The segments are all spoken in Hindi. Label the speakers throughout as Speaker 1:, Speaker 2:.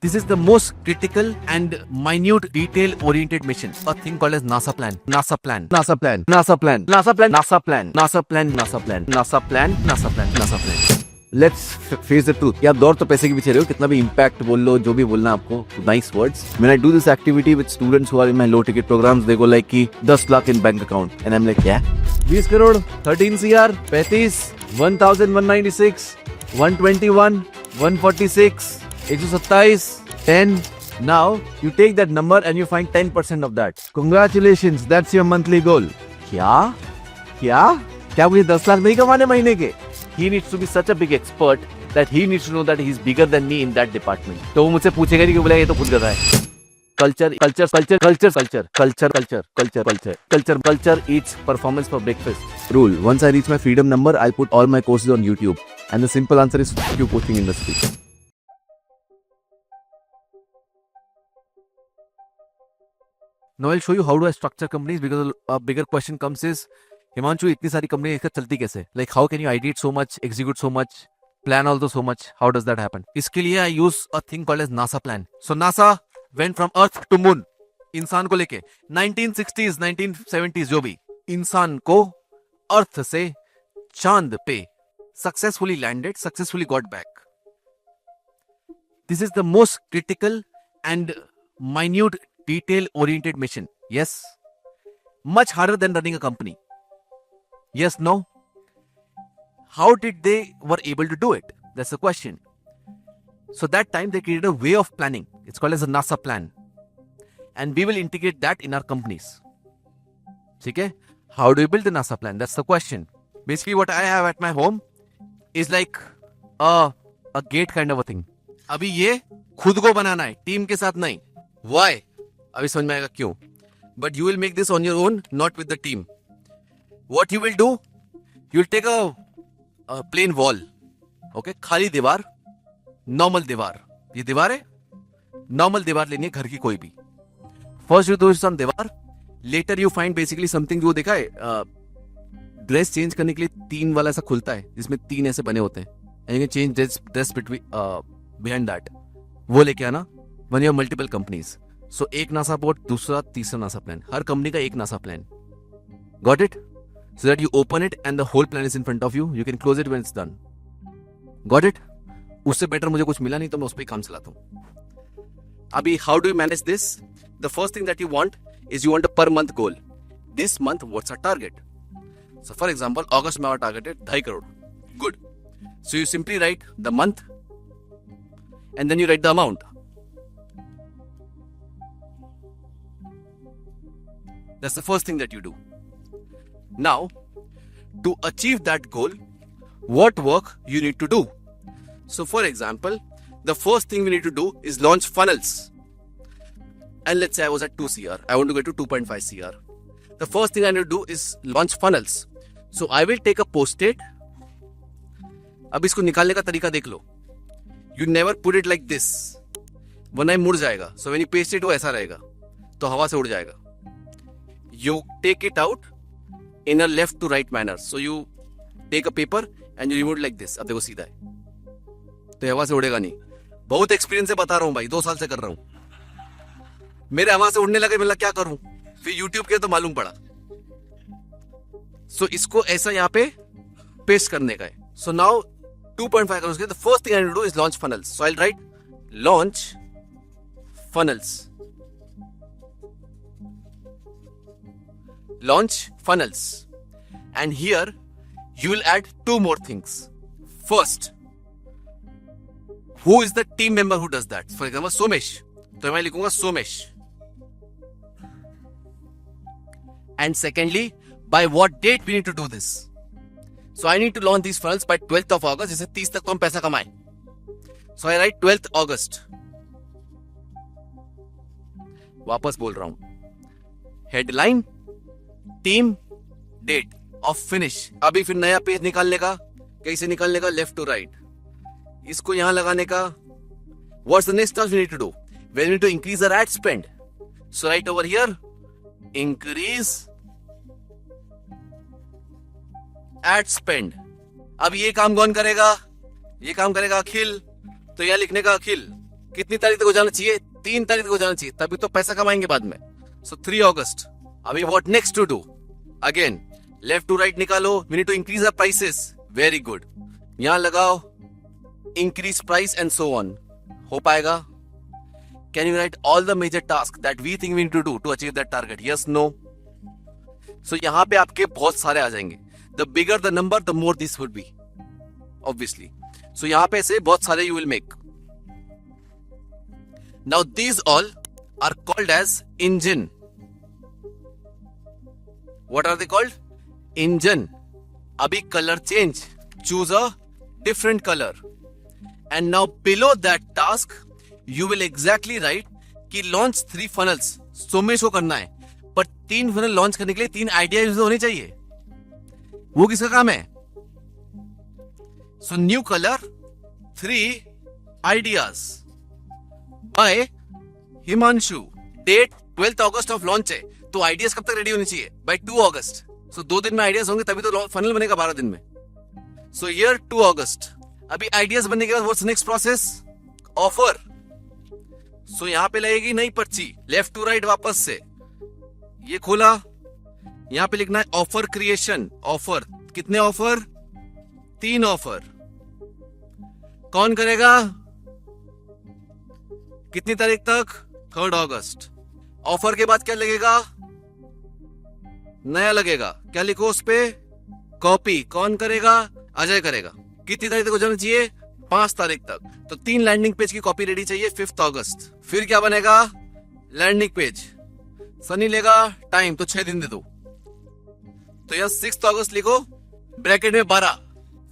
Speaker 1: This is the most critical and minute detail-oriented mission. A thing called as NASA plan. NASA plan. NASA plan. NASA plan. NASA plan. NASA plan. NASA plan. NASA plan. NASA plan. NASA plan. NASA plan. Let's face the truth. आप दौड़ तो पैसे के पीछे रहे हो, कितना भी इम्पैक्ट बोल लो, जो भी बोलना आपको, nice words. When I do this activity with students who are in my low ticket programs, they go like कि 10 lakh in bank account, and I'm like yeah, 20 crore, 13 CR, 35, 1196, 121, 146. 127, 10. Now you take that number and you find 10% of that. Congratulations, that's your monthly goal. क्या? क्या मुझे 10 लाख नहीं कमाने महीने के? He needs to be such a big expert that he needs to know that he is bigger than me in that department. तो वो मुझसे पूछेगा नहीं कि बोला ये तो खुद गधा है. Culture eats performance for breakfast. Rule: once I reach my freedom number, I'll put all my courses on YouTube. And the simple answer is f*** you coaching industry. Now I'll show you how do I structure companies, because a bigger question comes is, Himanshu, इतनी सारी कंपनी एक साथ चलती कैसे? Like how can you ideate so much, execute so much, plan also so much? How does that happen? इसके लिए I use a thing called as NASA plan. So NASA went from Earth to Moon. इंसान को लेके 1960s, 1970s जो भी, इंसान को अर्थ से चांद पे successfully landed, successfully got back. This is the most critical and minute detail-oriented mission. Yes. Much harder than running a company. Yes, no. How did they were able to do it? That's the question. So that time they created a way of planning. It's called as a NASA plan. And we will integrate that in our companies. Okay? How do you build the NASA plan? That's the question. Basically what I have at my home is like a gate kind of a thing. अभी ये खुद को बनाना है, टीम के साथ नहीं. Why? अभी समझ में आएगा क्यों. But you will make this on your own, not with the team. What you will do? You will take a plain wall. Okay? खाली दीवार, normal दीवार. ये दीवार है, normal दीवार लेनी है घर की कोई भी. First you do some दीवार. Later you find basically something जो देखा है, ड्रेस चेंज करने के लिए 3 वाला ऐसा खुलता है जिसमें 3 ऐसे बने होते हैं. And you can change dress behind that. वो लेके आना. When you have multiple companies. So एक NASA board, दूसरा तीसरा NASA plan. हर कंपनी का एक NASA plan. Got it? So that you open it and the whole plan is in front of you. You can close it when it's done. Got it? उससे बेटर मुझे कुछ मिला नहीं तो मैं उस पर काम चलाता हूँ. अभी how do you manage this? The first thing that you want is you want a per month goal. This month what's our target? So for example, August में our target है 2.5 crore. Good. So you simply write the month and then you write the amount. That's the first thing that you do. Now, to achieve that goal, what work you need to do? So for example, the first thing we need to do is launch funnels. And let's say I was at 2 CR. I want to get to 2.5 CR. The first thing I need to do is launch funnels. So I will take a post-it. अब इसको निकालने का तरीका देख लो. You never put it like this. वरना मुड़ जाएगा. So when you paste it वो ऐसा रहेगा. तो हवा से उड़ जाएगा. You take it out in a left to right manner. So you take a paper and you remove it like this. अब देखो सीधा है. तो हवा से उड़ेगा नहीं. बहुत एक्सपीरियंस से बता रहा हूँ भाई. 2 साल से कर रहा हूँ. मेरे हवा से उड़ने लगे, मैं क्या करूं? फिर YouTube के तो मालूम पड़ा. So इसको ऐसा यहाँ पे पेस्ट करने का है. So now 2.5 करोड़ के, the first thing I need to do is launch funnels. So I'll write launch funnels. Launch funnels. And here you will add 2 more things. First, who is the team member who does that? For example, Somesh. तो मैं लिखूंगा Somesh. And secondly, by what date we need to do this? So I need to launch these funnels by 12th of August. जिससे 30 तक तो हम पैसा कमाएं. So I write 12th August. वापस बोल रहा हूं. Headline, team, date of finish. अभी फिर नया पेज निकालने का. कैसे निकालने का? Left to right. इसको यहां लगाने का. What's the next task we need to do? We need to increase our ad spend. So right over here, increase ad spend. अब ये काम कौन करेगा? ये काम करेगा अखिल. तो यहां लिखने का अखिल. कितनी तारीख तक हो जाना चाहिए? 3 तारीख तक हो जाना चाहिए, तभी तो पैसा कमाएंगे बाद में. सो 3 अगस्त. अभी what next to do? Again left to right निकालो. We need to increase the prices. Very good. यहां लगाओ increase price and so on. हो पाएगा? Can you write all the major task that we think we need to do to achieve that target? Yes, no? So यहां पे आपके बहुत सारे आ जाएंगे. The bigger the number the more this would be, obviously. So यहां पे ऐसे बहुत सारे you will make. Now these all are called as engine. What are they called? Engine. अभी colour change. Choose a different color and now below that task you will exactly write कि launch 3 funnels. सोमेश को करना है, पर 3 funnel launch करने के लिए 3 आइडियाज होने चाहिए. वो किसका काम है? So new color 3 ideas by Himanshu. Date 12th August of launch है, तो आइडियाज कब तक रेडी होनी चाहिए? बाय 2 अगस्त. सो 2 दिन में आइडियाज होंगे, तभी तो फनल बनेगा 12 दिन में. सो ईयर 2 अगस्त. अभी आइडियाज बनने के बाद व्हाट्स नेक्स्ट प्रोसेस? ऑफर. सो यहां पे लगेगी नई पर्ची. लेफ्ट टू राइट वापस से ये खोला. यहां पे लिखना है ऑफर क्रिएशन. ऑफर. कितने ऑफर? 3 ऑफर. कौन करेगा? कितनी तारीख तक? 3 अगस्त. ऑफर के बाद क्या लगेगा? नया लगेगा. क्या लिखो उस पे? कॉपी. कौन करेगा? अजय करेगा. कितनी तारीख तक हो जाना चाहिए? 5 तारीख तक. तो 3 लैंडिंग पेज की कॉपी रेडी चाहिए 5th अगस्त. फिर क्या बनेगा? Landing page. सनी लेगा टाइम, तो 6 दिन दे दो. तो यहां 6th अगस्त लिखो, ब्रैकेट में 12.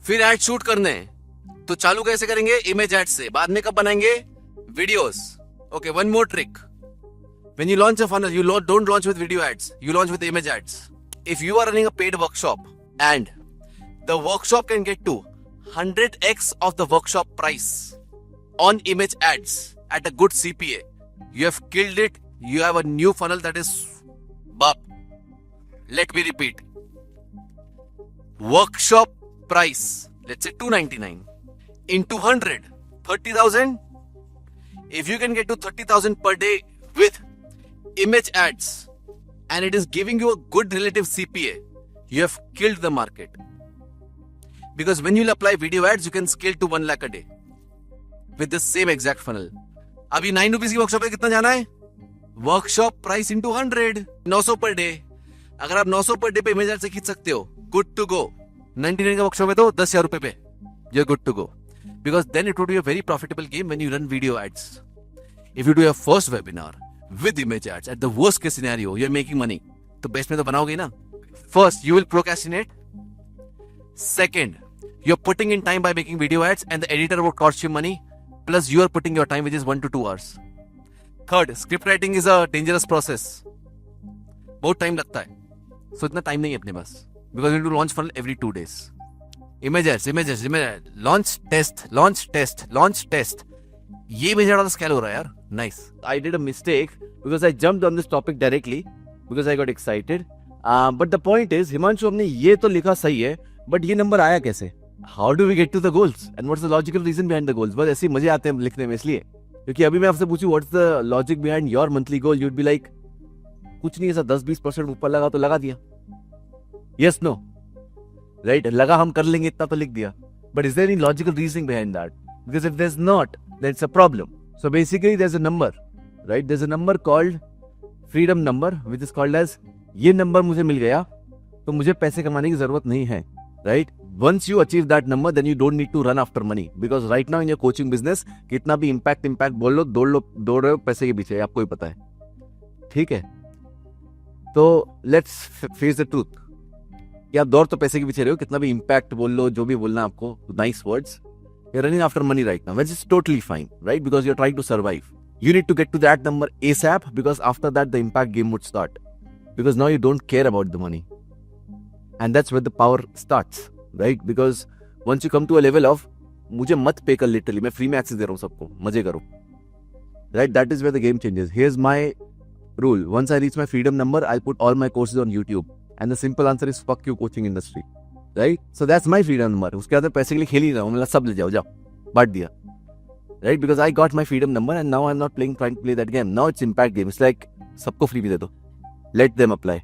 Speaker 1: फिर एड शूट करने हैं, तो चालू कैसे करेंगे? इमेज एड से. बाद में कब बनाएंगे? Videos. Okay, one more trick. When you launch a funnel, you don't launch with video ads. You launch with image ads. If you are running a paid workshop and the workshop can get to 100x of the workshop price on image ads at a good CPA, you have killed it. You have a new funnel that is bop. Let me repeat. Workshop price, let's say 299 into 100, 30,000. If you can get to 30,000 per day with image ads and it is giving you a good relative CPA, you have killed the market. Because when you apply video ads, you can scale to 1 lakh a day with the same exact funnel. अभी 9 रुपीज की वर्कशॉप पे कितना जाना है? Workshop price into 100, 900 per day. अगर आप 900 पर डे पे इमेज एड से खींच सकते हो, गुड टू गो. 99 का वर्कशॉप है तो 10,000 रुपए पे you're good to go. Because then it would be a very profitable game when you run video ads. If you do your first webinar with image ads, at the worst case scenario, you're making money. तो बेस्ट में तो बनाओगे ना. First, you will procrastinate. Second, you're putting in time by making video ads and the editor would cost you money. Plus, you are putting your time, which is 1 to 2 hours. Third, script writing is a dangerous process. बहुत टाइम लगता है. So इतना टाइम नहीं है अपने पास. Because we do launch funnel every 2 days. Image ads, launch, test. ये मेरे ज़्यादा स्केल हो रहा है यार. Nice. I did a mistake because I jumped on this topic directly because I got excited. But the point is, Himanshu हमने ये तो लिखा सही है, but ये नंबर आया कैसे? How do we get to the goals? And what's the logical reason behind the goals? बस ऐसे मजे आते हैं लिखने में इसलिए. क्योंकि अभी मैं आपसे पूछूं what's the logic behind your monthly goal, you'd be like कुछ नहीं, ऐसा 10-20% ऊपर लगा तो लगा दिया. Yes, no. Right? लगा हम कर लेंगे इतना तो लिख दिया. But is there any logical reasoning behind that? Because if there's not, then it's a problem. So basically there's a number, right? There's a number called freedom number, which is called as ये नंबर मुझे मिल गया तो मुझे पैसे कमाने की जरूरत नहीं है, right? Once you achieve that number, then you don't need to run after money. Because right now in your coaching business, कितना भी impact बोल लो, दौड़ रहे हो पैसे के पीछे, आपको ही पता है. ठीक है? तो let's face the truth. कि आप दौड़ तो पैसे के पीछे रहे हो, कितना भी impact बोल लो, जो भी बोलना आपको, nice words. You're running after money right now, which is totally fine, right? Because you're trying to survive. You need to get to that number ASAP because after that the impact game would start. Because now you don't care about the money. And that's where the power starts, right? Because once you come to a level of मुझे मत पे कर literally, मैं free में access दे रहा हूँ सबको, मजे करो. Right? That is where the game changes. Here's my rule. Once I reach my freedom number, I'll put all my courses on YouTube. And the simple answer is fuck you coaching industry. Right? So that's my freedom number. उसके बाद पैसे के लिए खेल ही रहा हूँ, मतलब सब ले जाओ, बांट दिया.
Speaker 2: right? Because I got my freedom number and now I'm not trying to play that game. Now it's impact game. It's like सबको फ्री भी दे दो, let them apply,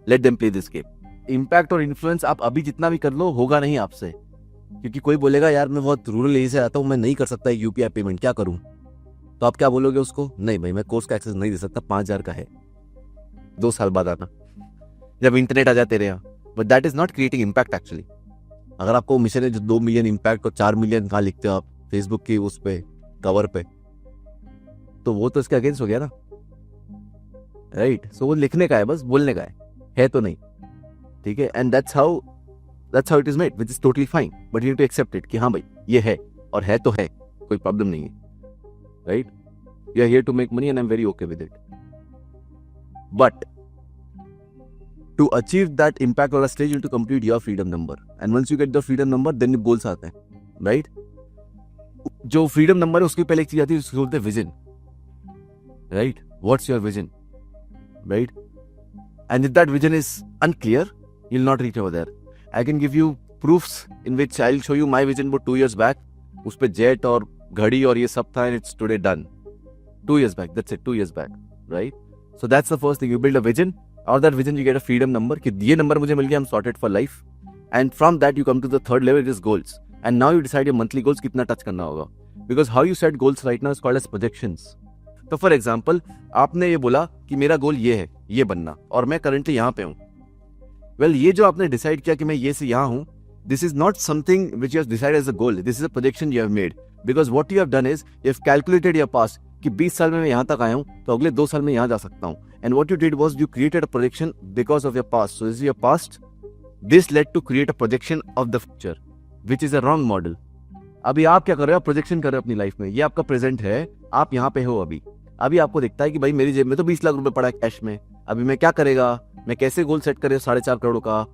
Speaker 2: let them play this game. Impact और इन्फ्लुएंस आप अभी जितना भी कर लो होगा नहीं आपसे, क्योंकि कोई बोलेगा यार मैं बहुत रूरल एरिया से आता हूँ, मैं नहीं कर सकता यूपीआई पेमेंट, क्या करूँ? तो आप क्या बोलोगे उसको? नहीं भाई मैं कोर्स का एक्सेस नहीं दे सकता, 5,000 का है, 2 साल बाद आना जब इंटरनेट आ जाए तेरे यहाँ. But that is not creating impact actually. अगर आपको मिशन है जो 2 मिलियन इम्पैक्ट और 4 मिलियन कहाँ लिखते हो आप फेसबुक की उस पे कवर पे, तो वो तो इसके अगेंस्ट हो गया ना, राइट? सो वो लिखने का है, बस बोलने का है तो नहीं, ठीक है? And that's how it is made, which is totally fine, but you need to accept it कि हाँ भाई ये है, और है तो है, कोई प्रॉब्लम नहीं है, right? You are here to make money and I am very okay with it. But to achieve that impact or a stage, you need to complete your freedom number, and once you get the freedom number then goals आते हैं, right? जो freedom number है उसकी पहले एक चीज आती है, उसको बोलते हैं vision, right? What's your vision, right? And if that vision is unclear, you'll not reach over there. I can give you proofs in which I'll show you my vision for 2 years back. उस पे jet और घड़ी और ये सब था, and it's today done. 2 years back, that's it, 2 years back, right? So that's the first thing, you build a vision. Or that vision you get a freedom number कि ये नंबर मुझे मिल गया, I'm sorted for life. And from that you come to the third level, it is goals. And now you decide your monthly goals कितना टच करना होगा. Because how you set goals right now is called as projections. तो for example आपने ये बोला कि मेरा गोल ये है, ये बनना, और मैं currently यहाँ पे हूँ. Well ये जो आपने डिसाइड किया कि मैं ये से यहाँ हूँ, this is not something which you have decided as a goal. This is a projection you have made. Because what you have done is you have calculated your past कि 20 साल में मैं यहाँ तक आया हूँ, तो अगले 2 साल में यहाँ जा सकता हूँ. And what you did was you created a projection because of your past. So this is your past. This led to create a projection of the future, which is a wrong model. अभी आप क्या कर रहे हो? प्रोजेक्शन कर रहे हो अपनी लाइफ में. ये आपका प्रेजेंट है, आप यहाँ पे हो अभी आपको दिखता है कि भाई मेरी जेब में तो 20 लाख रुपए पड़ा है कैश में, अभी मैं क्या करेगा, मैं कैसे गोल सेट करे 4.5 करोड़ का,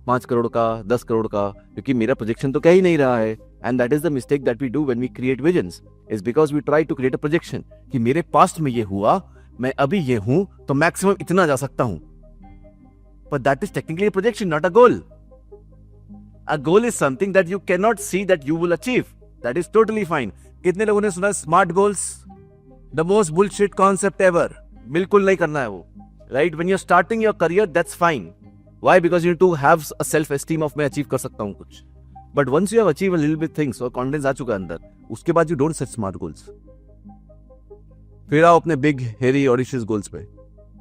Speaker 2: 5 करोड़ का, 10 करोड़ का, क्योंकि मेरा प्रोजेक्शन तो कह ही नहीं रहा है. And that is the mistake that we do when we create visions, is because we try to create a projection कि मेरे पास्ट में ये हुआ, मैं अभी ये हूं तो मैक्सिमम इतना जा सकता हूं. But that is technically a projection, not a goal. A goal is something that you can not see that you will achieve. That is totally fine. कितने लोगों ने सुना SMART goals? The most bullshit concept ever. बिल्कुल नहीं करना है वो, right? When you are starting your career that's fine. Why? Because you need to have a self esteem of मैं अचीव कर सकता हूं कुछ. But once you have achieve a little bit things और कॉन्फिडेंस आ चुका अंदर, उसके बाद you don't set SMART goals. फिर आओ अपने बिग हेरी ऑडिशियस गोल्स पे,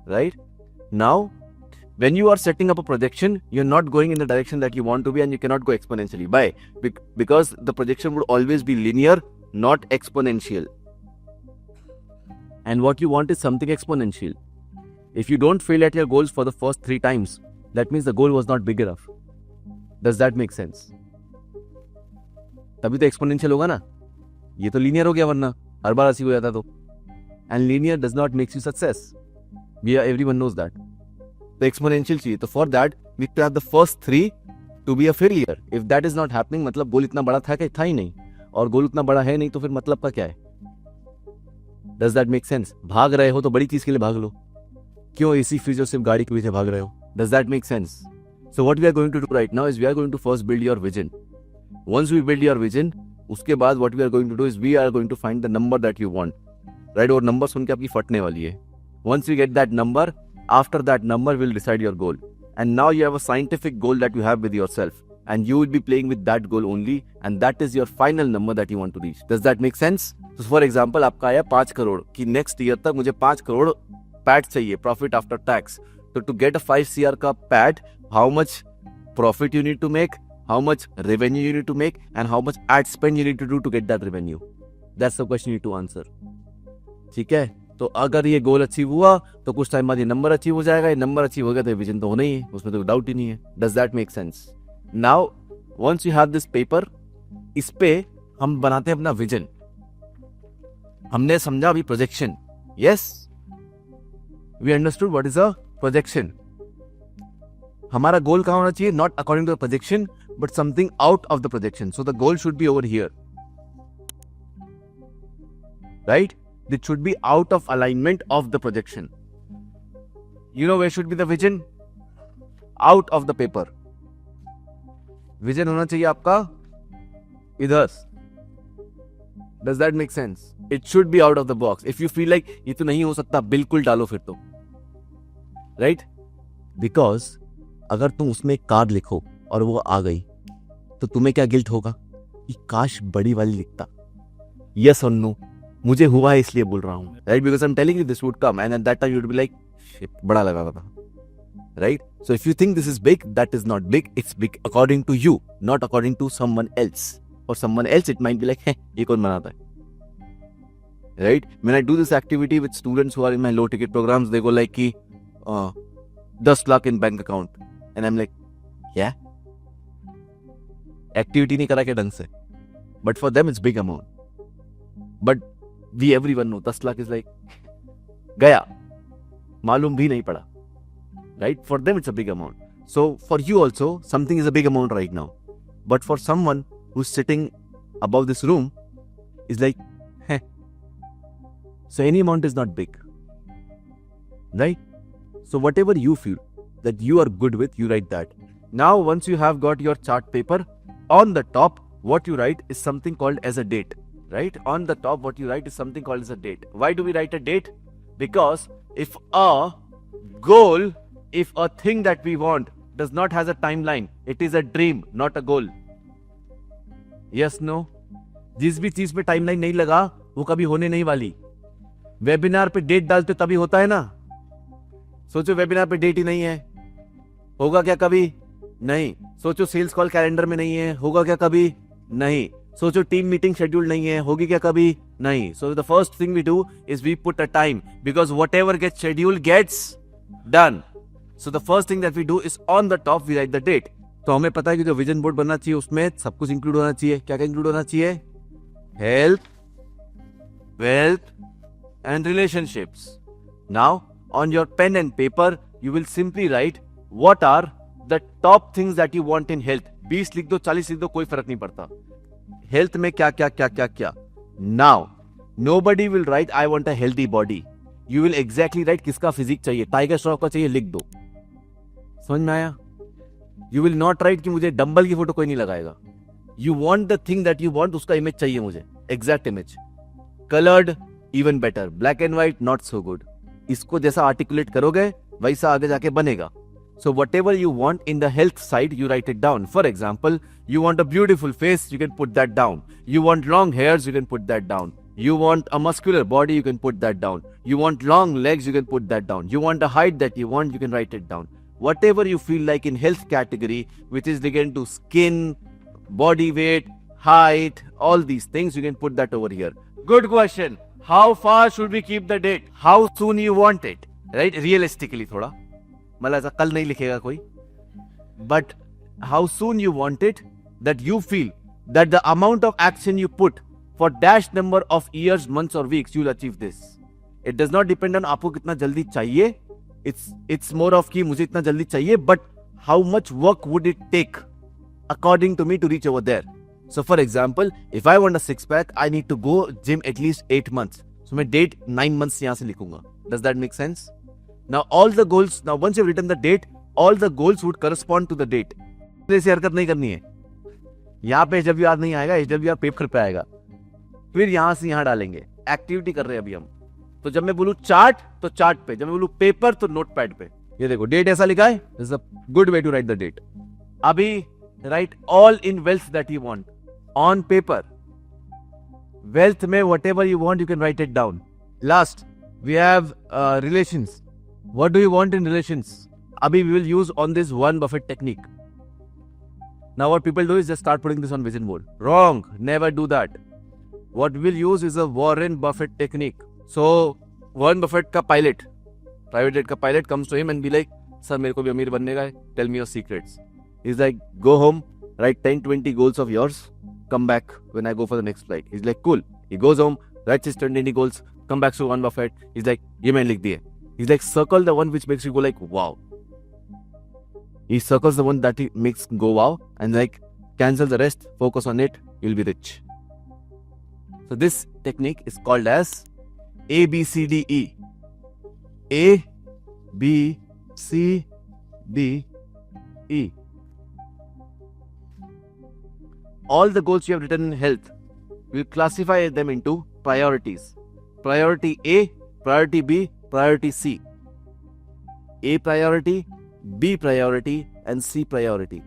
Speaker 2: right? Now when you are setting up a projection, you're not going in the direction that you want to be, and you cannot go exponentially. Why? Because the projection would always be linear, not exponential. And what you want is something exponential. If you don't fail at your goals for the first 3 times, that means the goal was not big enough. Does that make sense? तभी तो एक्सपोनेंशियल होगा ना. ये तो लीनियर हो गया, वरना हर बार ऐसी हो जाता तो. And linear does not make you success. Everyone knows that. The exponential चाहिए. तो for that we need to have the first 3 to be a failure. If that is not happening, मतलब गोल इतना बड़ा था ही नहीं, और गोल उतना बड़ा है नहीं, तो फिर मतलब का क्या है? Does that make sense? भाग रहे हो तो बड़ी चीज के लिए भाग लो. क्यों एसी फ्रिज और सिर्फ गाड़ी के पीछे भाग रहे हो? Does that make sense? So what we are going to do right now is we are going to first build your vision. Once we build your vision, उसके बाद what we are going to do is we are going to find the number that you want. Right? और नंबर सुन के आपकी फटने वाली है. Once we get that number, after that number will decide your goal. And now you have a scientific goal that you have with yourself, and you will be playing with that goal only, and that is your final number that you want to reach. Does that make sense? So for example, आपका आया 5 करोड़ कि नेक्स्ट ईयर तक मुझे 5 करोड़ पैट चाहिए, प्रॉफिट आफ्टर टैक्स. तो टू गेट अ 5 CR का PAT, how much profit you need to make, how much revenue you need to make, and how much ad spend you need to do to get that revenue. That's the question you need to answer. ठीक है? तो अगर ये गोल अचीव हुआ तो कुछ टाइम बाद ये नंबर अचीव हो जाएगा. ये नंबर अचीव हो गया तो विजन तो होना ही है, उसमें तो डाउट ही नहीं है. Does that make sense? Now once you have this paper, इस पे हम बनाते हैं अपना विजन. हमने समझा अभी projection. Yes, we understood what is a projection. हमारा गोल कहां होना चाहिए? Not according to the projection, but something out of the projection. So the goal should be over here, right? It should be out of alignment of the projection. You know where should be the vision? Out of the paper. Vision होना चाहिए आपका इधर, Does that make sense? It should be out of the box. If you feel like ये तो नहीं हो सकता, बिल्कुल डालो फिर तो, right? Because अगर तुम उसमें एक कार लिखो और वो आ गई तो तुम्हें क्या गिल्ट होगा कि काश बड़ी वाली लिखता? Yes or no? मुझे हुआ है इसलिए बोल रहा हूँ, right? Because I'm telling you this would come and at that time you would be like, shit, बड़ा लगा था, right? So if you think this is big, that is not big. It's big according to you, not according to someone else. For someone else, it might be like, ये कौन बनाता है? Right? When I do this activity with students who are in my low ticket programs, they go like कि 10 lakh in bank account, and I'm like, yeah. Activity नहीं करा क्या ढंग से? But for them it's big amount. But we everyone know 10 lakh is like गया, मालूम भी नहीं पड़ा. Right? For them it's a big amount. So for you also something is a big amount right now. But for someone who's sitting above this room is like, heh. So any amount is not big. Right? So whatever you feel that you are good with, you write that. Now once you have got your chart paper, on the top what you write is something called as a date. Right? On the top what you write is something called as a date. Why do we write a date? Because if a goal, if a thing that we want does not has a timeline, it is a dream, not a goal. Yes, no? जिस भी चीज पे टाइमलाइन नहीं लगा वो कभी होने नहीं वाली. वेबिनार पे डेट डालते तभी होता है ना. सोचो वेबिनार पे डेट ही नहीं है, होगा क्या कभी? नहीं. सोचो सेल्स कॉल कैलेंडर में नहीं है, होगा क्या कभी? नहीं. सोचो टीम मीटिंग शेड्यूल नहीं है, होगी क्या कभी? नहीं. So the first thing we do is we put a time, because whatever gets scheduled gets done. So the first thing that we do is on the top we write the date. तो हमें पता है कि जो विजन बोर्ड बनना चाहिए उसमें सब कुछ इंक्लूड होना चाहिए. क्या क्या इंक्लूड होना चाहिए? Health, wealth and relationships. Now on your pen and paper you will simply write what are the top things that you want in health. 20 लिख दो, 40 लिख दो, कोई फर्क नहीं पड़ता. हेल्थ में क्या क्या क्या क्या क्या. Now nobody will write I want a healthy body. You will exactly write किसका फिजिक चाहिए, टाइगर श्रॉफ का चाहिए, लिख दो. समझ में आया? You will not write कि मुझे डंबल की फोटो कोई नहीं लगाएगा. You want the thing that you want, उसका इमेज चाहिए मुझे, exact image. Coloured even better, black and white not so good. इसको जैसा आर्टिकुलेट करोगे वैसा आगे जाके बनेगा. So whatever you want in the health side, you write it down. For example, you want a beautiful face, you can put that down. You want long hairs, you can put that down. You want a muscular body, you can put that down. You want long legs, you can put that down. You want the height that you want, you can write it down. Whatever you feel like in health category, which is related to skin, body weight, height, all these things, you can put that over here. Good question. How far should we keep the date? How soon you want it? Right? Realistically थोड़ा, मतलब ऐसा कल नहीं लिखेगा कोई. But how soon you want it, that you feel that the amount of action you put for dash number of years, months or weeks, you'll achieve this. It does not depend on आपको कितना जल्दी चाहिए. It's more of कि मुझे इतना जल्दी चाहिए, but how much work would it take according to me to reach over there. So for example, if I want a six pack, I need to go gym at least 8 months. So मैं date 9 months यहाँ से लिखूंगा. Does that make sense? Now all the goals, now once you've written the date, all the goals would correspond to the date. ऐसी हरकत नहीं करनी है. यहाँ पे HWR नहीं आएगा, HWR पेपर पे आएगा. फिर यहाँ से यहाँ डालेंगे. एक्टिविटी कर रहे हैं अभी हम. तो जब मैं बोलूँ चार्ट तो चार्ट पे, जब मैं बोलूँ पेपर तो नोटपैड पे. ये देखो डेट ऐसा लिखा है. This is a good way to write the date. अभी write all in wealth that you want on paper. Wealth में whatever you want, you can write it down. Last, we have relations. What do you want in relations? Abhi we will use on this Warren Buffett technique. Now what people do is just start putting this on vision board. Wrong. Never do that. What we'll use is a Warren Buffett technique. So Warren Buffett का pilot, private jet का pilot comes to him and be like, sir मेरे को भी अमीर बनने का है. Tell me your secrets. He's like, go home, write 10-20 goals of yours. Come back when I go for the next flight. He's like, cool. He goes home, writes his 20 goals, come back to Warren Buffett. He's like, ये मैंने लिख दिए. He's like, circle the one which makes you go like, wow. He circles the one that he makes go wow, and like, cancel the rest, focus on it, you'll be rich. So this technique is called as ABCDE. A, B, C, D, E. All the goals you have written in health, we'll classify them into priorities. Priority A, priority B, priority C. A priority, B priority and C priority.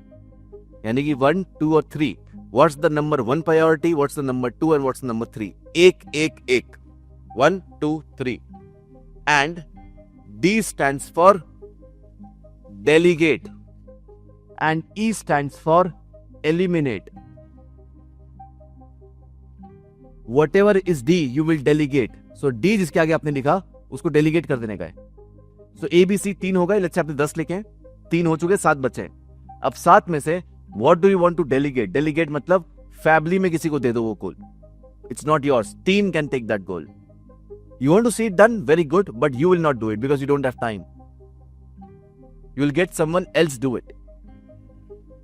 Speaker 2: यानी कि 1, 2 और 3. What's the number 1 priority, what's the number 2 and what's the number 3? एक 1, 2, 3. And D stands for delegate and E stands for eliminate. Whatever is D, you will delegate. So D जिसके आगे आपने लिखा उसको delegate कर देने का है. So A, B, C 3 हो गए. लेट्स से आपने 10 लिखे हैं, 3 हो चुके, 7 बचे. अब 7 में से what do you want to delegate? Delegate मतलब फैमिली में किसी को दे दो वो गोल. It's not yours. Team can take that goal. You want to see it done? Very good, but you will not do it because you don't have time. You will get someone else do it.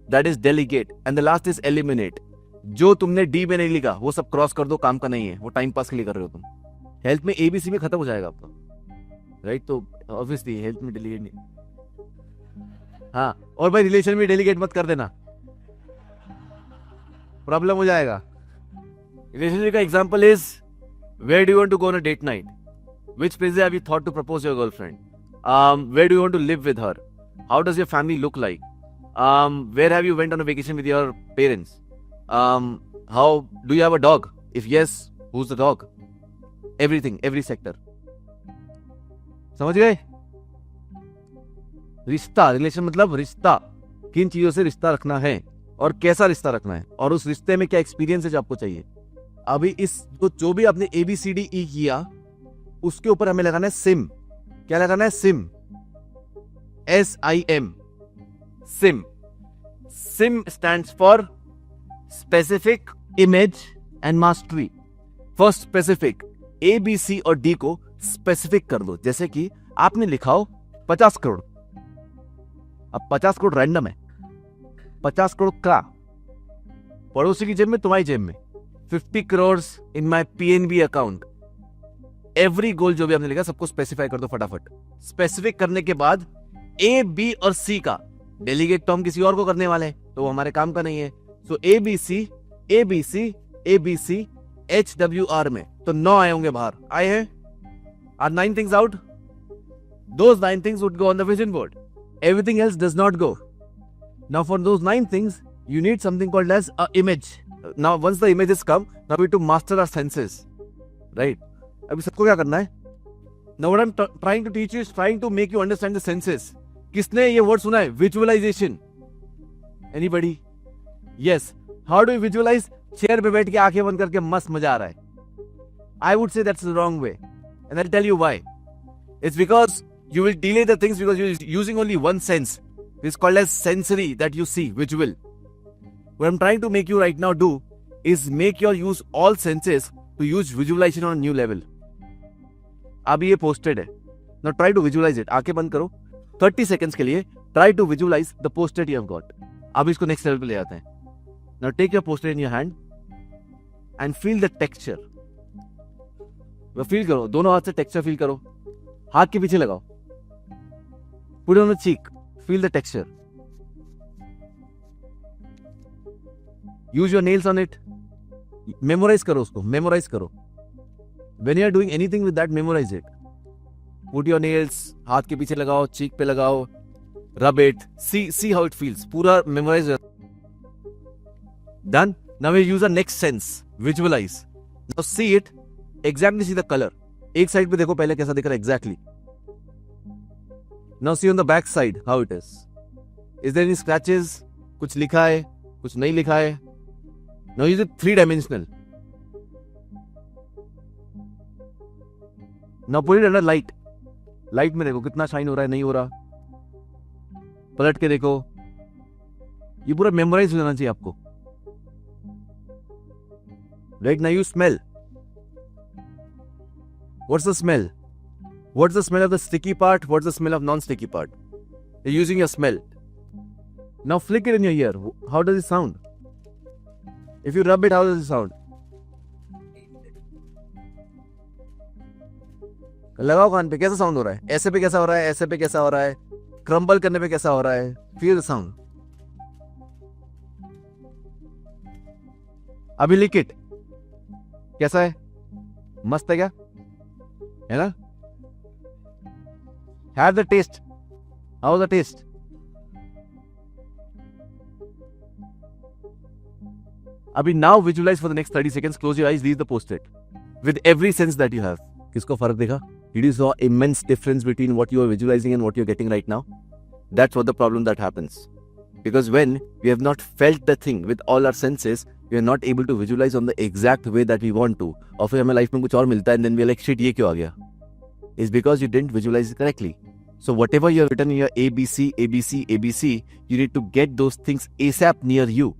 Speaker 2: That is delegate. And the last is eliminate. जो तुमने डी में नहीं लिखा वो सब क्रॉस कर दो, काम का नहीं है, वो टाइम पास के लिए कर रहे हो तुम. हेल्थ में एबीसी में खत्म हो जाएगा आपका, राइट? तो ऑब्वियसली हेल्थ में डेलीगेट नहीं. हाँ, और भाई रिलेशन में डेलीगेट मत कर देना, प्रॉब्लम हो जाएगा. रिलेशनशिप का example is where do you want to go on a date night, which place have you thought to propose your girlfriend, where do you want to live with her, how does your family look like, where have you went on a vacation with your parents, how do you have a dog, if yes who's the dog, everything, every sector. समझ गए? रिश्ता, रिलेशन मतलब रिश्ता, किन चीजों से रिश्ता रखना है और कैसा रिश्ता रखना है और उस रिश्ते में क्या एक्सपीरियंस है जो आपको चाहिए. अभी इस जो भी आपने ABCDE किया उसके ऊपर हमें लगाना है सिम. क्या लगाना है? SIM, SIM. SIM. SIM stands for specific, image and mastery. First specific, A, B, C और D को स्पेसिफिक कर दो. जैसे कि आपने लिखा हो 50 करोड़. अब 50 करोड़ रैंडम है, 50 करोड़ का पड़ोसी की जेब में, तुम्हारी जेब में. 50 करोड़ इन माई PNB अकाउंट. एवरी गोल जो भी आपने लिखा सबको स्पेसिफाई कर दो फटाफट. स्पेसिफिक करने के बाद A, B और C का डेलीगेट तो हम किसी और को करने वाले हैं, तो वो हमारे काम का नहीं है. So ABC, ABC, ABC, HWR में तो 9 आए होंगे बाहर. आए हैं? Are 9 things out? Those 9 things would go on the vision board. Everything else does not go. Now for those 9 things, you need something called as a image. Now once the images come, now we have to master our senses. Right? अभी सबको क्या करना है? Now what I'm trying to teach you is trying to make you understand the senses. किसने ये word सुना है? Visualization. Anybody? Yes. How do you visualize? Chair पे बैठ के आंखें बंद करके मस्त मजा आ रहा है. I would say that's the wrong way. And I'll tell you why. It's because you will delay the things because you're using only one sense. It's called as sensory that you see, visual. What I'm trying to make you right now do is make your use all senses to use visualization on a new level. अभी ये posted है. Now try to visualize it. आंखें बंद करो. 30 seconds के लिए try to visualize the post-it you have got. अब इसको next level पे ले आते हैं. Now take your poster in your hand and feel the texture. Feel करो, दोनों हाथ से टेक्सचर फील करो. हाथ के पीछे लगाओ. Put it on the cheek. Feel the texture. Use your nails on it. Memorize करो उसको. Memorize करो. When you are doing anything with that, memorize it. Put your nails. हाथ के पीछे लगाओ, cheek पे लगाओ. Rub it. See how it feels. पूरा memorize. Done. Now we use our next sense. Visualize. Now see it. Exactly see the color. एक साइड पे देखो पहले कैसा दिख रहा है exactly. Now see on the back side how it is. Is there any scratches? कुछ लिखा है, कुछ नहीं लिखा है. Now use it 3-dimensional. Now put it under light. Light में देखो कितना शाइन हो रहा है, नहीं हो रहा. पलट के देखो. ये पूरा मेमोराइज हो जाना चाहिए आपको. Right now you smell. What's the smell? What's the smell of the sticky part? What's the smell of non-sticky part? You're using your smell. Now flick it in your ear. How does it sound? If you rub it, how does it sound? लगाओ कान पे, कैसा साउंड हो रहा है? ऐसे पे कैसा हो रहा है? ऐसे पे कैसा हो रहा है? क्रम्बल करने पे कैसा हो रहा है? Feel the sound. अभी लिख it. कैसा है? मस्त है क्या? है ना? Have the taste. How's the taste? अभी now visualize for the next 30 seconds. Close your eyes. Read the post-it. With every sense that you have. किसको फर्क देखा? Did you saw immense difference between what you are visualizing and what you are getting right now? That's what the problem that happens. Because when we have not felt the thing with all our senses, we are not able to visualize on the exact way that we want to. और फिर हमें लाइफ में कुछ और मिलता है and then we are like shit ये क्यों आ गया? Is because you didn't visualize it correctly. So whatever you have written in your ABC, ABC, ABC, you need to get those things ASAP near you.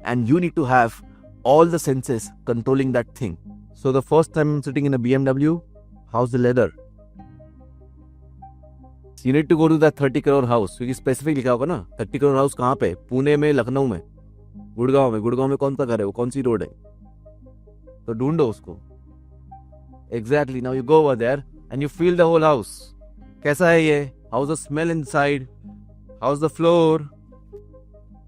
Speaker 2: And you need to have all the senses controlling that thing. So the first time I'm sitting in a BMW, how's the leather? You need to go to that 30 crore house. क्योंकि स्पेसिफिक लिखा होगा ना 30 crore house कहाँ पे? पुणे में, लखनऊ में, गुड़गांव में कौन सा घर है? वो कौन सी रोड है? तो ढूंढो उसको. Exactly. Now you go over there and you feel the whole house. कैसा है ये? How's the smell inside? How's the floor?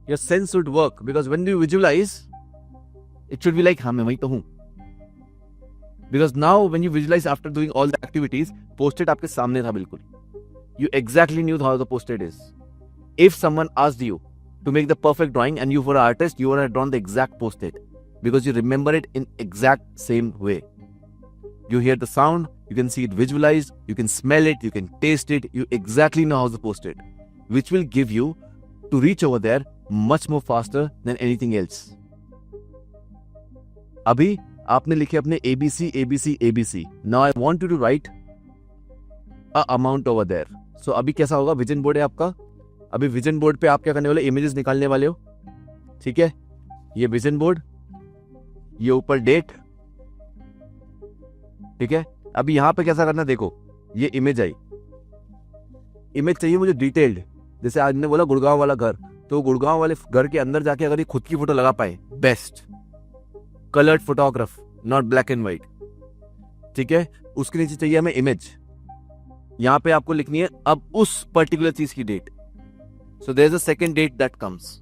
Speaker 2: Your sense should work because when you visualize, it should be like हाँ मैं वहीं तो हूँ. Because now when you visualize after doing all the activities, post-it आपके सामने था बिल्कुल. You exactly knew how the post-it is. If someone asked you to make the perfect drawing and you were an artist, you would have drawn the exact post-it because you remember it in exact same way. You hear the sound, you can see it visualized, you can smell it, you can taste it, you exactly know how to post it, which will give you to reach over there much more faster than anything else. अभी आपने लिखे अपने ABC, ABC, ABC. Now I want you to write a amount over there. So अभी कैसा होगा? विजन बोर्ड है आपका. अभी विजन बोर्ड पे आप क्या करने वाले? इमेजेस निकालने वाले हो. ठीक है, ये विजन बोर्ड, ये ऊपर डेट. ठीक है, अभी यहां पे कैसा करना? देखो ये इमेज आई. इमेज चाहिए मुझे डिटेल्ड. जैसे आज ने बोला गुड़गांव वाला घर, तो गुड़गांव वाले घर के अंदर जाके अगर ये खुद की फोटो लगा पाए, best. Coloured photograph, not black and white. ठीक है, उसके नीचे चाहिए हमें इमेज. यहां पे आपको लिखनी है अब उस पर्टिकुलर चीज की date. So there is a second date that comes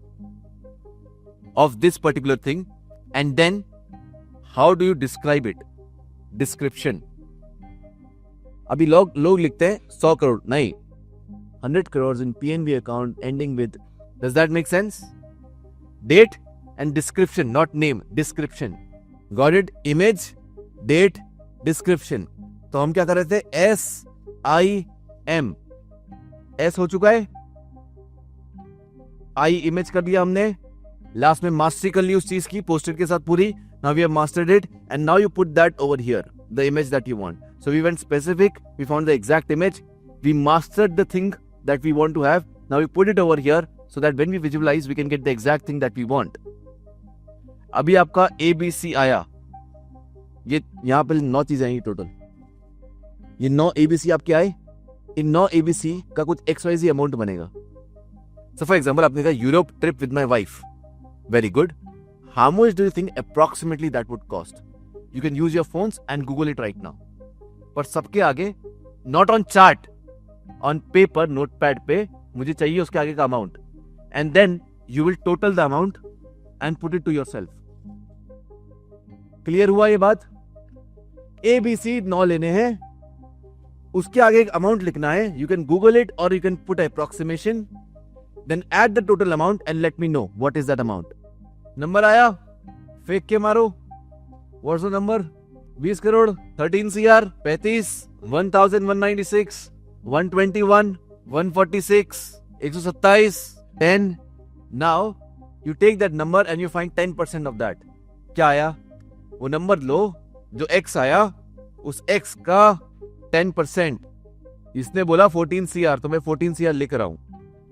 Speaker 2: of this particular thing and then how do you describe it? Description. अभी लोग लिखते हैं 100 करोड़, नहीं 100 crores in PNB account ending with. Does that make sense? Date and description, not name, description. Got it? Image, date, description. तो हम क्या कर रहे थे? SIM. S हो चुका है, I इमेज कर दिया हमने, लास्ट में मास्टरी कर ली उस चीज की पोस्टेड के साथ पूरी. Now we have mastered it and now you put that over here, the image that you want. So we went specific, we found the exact image, we mastered the thing that we want to have. Now we put it over here so that when we visualize we can get the exact thing that we want. अभी आपका ABC आया. ये यहां पर 9 चीजें आई टोटल. ये 9 ABC आपके आए. इन 9 ABC का कुछ XYZ अमाउंट बनेगा. So for example आपने कहा Europe trip with my wife. Very good. How much do you think approximately that would cost? You can use your phones and Google it right now. पर सबके आगे, not on chart, on paper, notepad पे मुझे चाहिए उसके आगे का amount. And then you will total the amount and put it to yourself. Clear हुआ ये बात? ABC 9 लेने हैं, उसके आगे एक अमाउंट लिखना है. You can Google it or you can put approximation. Then add the total amount and let me know what is that amount. Number आया, फेंक के मारो. What's the number? 20 crore, 13 CR, 35, 1196, 121, 146, 127, 10. Now you take that number and you find 10% of that. क्या आया? वो नंबर लो जो X आया, उस X का 10%. इसने बोला 14 CR, तो मैं 14 CR लिख रहा हूं.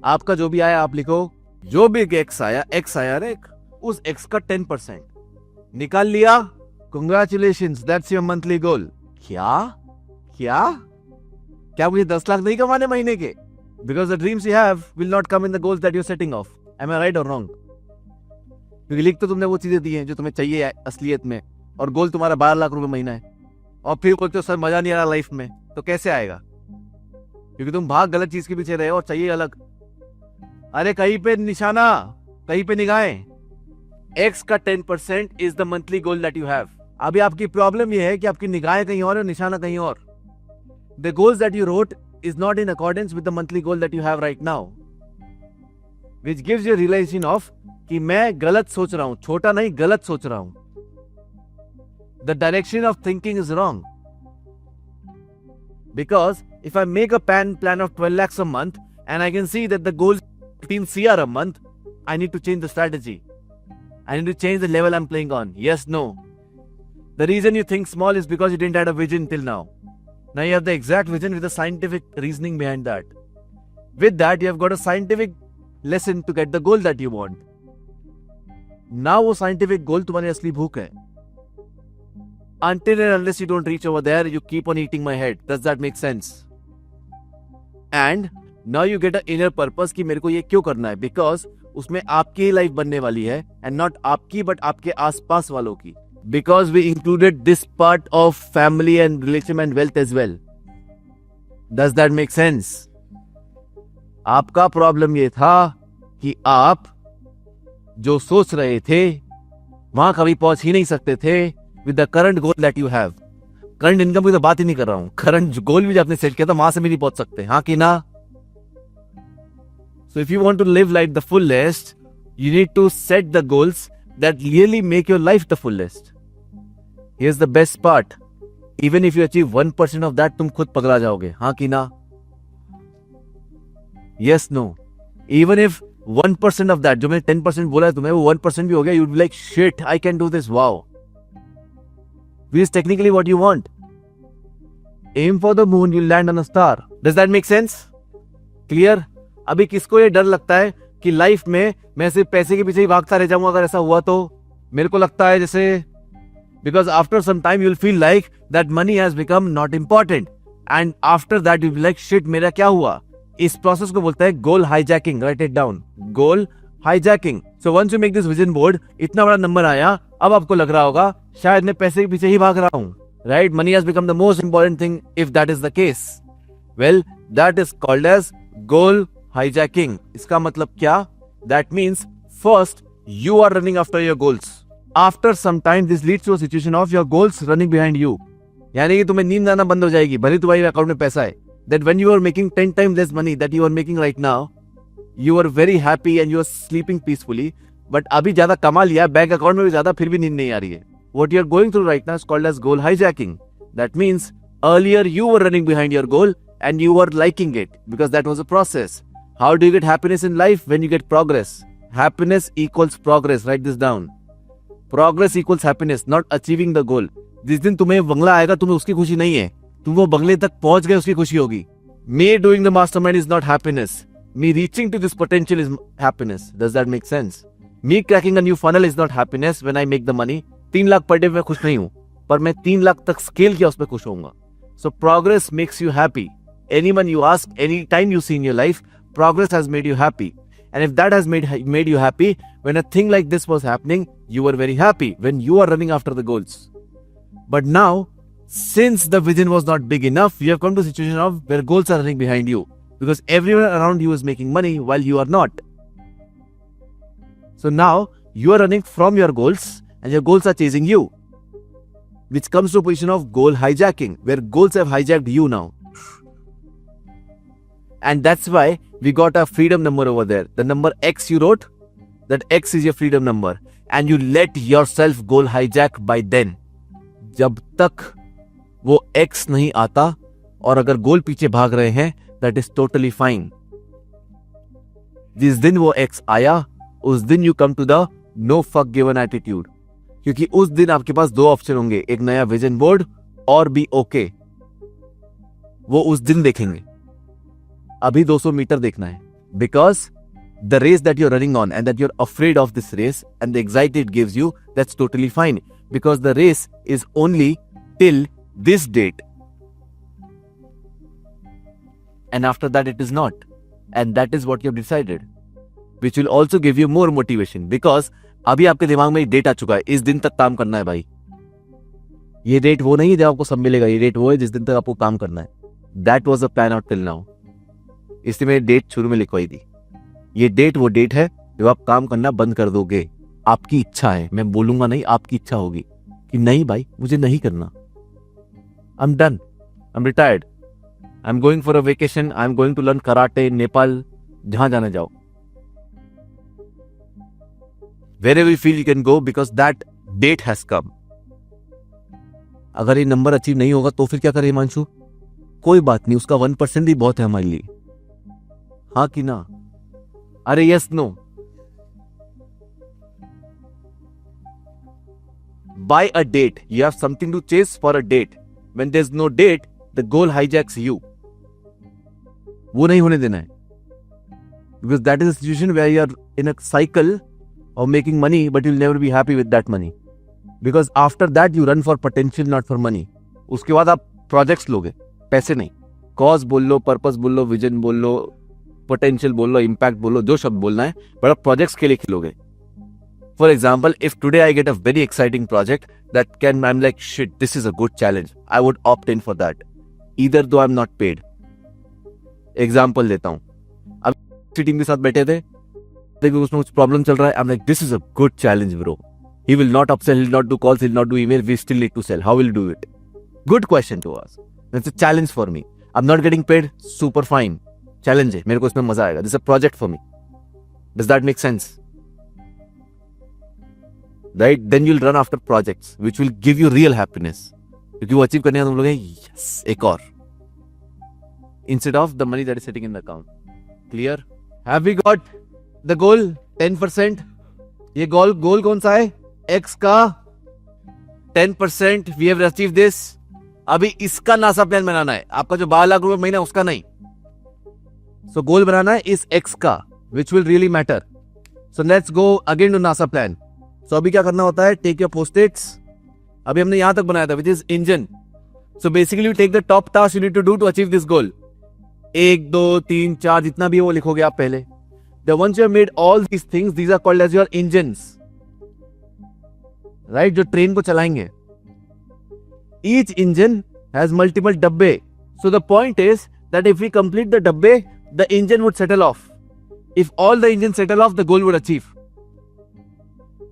Speaker 2: आपका जो भी आया आप लिखो. जो भी X आया रे, उस X का 10% निकाल लिया. Congratulations, that's your monthly goal. क्या मुझे 10 लाख नहीं कमाने महीने के? Because the dreams you have will not come in the goals that you're setting off. Am I right or wrong? क्योंकि लिख तो तुमने वो चीजें दी हैं जो तुम्हें चाहिए असलियत में, और गोल तुम्हारा 12 लाख रुपए महीना है, और फिर बोलते हो सर मजा नहीं आ रहा लाइफ में. तो कैसे आएगा? क्योंकि तुम भाग गलत चीज के पीछे रहे हो और चाहिए अलग. अरे कहीं पे निशाना, कहीं पे निगाहें. X का 10% is the monthly goal that you have. अभी आपकी प्रॉब्लम ये है कि आपकी निगाहें कहीं और है, निशाना कहीं और. The goals that you wrote is not in accordance with the monthly goal that you have right now, which gives you a realization of कि मैं गलत सोच रहा हूं, छोटा नहीं गलत सोच रहा हूं. The direction of thinking is wrong. Because if I make a plan of 12 lakhs a month and I can see that the goal is 15 CR a month, I need to change the strategy. I need to change the level I'm playing on. Yes, no. The reason you think small is because you didn't have a vision till now. Now you have the exact vision with a scientific reasoning behind that. With that, you have got a scientific lesson to get the goal that you want. Now वो scientific goal तुम्हारी असली भूख है. Until and unless you don't reach over there, you keep on eating my head. Does that make sense? And now you get an inner purpose कि मेरे को ये क्यों करना है, because उसमें आपकी ही लाइफ बनने वाली है and not आपकी but आपके आसपास वालों की. Because we included this part of family and relationship and wealth as well. Does that make sense? आपका प्रॉब्लम ये था कि आप जो सोच रहे थे वहां कभी पहुंच ही नहीं सकते थे with the current goal that you have. Current income की तो बात ही नहीं कर रहा हूं, करंट गोल भी जो आपने सेट किया था वहां से भी नहीं पहुंच सकते. हाँ कि ना? So if you want to live life the fullest, you need to set the goals that really make your life the fullest. Here's the best part. Even if you achieve 1% of that, तुम खुद पगला जाओगे. हाँ कि ना? Yes, no. Even if 1% of that, जो मैंने 10% बोला है तुम्हें, वो 1% भी हो गया, you'd be like, shit, I can do this, wow. Which is technically what you want. Aim for the moon, you'll land on a star. Does that make sense? Clear? अभी किसको ये डर लगता है कि लाइफ में मैं सिर्फ पैसे के पीछे ही भागता रह जाऊंगा अगर ऐसा हुआ तो? मेरे को लगता है जैसे because after some time you'll feel like that money has become not important and after that you'll be like shit मेरा क्या हुआ? इस प्रोसेस को बोलता है goal hijacking. Write it down. Goal hijacking. So once you make this vision board, इतना बड़ा नंबर आया, अब आपको लग रहा होगा शायद मैं पैसे के पीछे ही भाग रहा हूं. Right? Money has become the most important thing if that is the case. Well, that is called as goal hijacking. इसका मतलब क्या? That means first you are running after your goals. After some time this leads to a situation of your goals running behind you. यानी कि तुम्हें नींद आना बंद हो जाएगी भले तुम्हारे अकाउंट में पैसा है. That when you are making 10 times less money that you are making right now, you are very happy and you are sleeping peacefully. But अभी ज्यादा कमा लिया, बैंक अकाउंट में भी ज्यादा, फिर भी नींद नहीं आ रही है. What you are going through right now is called as goal hijacking. That means earlier you were running behind your goal and you were liking it because that was a process. How do you get happiness in life? When you get progress. Happiness equals progress. Write this down. Progress equals happiness, not achieving the goal. जिस दिन तुम्हें बंगला आएगा तुम्हें उसकी खुशी नहीं है, तुम वो बंगले तक पहुंच गए उसकी खुशी होगी. Me doing the mastermind is not happiness. Me reaching to this potential is happiness. Does that make sense? Me cracking a new funnel is not happiness when I make the money. 3 lakh per day में खुश नहीं हूं, पर मैं 3 लाख तक स्केल किया उसमें खुश होऊंगा. So progress makes you happy. Anyone you ask, any time you see in your life, progress has made you happy. And if that has made you happy, when a thing like this was happening, you were very happy when you are running after the goals. But now, since the vision was not big enough, you have come to a situation of where goals are running behind you because everyone around you is making money while you are not. So now you are running from your goals and your goals are chasing you, which comes to a position of goal hijacking where goals have hijacked you now. And that's why we got a freedom number over there. The number X you wrote, that X is your freedom number. And you let yourself goal hijack by then. जब तक वो X नहीं आता और अगर गोल पीछे भाग रहे हैं, that is totally fine. जिस दिन वो X आया, उस दिन you come to the no fuck given attitude. क्योंकि उस दिन आपके पास 2 ऑप्शन होंगे, एक नया विजन बोर्ड और भी ओके. वो उस दिन देखेंगे. अभी 200 मीटर देखना है. Because the race that you're running on and that you're afraid of this race and the anxiety it gives you, that's totally fine. Because the race is only till this date. And after that it is not. And that is what you've decided. Which will also give you more motivation. Because अभी आपके दिमाग में एक डेट आ चुका है, इस दिन तक काम करना है भाई. ये डेट वो नहीं है जब आपको सब मिलेगा, ये डेट वो है जिस दिन तक आपको काम करना है. That was a plan out till now. इसलिए मैंने डेट शुरू में लिखवाई थी. ये डेट वो डेट है जब आप काम करना बंद कर दोगे. आपकी इच्छा है, मैं बोलूंगा नहीं, आपकी इच्छा होगी. कि नहीं भाई मुझे नहीं करना, I am done, I am retired, I am going for a vacation, I am going to learn karate, Nepal, जहां जाना जाओ. Wherever you feel you can go because that date has come. अगर ये नंबर अचीव नहीं होगा तो फिर क्या करे हिमांशु? कोई बात नहीं, उसका 1% ही बहुत है हमारे लिए. हाँ कि ना? अरे yes no. By a date, you have something to chase for a date. When there's no date, the goal hijacks you. वो नहीं होने देना है. Because that is a situation where you are in a cycle of making money, but you'll never be happy with that money. Because after that you run for potential, not for money. उसके बाद आप प्रोजेक्ट्स लोगे, पैसे नहीं. कॉज बोल लो, पर्पस बोल लो, विजन बोल लो, पोटेंशियल बोल लो, इम्पैक्ट बोल लो, जो शब्द बोलना है, बट आप प्रोजेक्ट्स के लिए खेलोगे. For example, if today I get a very exciting project that can, I am like shit, this is a good challenge, I would opt in for that, either though I am not paid. Example देता हूं, अब टीम के साथ बैठे थे, देखो उसमें कुछ प्रॉब्लम चल रहा है, आई am like this is a good challenge bro, he will not upsell, he will not do calls, he will not do email, we still need to sell, how will you do it? Good question to ask. That's a challenge for me. I'm not getting paid, super fine, challenge है, मेरे को इसमें मजा आएगा, this is a project for me. Does that make sense? Right? Then you'll run after projects which will give you real happiness, क्योंकि वो अचीव करने का तुम लोग yes, एक और, instead of the money that is sitting in the account. Clear? Have we got the goal? 10%. ये गोल कौन सा है? X का 10%. We have achieved this. अभी इसका नासा प्लान बनाना है, आपका जो 12 लाख रुपए महीना उसका नहीं. So गोल बनाना है इस X का, which will really matter. So let's go again to NASA plan. So अभी क्या करना होता है? Take your post-its. अभी हमने यहां तक बनाया था, which is engine. So basically you take the top task you need to do to achieve this goal. 1, 2, 3, 4 जितना भी है वो लिखोगे आप पहले. The once you have made all these things, these are called as your engines, right? जो ट्रेन को चलाएंगे. Each engine has multiple डब्बे. So the point is that if we complete the डब्बे, the engine would settle off. If all the engines settle off, the goal would achieve.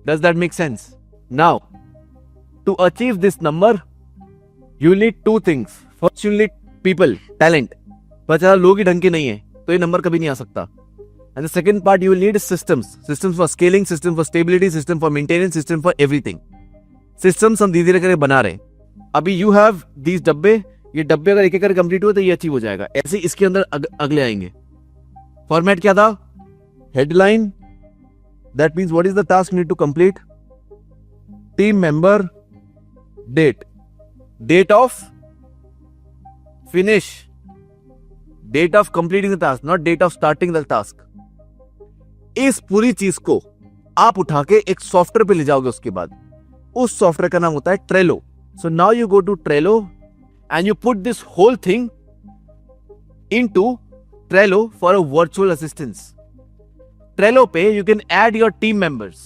Speaker 2: Does that make sense? Now, to achieve this number, you need two things. First, you need people, talent. पर ज़्यादा लोग ही ढंग के नहीं है, तो ये नंबर कभी नहीं आ सकता. And the second part you will need is systems. Systems for scaling, system for stability, system for maintenance, system for everything. Systems हम धीरे धीरे करके बना रहे हैं. अभी you have these डब्बे, ये डब्बे अगर एक एक करके कंप्लीट हुए तो ये अचीव हो जाएगा. ऐसे इसके अंदर अगले आएंगे. फॉर्मेट क्या था? Headline, that means what is the task you need to complete? Team member, date. Date of finish. Date of completing the task, not date of starting the task. इस पूरी चीज को आप उठा के एक सॉफ्टवेयर पे ले जाओगे. उसके बाद उस सॉफ्टवेयर का नाम होता है Trello. So now you go to Trello and you put this whole thing into Trello for a virtual assistance. Trello पे you can add your team members.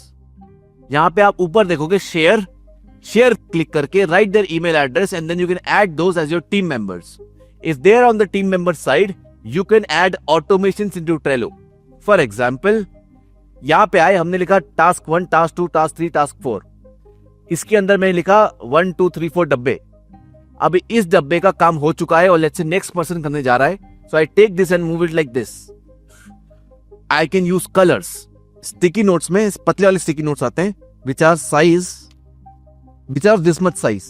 Speaker 2: यहां पे आप ऊपर देखोगे शेयर क्लिक करके write there email address and then you can add those as your team members. If they are on the team member side, you can add automations into Trello. For example, यहां पे आए, हमने लिखा टास्क 1, टास्क 2, टास्क 3, टास्क 4. इसके अंदर मैंने लिखा 1, 2, 3, 4 डब्बे. अभी इस डब्बे का काम हो चुका है और लेट्स से नेक्स्ट पर्सन करने जा रहा है. So I take this and move it like this. I can use colors. Sticky notes में पतले वाले स्टिकी नोट्स आते हैं which are this much size.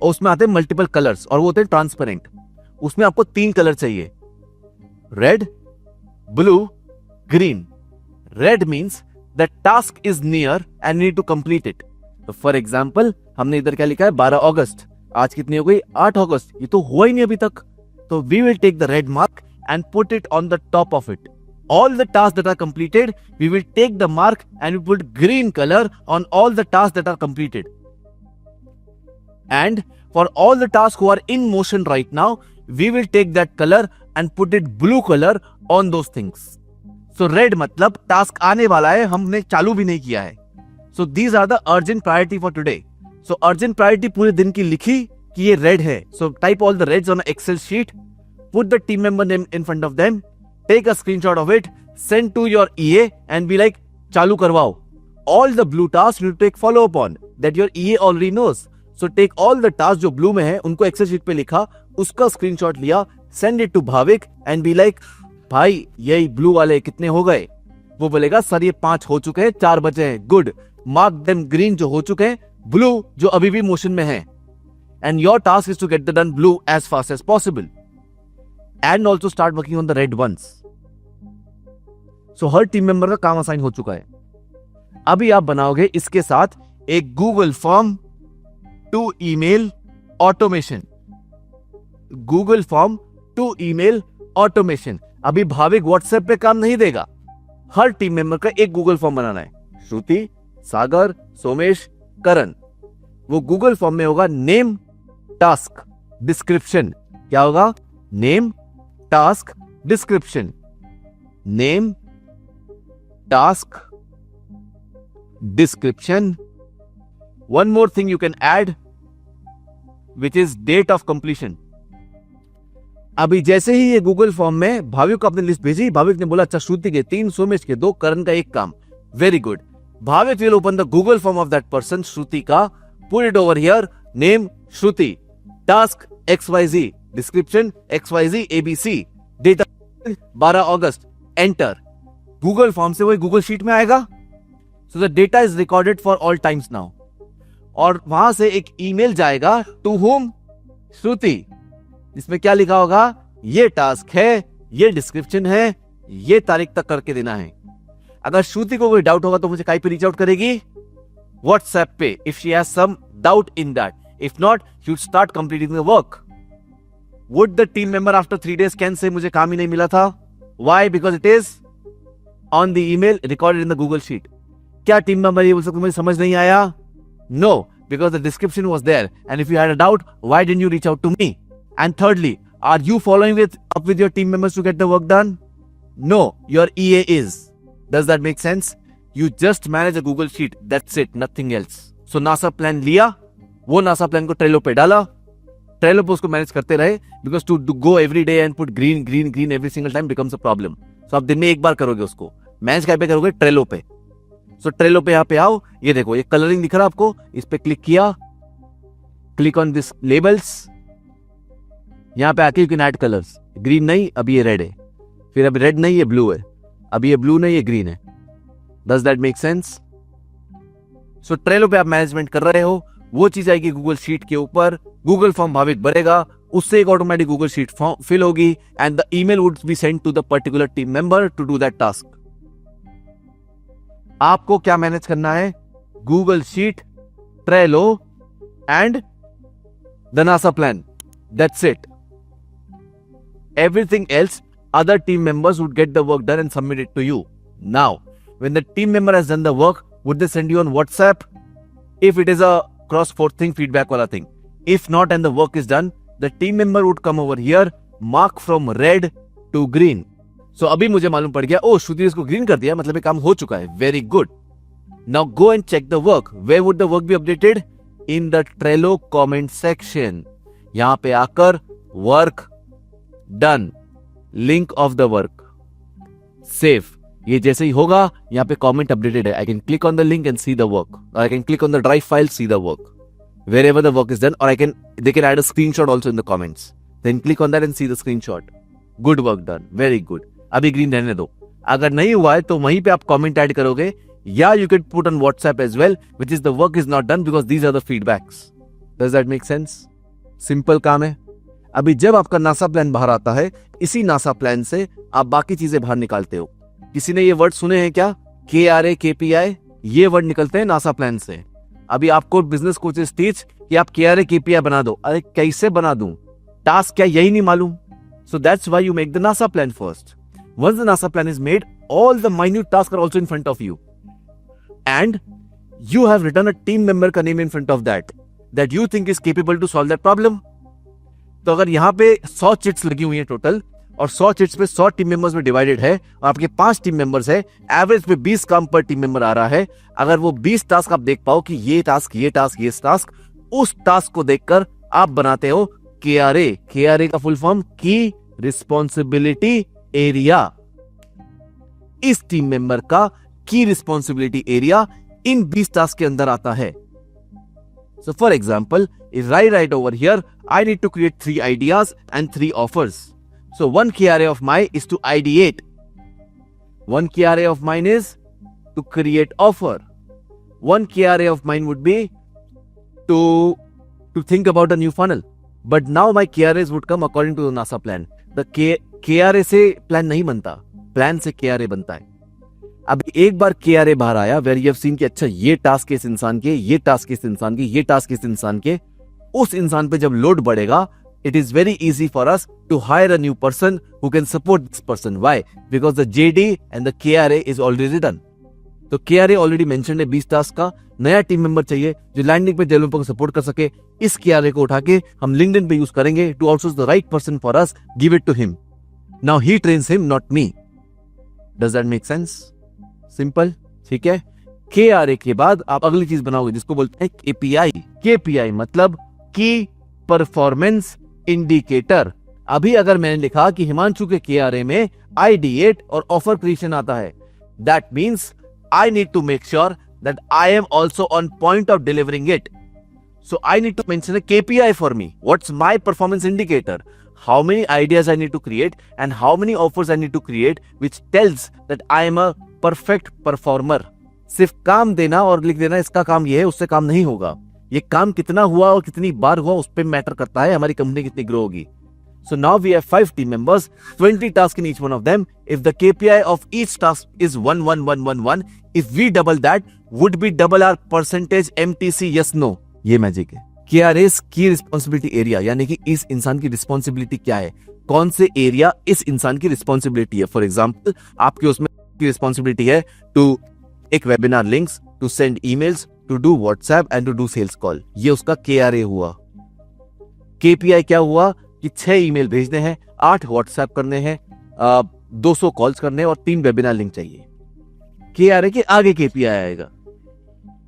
Speaker 2: और उसमें आते हैं मल्टीपल कलर्स और वो होते हैं ट्रांसपेरेंट. उसमें आपको 3 कलर चाहिए, red, blue, green. Red means the task is near and need to complete it. तो फॉर एग्जाम्पल हमने इधर क्या लिखा है? 12 अगस्त. आज कितनी हो गई? 8 अगस्त. ये तो हुआ ही नहीं अभी तक. तो we will take the red mark and put it on the top of it. All the tasks that are completed, we will take the mark and we put green color on all the tasks that are completed. And for all the tasks who are in motion right now, we will take that color and put it blue color on those things. So red मतलब task आने वाला है, हमने चालू भी नहीं किया है. So these are the urgent priority for today. So urgent priority पूरे दिन की लिखी कि ये red है. So type all the reds on an Excel sheet, put the team member name in front of them, take a screenshot of it, send to your EA and be like चालू करवाओ. all the blue tasks you need to take follow up on that your EA already knows. So take all the tasks जो blue में है उनको एक्सेल शीट पे लिखा, उसका स्क्रीनशॉट लिया, send it to Bhavik and be like, भाई यही ब्लू वाले कितने हो गए? वो बोलेगा सर ये 5 हो चुके हैं, 4 बचे हैं, गुड, मार्क देम ग्रीन जो हो चुके हैं, ब्लू जो अभी भी मोशन में है, and your task is to get the done blue as fast as possible and also start working on the red once. So हर टीम मेंबर का काम असाइन हो चुका है. अभी आप बनाओगे इसके साथ एक Google form to email automation. Google form to email automation. अभी भाविक व्हाट्सएप पे काम नहीं देगा, हर टीम मेंबर का एक गूगल फॉर्म बनाना है. श्रुति, सागर, सोमेश, करण. वो गूगल फॉर्म में होगा नेम, टास्क, डिस्क्रिप्शन. क्या होगा? Name, task, description. Name, task, description. One more thing you can add which is date of completion. अभी जैसे ही ये गूगल फॉर्म में भाविक को अपनी लिस्ट भेजी, भाविक ने बोला अच्छा श्रुति के 3, सोमेश के 2, करण का 1 काम. Very good. Bhavik will open the Google form of that person, Shruti का, put it over here, name Shruti, task XYZ, description XYZ ABC, date 12 August, enter. Google form से वही गूगल शीट में आएगा. So the data is recorded for all times now. और वहां से एक ईमेल जाएगा टू होम? श्रुति. इसमें क्या लिखा होगा? ये टास्क है, ये डिस्क्रिप्शन है, ये तारीख तक करके देना है. अगर श्रुति को कोई डाउट होगा तो मुझे कहीं पे रीच आउट करेगी? व्हाट्सएप पे, if she has some doubt in that. If not, she would start completing the work. Would the team member after 3 days can say मुझे काम ही नहीं मिला था? Why? Because it is on the email recorded in the Google sheet. क्या टीम मेंबर ये बोल सकते मुझे समझ नहीं आया? No, because the description was there and if you had a doubt why didn't you reach out to me? And thirdly, are you following up with your team members to get the work done? No, your EA is. Does that make sense? You just manage a Google sheet. That's it, nothing else. So NASA plan लिया, वो NASA plan को Trello पे डाला, Trello पे उसको मैनेज करते रहे, because to go every day and put green every single time becomes a problem. So आप दिन में एक बार करोगे उसको, मैनेज कहाँ पे करोगे? Trello पे. So Trello पे यहाँ पे आओ, ये देखो ये कलरिंग दिख रहा आपको, इस पे क्लिक किया, क्लिक ऑन दिस लेबल्स. यहां पे आके you can add colours. Green नहीं, अभी ये रेड है, फिर अभी रेड नहीं, ये ब्लू है, अभी ये ब्लू नहीं, ये ग्रीन है. Does that make sense? So Trello पे आप मैनेजमेंट कर रहे हो, वो चीज आएगी गूगल शीट के ऊपर, गूगल फॉर्म भाविक भरेगा, उससे एक automatic Google sheet form fill होगी and the email would be sent to the particular team member to do that task. आपको क्या मैनेज करना है? Google sheet, Trello and the NASA plan. That's it. Everything else, other team members would get the work done and submit it to you. Now, when the team member has done the work, would they send you on WhatsApp? If it is a cross-forth thing, feedback wala thing. If not and the work is done, the team member would come over here, mark from red to green. So अभी मुझे मालूम पड़ गया, ओ श्रुति इसको ग्रीन कर दिया, मतलब ये काम हो चुका है. Very good. Now go and check the work. Where would the work be updated? In the Trello comment section. यहाँ पे आकर work done, link of the work, save. ये जैसे ही होगा यहां पे कमेंट अपडेटेड है. I can click on the link and see the work, I can click on the drive file, see the work wherever the work is done, or they can add a screenshot also in the comments. Then click on that and see the screenshot. Good work done, very good. अभी ग्रीन रहने दो. अगर नहीं हुआ है तो वहीं पे आप कमेंट ऐड करोगे, या you can put on WhatsApp as well, which is the work is not done because these are the feedbacks. Does that make sense? Simple काम है. अभी जब आपका नासा प्लान बाहर आता है, इसी नासा प्लान से आप बाकी चीजें बाहर निकालते हो. किसी ने ये वर्ड सुने हैं क्या? KRA, KPI, ये वर्ड निकलते हैं नासा प्लान से. अभी आपको बिजनेस कोचेस टीच कि आप KRA, KPI बना दो. अरे कैसे बना दूं? टास्क क्या यही नहीं मालूम? So that's why you make the NASA plan first. Once the NASA plan is made, all the minute tasks are also in front of you. And you have written a team member का name in front of that you think is capable to solve that problem. तो अगर यहाँ पे 100 चिट्स लगी हुई हैं टोटल, और 100 चिट्स पे 100 टीम मेंबर्स में डिवाइडेड है, और आपके 5 टीम मेंबर्स है, एवरेज पे 20 काम पर टीम मेंबर आ रहा है. अगर वो 20 टास्क आप देख पाओ कि ये टास्क, ये टास्क, ये टास्क, उस टास्क को देखकर आप बनाते हो KRA का फुल फॉर्म की रिस्पॉन्सिबिलिटी एरिया. इस टीम मेंबर का की रिस्पॉन्सिबिलिटी एरिया इन 20 टास्क के अंदर आता है. So for example, if I write over here, I need to create 3 ideas and 3 offers. So one KRA of mine is to ideate. One KRA of mine is to create offer. One KRA of mine would be to think about a new funnel. But now my KRAs would come according to the NASA plan. The KRA से plan नहीं बनता, plan से KRA बनता है. अब एक बार KRA बाहर आया, where you have seen कि अच्छा ये टास्क इस इंसान के, ये टास्क इस इंसान के, ये टास्क इस इंसान के, उस इंसान पे जब लोड बढ़ेगा, it is very easy for us to hire a new person who can support this person. Why? Because the JD and the KRA is already done. तो KRA ऑलरेडी मेंशन्ड है 20 टास्क का. नया टीम मेंबर चाहिए जो लैंडिंग पे डेवलपर को सपोर्ट कर सके. इस KRA को उठा के हम लिंक्डइन पे यूज करेंगे to outsource the right person for us. Give it to him. Now he trains him, not me. Does that make sense? Simple. ठीक है. KRA के बाद आप अगली चीज बनाओगे जिसको बोलते हैं KPI. KPI मतलब की परफॉर्मेंस इंडिकेटर. अभी अगर मैंने लिखा कि हिमांशु के KRA में आइडिएट और ऑफर क्रिएशन आता है, that means I need to make sure that I am also on point of delivering it. So I need to mention a KPI for me. What's my performance indicator? How many ideas I need to create and how many offers I need to create, which tells that I am a perfect performer. सिर्फ काम देना और लिख देना इसका काम ये है, उससे काम नहीं होगा. ये काम कितना हुआ और कितनी बार हुआ उस पर मैटर करता है हमारी कंपनी कितनी ग्रो होगी. So now we have 5 team members, 20 tasks in each one of them. If the KPI of each task is 1, 1, 1, 1, 1, if we double that, would we double our percentage MTC? Yes, no. ये मैजिक है. KRA's की रिस्पॉन्सिबिलिटी एरिया, यानी कि इस इंसान की रिस्पॉन्सिबिलिटी क्या है, कौन से एरिया इस इंसान की रिस्पॉन्सिबिलिटी है. फॉर एग्जाम्पल आपकी उसमें की रिस्पॉन्सिबिलिटी है टू एक webinar links, to send emails, to do WhatsApp and to do sales call. ये उसका KRA हुआ. KPI क्या हुआ कि 6 ईमेल भेजने हैं, 8 व्हाट्सएप करने हैं, 200 कॉल्स करने हैं और 3 वेबिनार लिंक चाहिए. KRA के आगे KPI आएगा.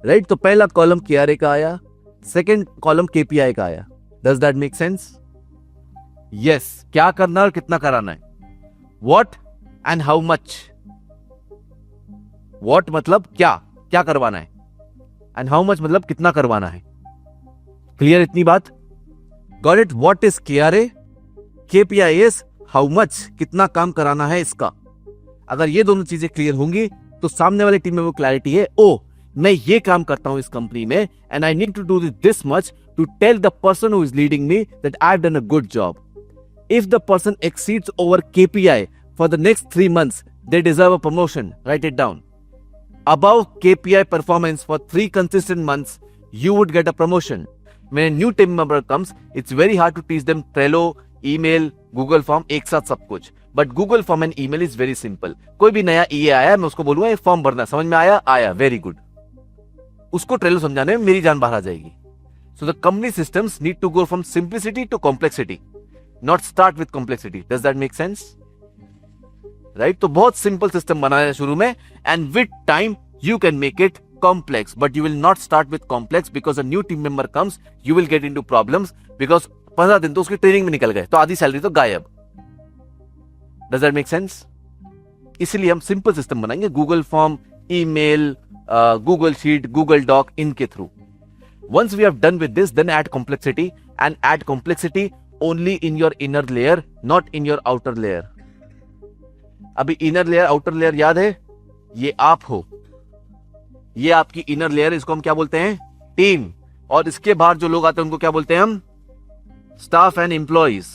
Speaker 2: राइट. तो पहला कॉलम KRA का आया, सेकंड कॉलम KPI का आया. Does that make sense? Yes. क्या करना और कितना कराना है. What and how much. What मतलब क्या क्या करवाना है, एंड हाउ मच मतलब कितना करवाना है. क्लियर इतनी बात? Got it? What is KRA? KPI is how much, कितना काम कराना है इसका. अगर ये दोनों चीजें क्लियर होंगी तो सामने वाले टीम में वो क्लैरिटी है, ओ मैं ये काम करता हूं इस कंपनी में and I need to do this much to tell the person who is leading me that I have done a good job. If the person exceeds over KPI for the next 3 months, they deserve a promotion. Write it down. Above KPI performance for 3 consistent months, you would get a promotion. When a new team member comes, it's very hard to teach them Trello, email, Google Form एक साथ सब कुछ. But Google Form and email is very simple. कोई भी नया EA आया, मैं उसको बोलूंगा ये फॉर्म भरना, समझ में आया? आया, वेरी गुड. उसको Trello समझाने में मेरी जान बाहर आ जाएगी. So the company systems need to go from simplicity to complexity, not start with complexity. Does that make sense? Right? तो बहुत सिंपल सिस्टम बनाया शुरू में, and with time you can make it complex, but you will not start with complex because a new team member comes, you will get into problems because 15 दिन तो उसकी ट्रेनिंग में निकल गए, तो आधी सैलरी तो गायब. Does that make sense? इसलिए हम सिंपल सिस्टम बनाएंगे, Google form, email, Google sheet, Google doc, इनके through. Once we have done with this, then add complexity, and add complexity only in your inner layer, not in your outer layer. अभी इनर लेयर आउटर लेयर याद है? ये आप हो, ये आपकी इनर लेयर, इसको हम क्या बोलते हैं? टीम. और इसके बाहर जो लोग आते हैं उनको क्या बोलते हैं हम? Staff and employees.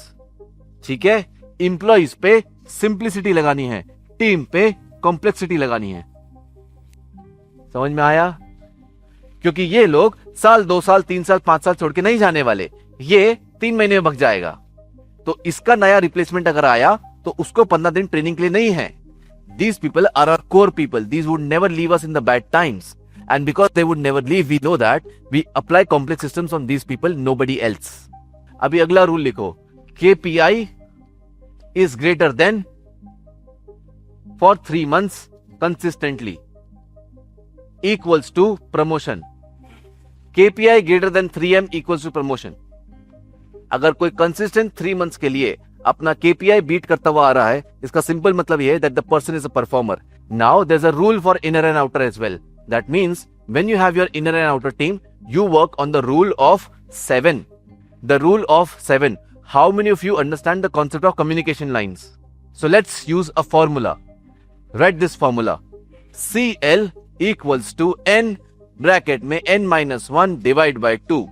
Speaker 2: ठीक है. एम्प्लॉइज पे सिंप्लिसिटी लगानी है, टीम पे कॉम्प्लेक्सिटी लगानी है. समझ में आया? क्योंकि ये लोग साल, 2 साल, 3 साल, 5 साल छोड़ के नहीं जाने वाले, ये 3 महीने में भग जाएगा. तो इसका नया रिप्लेसमेंट अगर आया तो उसको 15 दिन ट्रेनिंग के लिए नहीं है. These people are our core people. These would never leave us in the bad times. And because they would never leave, we know that we apply complex systems on these people, nobody else. अभी अगला रूल लिखो. KPI is greater than for 3 months consistently equals to promotion. KPI greater than 3M equals to promotion. अगर कोई consistent 3 months के लिए अपना KPI बीट करता हुआ आ रहा है, इसका सिंपल मतलब यह है that the person is a performer. Now there's a rule for inner and outer as well. That means when you have your inner and outer team, you work on the rule of 7. The rule of 7. How many of you understand the concept of communication lines? So let's use a formula. Write this formula. CL equals to N bracket में N minus 1 divide by 2.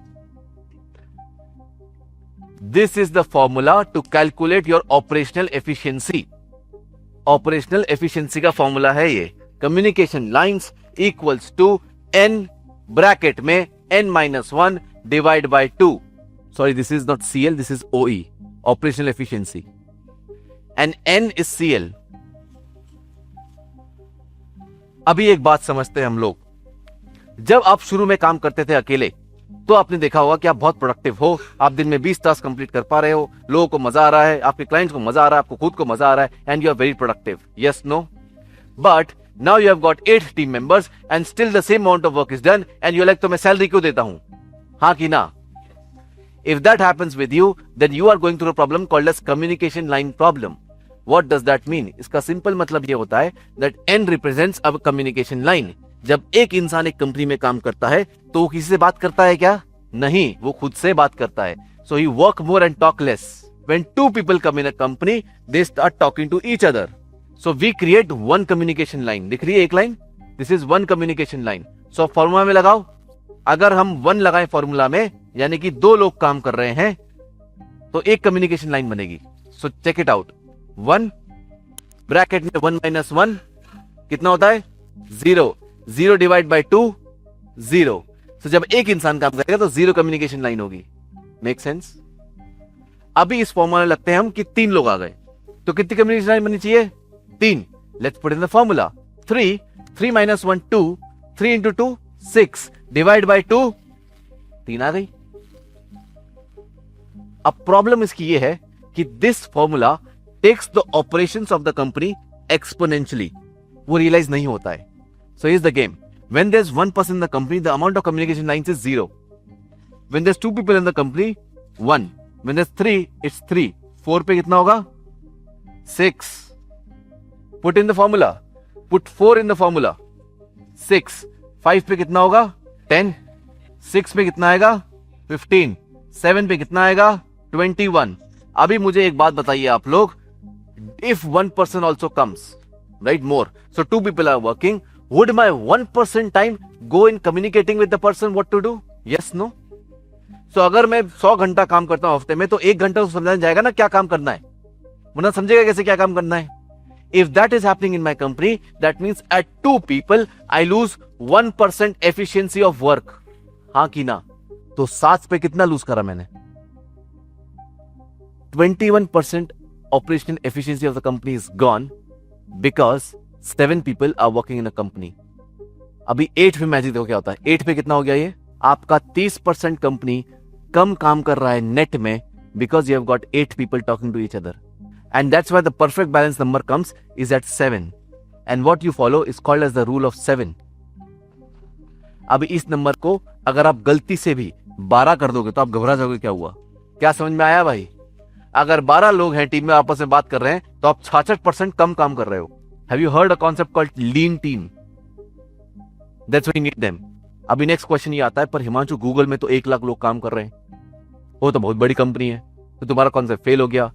Speaker 2: This is the formula to calculate your operational efficiency. Operational efficiency का formula है ये. Communication lines equals to N bracket में N minus 1 divide by 2. Sorry, this is not CL, this is OE. Operational efficiency. And N is CL. अभी एक बात समझते हैं हम लोग. जब आप शुरू में काम करते थे अकेले, तो आपने देखा होगा कि आप बहुत प्रोडक्टिव हो, आप दिन में 20 टास्क कंप्लीट कर पा रहे हो, लोगों को मजा आ रहा है, आपके क्लाइंट्स को मजा आ रहा है, आपको खुद को मजा आ रहा है, and you are very productive. Yes, no? But now you have got 8 team members and still the same amount of work is done and you like, तो मैं सैलरी क्यों देता हूं? हाँ कि ना? If that happens with you, then you are going through a problem called as communication line problem. What does that mean? इसका सिंपल मतलब ये होता है that N represents a communication line. जब एक इंसान एक कंपनी में काम करता है तो वो किसी से बात करता है क्या? नहीं, वो खुद से बात करता है. So he work more and talk less. When two people come in a company, they start talking to each other. So we create one communication line. दिख रही है एक line? This is one communication line. So formula में लगाओ. अगर हम 1 लगाएं फॉर्मूला में, यानी कि 2 लोग काम कर रहे हैं, तो एक कम्युनिकेशन लाइन बनेगी. So check it out. 1 bracket में 1 minus 1 कितना होता है? 0. 0 डिवाइड बाय 2 0. सो जब एक इंसान काम करेगा तो 0 कम्युनिकेशन लाइन होगी. Make sense? अभी इस फॉर्मूला में लगते हैं हम कि 3 लोग आ गए, तो कितनी कम्युनिकेशन लाइन बननी चाहिए? 3. Let's put in the formula. 3 minus 1 2. 3 into 2 6 divide by 2 3 आ गई. अब प्रॉब्लम इसकी ये है कि this formula takes the operations of the company exponentially. वो रियलाइज नहीं होता है. So is the game. When there is 1 person in the company, the amount of communication lines is 0. When there's 2 people in the company, 1. When there's 3, it's 3. 4 पे कितना होगा? 6. Put in the formula. Put 4 in the formula. 6. 5 पे कितना होगा? 10. 6 पे कितना आएगा? 15. 7 पे कितना आएगा? 21. अभी मुझे एक बात बताइए आप लोग. If 1 person also comes, right, more, so 2 people are working, would my 1% time go in communicating with the person what to do? Yes, no? So अगर मैं 100 घंटा काम करता हूं हफ्ते में, तो 1 घंटा तो समझाना जाएगा ना क्या काम करना है. मुन्ना समझेगा कैसे क्या काम करना है. If that is happening in my company, that means at 2 people, I lose 1% efficiency of work. हाँ कि ना? तो 7 पे कितना लूज करा मैंने? 21% operational efficiency of the company is gone because 7 people are working in a company. अभी 8 पे मैजिक देखो क्या होता है. 8 पे कितना हो गया ये? आपका 30% कंपनी कम काम कर रहा है नेट में because you have got 8 people talking to each other. And that's why the perfect balance number comes is at 7. And what you follow is called as the rule of 7. अब इस नंबर को अगर आप गलती से भी 12 कर दोगे तो आप घबरा जाओगे. क्या हुआ? क्या समझ में आया भाई? अगर 12 लोग हैं टीम में आपस में बात कर रहे हैं तो आप 66% कम काम कर रहे हो. Have you heard a concept called lean team? That's why you need them. अभी नेक्स्ट क्वेश्चन ये आता है, पर हिमांशु गूगल में तो 1 लाख लोग काम कर रहे हैं, वो तो बहुत बड़ी कंपनी है, तो तुम्हारा कॉन्सेप्ट फेल हो गया.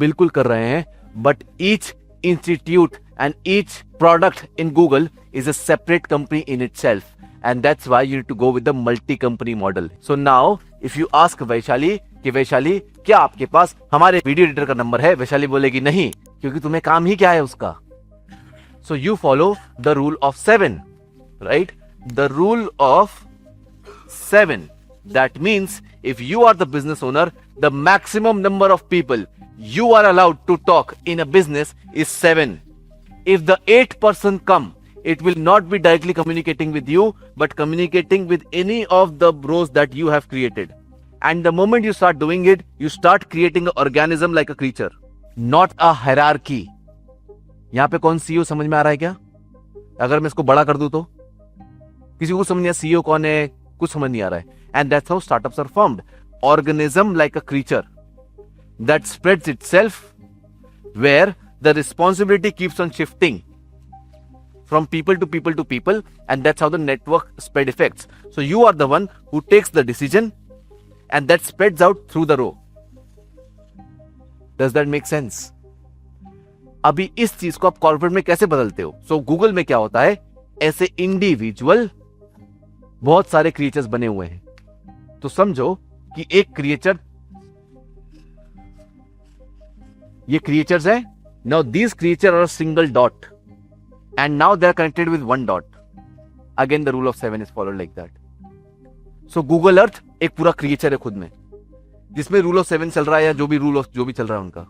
Speaker 2: बिल्कुल कर रहे हैं, but each institute and each product in Google is a separate company in itself, and that's why you need to go with the multi company model. So now if you ask Vaishali कि वैशाली क्या आपके पास हमारे वीडियो एडिटर का नंबर है, वैशाली बोलेगी नहीं, क्योंकि तुम्हें काम ही क्या है उसका. So you follow the rule of 7, right? The rule of 7. That means if you are the business owner, the maximum number of people you are allowed to talk in a business is 7. If the 8th person come, it will not be directly communicating with you, but communicating with any of the rows that you have created. And the moment you start doing it, you start creating an organism like a creature, not a hierarchy. यहां पे कौन CEO समझ में आ रहा है क्या? अगर मैं इसको बड़ा कर दूं तो किसी को समझ नहीं आया CEO कौन है, कुछ समझ नहीं आ रहा है. And that's how startups are formed. Organism like a creature that spreads itself, where the responsibility keeps on shifting from people to people to people, and that's how the network spread effects. So you are the one who takes the decision and that spreads out through the row. Does that make sense? अभी इस चीज को आप कॉर्पोरेट में कैसे बदलते हो? सो गूगल में क्या होता है, ऐसे इंडिविजुअल बहुत सारे क्रिएचर्स बने हुए हैं। तो समझो कि एक क्रिएचर, ये क्रिएचर्स है। Now these creature are single dot and now they are connected with one dot. Again the rule of 7 is followed like that. So Google Earth एक पूरा क्रिएचर है खुद में, जिसमें रूल ऑफ 7 चल रहा है या जो भी रूल ऑफ जो भी चल रहा है उनका।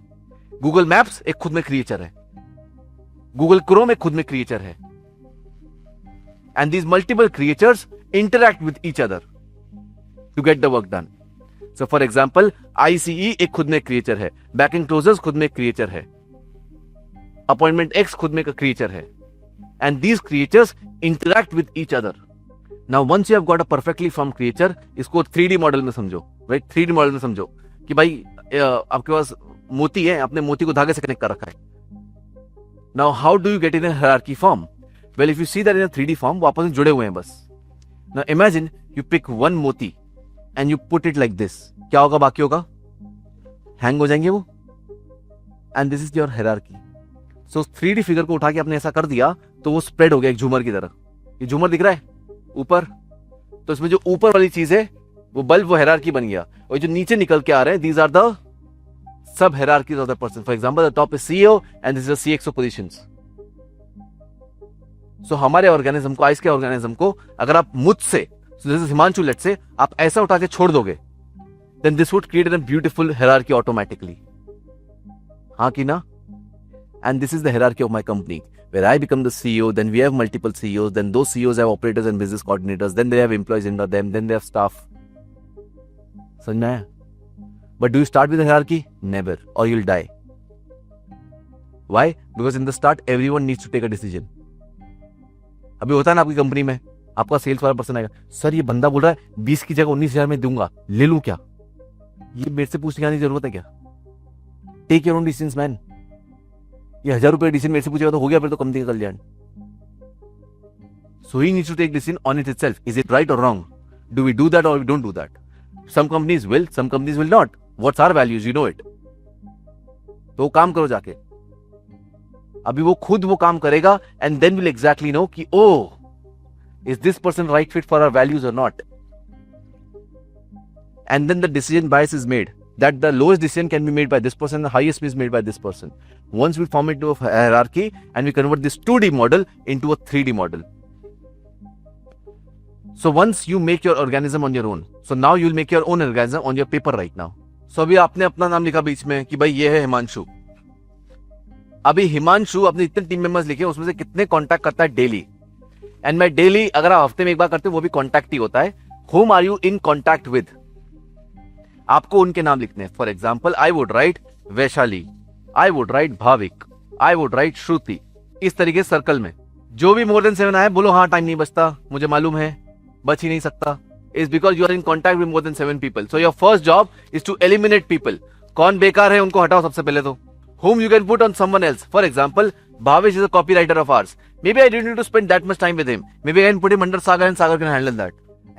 Speaker 2: गूगल मैप्स एक खुद में क्रिएचर है, गूगल क्रोम एक खुद में क्रिएचर है, and these multiple creatures interact with each other to get the work done. So for example ICE एक खुद में क्रिएचर है, बैकिंग क्लोजर्स खुद में क्रिएचर है, अपॉइंटमेंट X खुद में क्रिएचर है, and these creatures interact with each other. Now once you have got a perfectly form creature, इसको 3D मॉडल में समझो, राइट? 3D मॉडल में समझो कि भाई आपके पास मोती है, आपने मोती को धागे से कनेक्ट कर रखा है। Now how do you get in hierarchy form? Well if you see that in 3D form वो आपस में जुड़े हुए हैं बस। Now imagine you pick one मोती and you put it like this, क्या होगा? बाकी होगा हैंग हो जाएंगे वो, and this is your hierarchy. So 3D figure को उठा के आपने ऐसा कर दिया तो वो स्प्रेड हो गया एक झूमर की तरह। ये झूमर दिख रहा है ऊपर, तो इसमें जो ऊपर वाली चीज है वो बल्ब, वो हायरार्की बन गया, और जो नीचे निकल के आ रहे हैं these are the sub hierarchies of the person. For example the top is CEO and this is the CXO positions. So हमारे ऑर्गेनिज्म को, आइस के ऑर्गेनिज्म को, अगर आप मुझसे, जैसे हिमांशु लेट से, आप ऐसा उठा के छोड़ दोगे, then this would create a beautiful hierarchy automatically. हाँ कि ना? And this is the hierarchy of my company, where I become the CEO, then we have multiple CEOs, then those CEOs have operators and business coordinators, then they have employees under them, then they have staff. समझ में आया? But do you start with a hierarchy? Never, or you'll die. Why? Because in the start, everyone needs to take a decision. अभी होता है ना आपकी कंपनी में, आपका सेल्स वाला पर्सन आएगा, सर ये बंदा बोल रहा है 20 की जगह 19,000 में दूंगा, ले लूं क्या? ये मेरे से पूछने की जरूरत है क्या? Take your own decisions man. ये 1000 रुपए डिसीजन मेरे से पूछेगा तो हो गया फिर तो कंपनी का कल्याण। So he needs to take decision on it itself. Is it right or wrong? Do we do that or we don't do that? Some companies will, some companies will not. What's our values? You know it. तो वो काम करो जाके। अभी वो खुद वो काम करेगा and then will exactly know कि oh, is this person right fit for our values or not? And then the decision bias is made. That the lowest decision can be made by this person, the highest is made by this person. Once we form it into a hierarchy and we convert this 2D model into a 3D model. So once you make your organism on your own, so now you'll make your own organism on your paper right now. So अभी आपने अपना नाम लिखा बीच में कि भाई ये है हिमांशु। अभी हिमांशु अपने इतने टीम मेंबर्स लिखे, उसमें से कितने कांटेक्ट करता है डेली, एंड मैं डेली, अगर आप हफ्ते में एक बार करते हो वो भी कांटेक्ट ही होता है। Whom are you in contact with? आपको उनके नाम लिखने हैं। For example I would write Vaishali, I would write Bhavik, I would write Shruti. इस तरीके सर्कल में जो भी मोर देन 7 आए, बोलो हाँ टाइम नहीं बचता, मुझे मालूम है, बच ही नहीं सकता। Is because you are in contact with more than 7 people. So your first job is to eliminate people. कौन बेकार है उनको हटाओ सबसे पहले तो। whom you can put on someone else. For example, Bhavesh is a copywriter of ours. Maybe I didn't need to spend that much time with him. Maybe I can put him under Sagar and Sagar can handle that.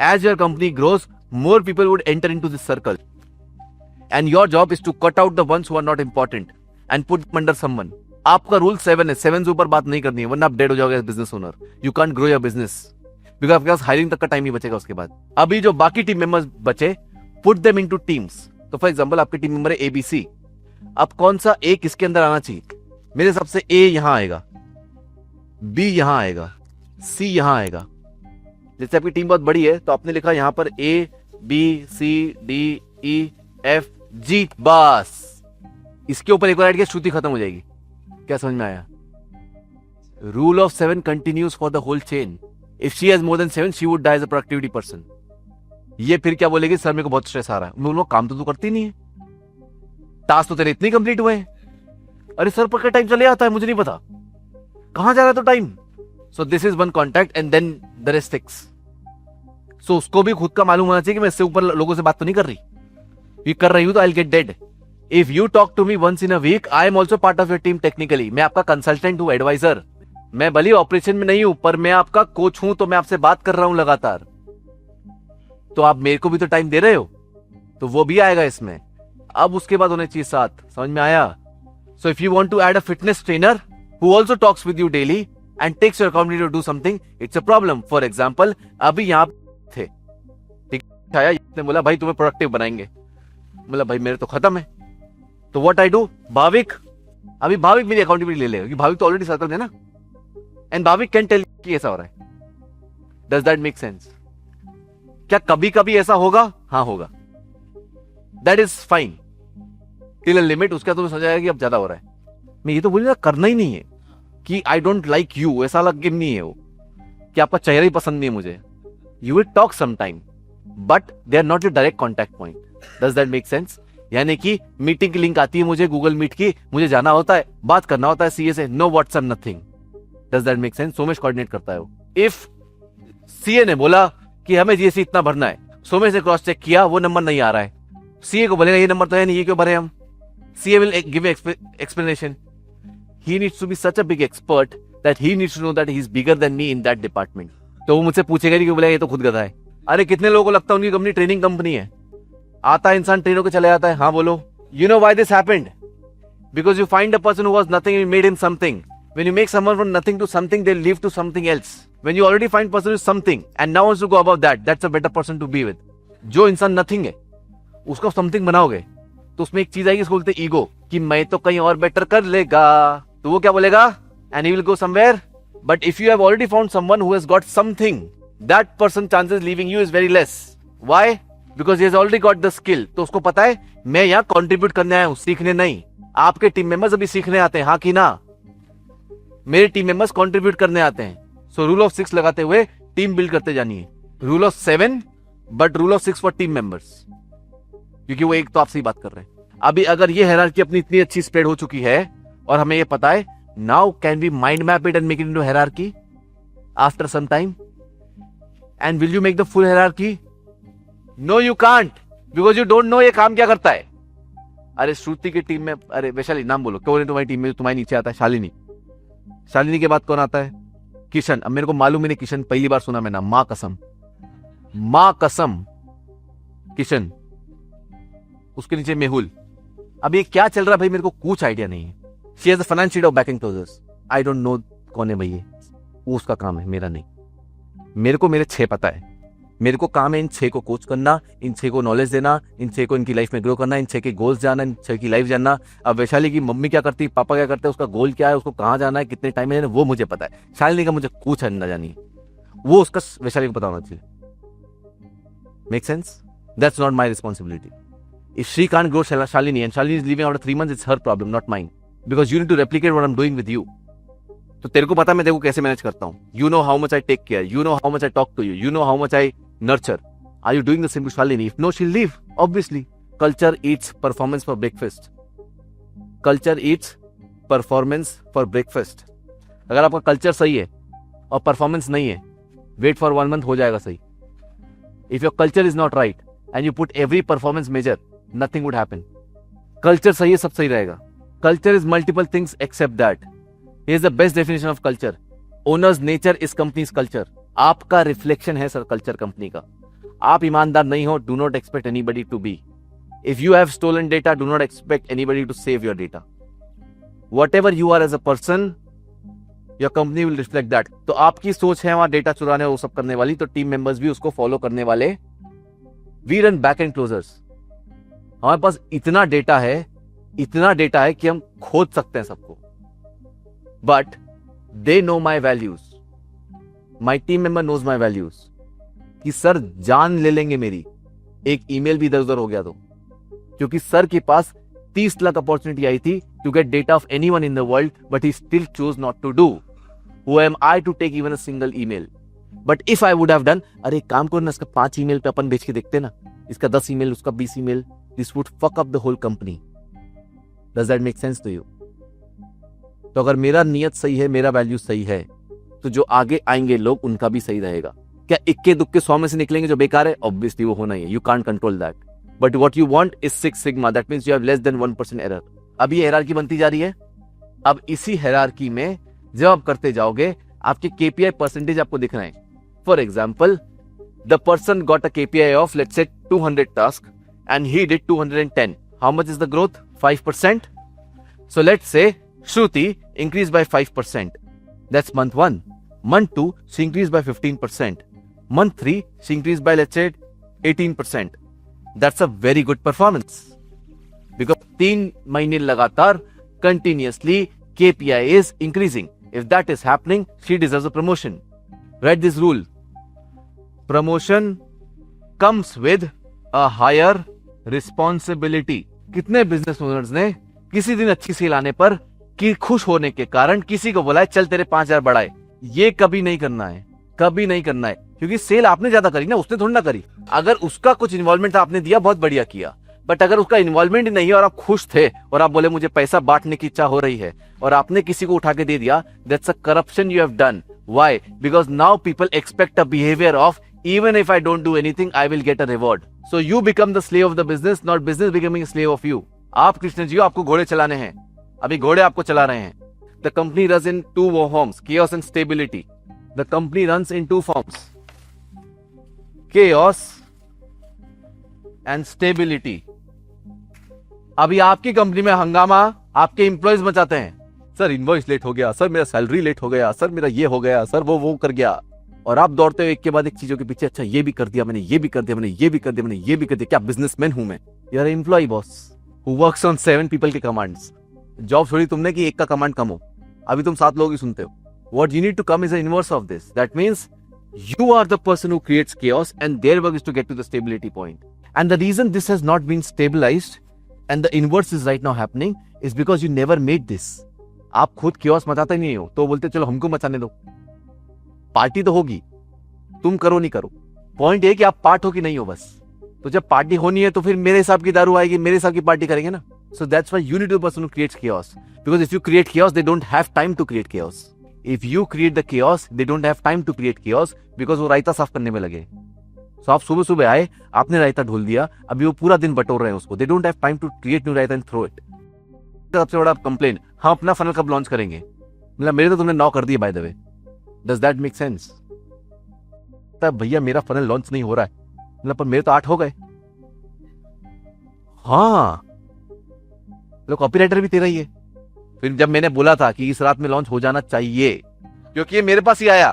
Speaker 2: As your company grows, more people would enter into this circle. And your job is to cut out the ones who are not important and put them under someone. आपका रूल 7 है, 7 से ऊपर बात नहीं करनी है वरना आप डेड हो जाओगे as business owner. You can't grow your business because आपके पास हायरिंग तक का टाइम नहीं बचेगा उसके बाद. अभी जो बाकी टीम मेंबर्स बचे, पुट देम इनटू टीम्स. तो फॉर एग्जांपल आपके टीम मेंबर है ABC. अब कौन सा ए किसके अंदर आना चाहिए? मेरे हिसाब से ए यहां आएगा, बी यहां आएगा, सी यहां आएगा. जैसे आपकी टीम बहुत बड़ी है तो आपने लिखा यहां पर ABCDEF बस. इसके ऊपर एक बार ऐड किया, श्रुति खत्म हो जाएगी. क्या समझ में आया? Rule of 7 continues for the whole chain. If she has more than 7 she would die as a productivity person. ये फिर क्या बोलेगी, सर मेरे को बहुत स्ट्रेस आ रहा है. मैं बोलूंगा काम तो तू करती नहीं है, टास्क तो तेरे इतने कंप्लीट हुए हैं. अरे सर पर टाइम चले आता है, मुझे नहीं पता कहां जा रहा है तो time. So this is one contact and then the rest 6. सो उसको भी खुद का मालूम होना चाहिए कि मैं इससे ऊपर लोगों से बात तो नहीं कर रही. ये कर रही हूं तो I will get dead. If you talk to me once in a week, I am also part of your team technically. मैं आपका कंसल्टेंट हूं, एडवाइजर.
Speaker 1: मैं भले ऑपरेशन में नहीं हूं, पर मैं आपका कोच हूं, तो मैं आपसे बात कर रहा हूं लगातार, तो आप मेरे को भी तो टाइम दे रहे हो, तो वो भी आएगा इसमें। अब उसके बाद होने चाहिए 7, समझ में आया? So if you want to add a fitness trainer who also talks with you daily and takes your accountability to do something, it's a problem. For example, अभी यहां थे, ठीक आया, इसने बोला भाई तुम्हें प्रोडक्टिव बनाएंगे, बोला भाई मेरे तो खत्म है, तो व्हाट आई डू, भाविक, अभी भाविक मेरी अकाउंटेबिलिटी ले लेगा, क्योंकि भाविक तो ऑलरेडी सर्कल है ना, एंड भाविक कैन टेल कि ऐसा हो रहा है। Does that make sense? क्या कभी कभी ऐसा होगा? हाँ होगा, that is fine till a limit. उसका तुम्हें समझ आएगा कि अब ज्यादा हो रहा है। मैं ये तो बोलूंगा करना ही नहीं है कि आई डोंट लाइक यू, ऐसा अलग गेम नहीं है वो कि आपका चेहरा ही पसंद नहीं है मुझे। You will talk some time but they are not your direct contact point. Does that make sense? यानी कि मीटिंग की लिंक आती है मुझे गूगल मीट की, मुझे जाना होता है, बात करना होता है सीए से, no WhatsApp nothing. Does that make sense? Somesh coordinate करता है वो। इफ सीए ने बोला कि हमें जीएसटी इतना भरना है, सोमेश ने क्रॉस चेक किया, वो नंबर नहीं आ रहा है, सीए को बोलेगा ये नंबर तो है नहीं, ये क्यों भरे हम? CA will give explanation. He needs to be such a big expert that he needs to know that he is bigger than me in that department. तो वो मुझसे पूछेगा नहीं कि बोलेगा ये तो खुद गधा है। अरे कितने लोगों को लगता है उनकी कंपनी ट्रेनिंग कंपनी है? आता है इंसान ट्रेनों के चले जाता है। हाँ बोलो। You know why this happened? Because you find a person who was nothing, you made him something. When you make someone from nothing to something, they'll leave to something else. When you already find person is something and now wants to go above that, that's a better person to be with. जो इंसान nothing है, उसको something बनाओगे, तो उसमें एक चीज आएगी, इसको बोलते हैं ईगो, कि मैं तो कहीं और बेटर कर लेगा, तो वो क्या बोलेगा? And he will go somewhere. But if you have already found someone who has got something, that person chances leaving you is very less. Why? Because he has already got the skill. तो उसको पता है मैं यहाँ contribute करने आया हूँ, सीखने नहीं। आपके टीम मेंबर्स अभी सीखने आते हैं, हाँ कि ना? मेरे टीम मेंबर्स कंट्रीब्यूट करने आते हैं। सो रूल ऑफ 6 लगाते हुए टीम बिल्ड करते जानी है। Rule of 7 but rule of 6 for team members, क्योंकि वो एक तो आपसे ही बात कर रहे हैं। अभी अगर ये हायरार्की अपनी इतनी अच्छी स्प्रेड हो चुकी है और हमें ये पता है, now can we mind map it and make it into hierarchy after some time? And will you make the full hierarchy? No you can't, because you don't know ये काम क्या करता है। अरे श्रुति की टीम में, अरे वैशाली नाम बोलो, कौन है तुम्हारी टीम में तुम्हारे नीचे आता है? शालिनी। शालिनी के बाद कौन आता है? किशन। अब मेरे को मालूम ही नहीं, किशन पहली बार सुना मैं नाम, मां कसम, मां कसम किशन। उसके नीचे मेहुल। अब ये क्या चल रहा है भाई, मेरे को कुछ आइडिया नहीं है। She has a finance sheet of banking closures, I don't know कौन है भाई ये, वो उसका काम है, मेरा नहीं। मेरे को मेरे 6 पता है, मेरे को काम है इन 6 को कोच करना, इन 6 को नॉलेज देना, इन 6 को इनकी लाइफ में ग्रो करना, इन 6 के गोल्स जानना, इन 6 की लाइफ जानना। अब वैशाली की मम्मी क्या करती है, पापा क्या करते हैं, उसका गोल क्या है, उसको कहाँ जाना है, कितने टाइम में जाना है, वो मुझे पता है। शालिनी का मुझे कुछ न जानी, वो उसका वैशाली को पता होना चाहिए। Make sense? That's not my responsibility. If she can't grow Shalini and Shalini is living after 3 months, it's her problem, not mine, because you need to replicate what I am doing with you. तो तेरे को पता मैं तेरे को कैसे मैनेज करता हूँ। You know how much I take care, you know how much I talk to you, you know how much I nurture. Are you doing the same to Shalini? If no, she'll leave. Obviously. Culture eats performance for breakfast. Culture eats performance for breakfast. अगर आपका कल्चर सही है और परफॉर्मेंस नहीं है, वेट फॉर 1 month, हो जाएगा सही। If your culture is not right and you put every performance measure, nothing would happen. Culture सही है, सब सही रहेगा। Culture is multiple things except that. Here's the best definition of culture. Owner's nature is company's culture. आपका रिफ्लेक्शन है सर कल्चर कंपनी का। आप ईमानदार नहीं हो, do not expect anybody to be. If you have stolen data, do not expect anybody to save your data. Whatever you are as a person, your company will reflect that. तो आपकी सोच है वहां डेटा चुराने और वो सब करने वाली, तो टीम मेंबर्स भी उसको फॉलो करने वाले। We run back end closures. हमारे पास इतना डेटा है कि हम खोज सकते हैं सबको, but they know my values. My team member knows my values, कि सर जान ले लेंगे मेरी, एक ईमेल भी इधर उधर हो गया तो, क्योंकि सर के पास 30 लाख अपॉर्चुनिटी आई थी to get data of anyone in the world, but he still chose not to do. Who am I to take even a single email? But if I would have done, अरे एक काम करो ना, इसका 5 ईमेल पे अपन बेच के देखते ना, इसका 10 ईमेल, उसका 20 email, this would fuck up the whole company. Does that make sense to you? तो अगर मेरा नियत सही है, मेरा वैल्यू सही है, तो जो आगे आएंगे लोग उनका भी सही रहेगा। क्या इक्के दुक्के 100 में से निकलेंगे जो बेकार है? ऑब्वियसली वो होना ही है, you can't control that, but what you want is 6 sigma, that means you have less than 1% error. अब ये हायरार्की बनती जा रही है। अब इसी हायरार्की में
Speaker 2: जब आप करते जाओगे आपके केपीआई परसेंटेज आपको दिख रहे हैं. For example, the person got a KPI of let's say 200 task and he did 210. How much is the growth? 5%. So let's say Shruti increased by 5%. That's month 1. Month 2, she increased by 15%. Month 3, she increased by let's say 18%. That's a very good performance. Because 3 महीने लगातार continuously KPI is increasing. If that is happening, she deserves a promotion. Write this rule. Promotion comes with a higher responsibility. कितने बिजनेस ओनर्स ने किसी दिन अच्छी सेल आने पर कि खुश होने के कारण किसी को बोला है चल तेरे 5,000 बढ़ाए? ये कभी नहीं करना है, कभी नहीं करना है, क्योंकि सेल आपने ज्यादा करी ना, उसने थोड़ी ना करी. अगर उसका कुछ इन्वॉल्वमेंट आपने दिया, बहुत बढ़िया किया, बट अगर उसका इन्वॉल्वमेंट नहीं है और आप खुश थे और आप बोले मुझे पैसा बांटने की इच्छा हो रही है और आपने किसी को उठा के दे दिया, that's a corruption you have done. Why? Because now people expect a behaviour of even if I don't do anything, I will get a reward. So you become the slave of the business, not business becoming a slave of you. आप कृष्ण जी आपको घोड़े चलाने हैं, अभी घोड़े आपको चला रहे हैं. The company runs in two forms, chaos and stability. The company runs in two forms, chaos and stability. अभी आपकी कंपनी में हंगामा आपके एम्प्लॉयज मचाते हैं. सर इनवॉइस लेट हो गया, सर मेरा सैलरी लेट हो गया, सर मेरा ये हो गया, सर वो कर गया. और आप दौड़ते हो एक के बाद एक चीजों के पीछे. अच्छा ये भी कर दिया मैंने, ये भी कर दिया मैंने, ये भी कर दिया मैंने, ये भी कर दिया. क्या बिजनेसमैन हूं मैं? यार employ boss who works on 7 people के कमांड्स. जॉब छोड़ी तुमने कि एक का कमांड कम हो, अभी तुम 7 लोग ही सुनते हो. What you need to come is the inverse of this. That means you are the person who creates chaos and their work is to get to the stability point. And the reason this has not been stabilized and the inverse is right now happening is because you never made this. आप खुद chaos मचाते नहीं हो तो बोलते चलो हमको मचाने दो. पार्टी तो होगी, तुम करो नहीं करो, पॉइंट ये कि आप पार्ट हो कि नहीं हो बस. तो जब पार्टी होनी है तो फिर मेरे हिसाब की दारू आएगी, मेरे हिसाब की पार्टी करेंगे ना. So that's why you need to be the person who creates chaos. Because if you create chaos, they don't have time to create chaos. If you create the chaos, they don't have time to create chaos because वो रायता साफ करने में लगे. So आप सुबह सुबह आए, आपने रायता ढोल दिया, अभी वो पूरा दिन बटोर रहे हैं उसको. They don't have time to create new raita and throw it. सबसे बड़ा कंप्लेन, हम अपना फनल कब लॉन्च करेंगे? मतलब मेरे तो तुमने 9 कर दिए by the way. Does that make sense? तब भैया मेरा फनल लॉन्च नहीं हो रहा है, मतलब पर मेरे तो 8 हो गए. हाँ कॉपीराइटर भी तेरा ही है. फिर जब मैंने बोला था कि इस रात में लॉन्च हो जाना चाहिए, क्योंकि ये मेरे पास ही आया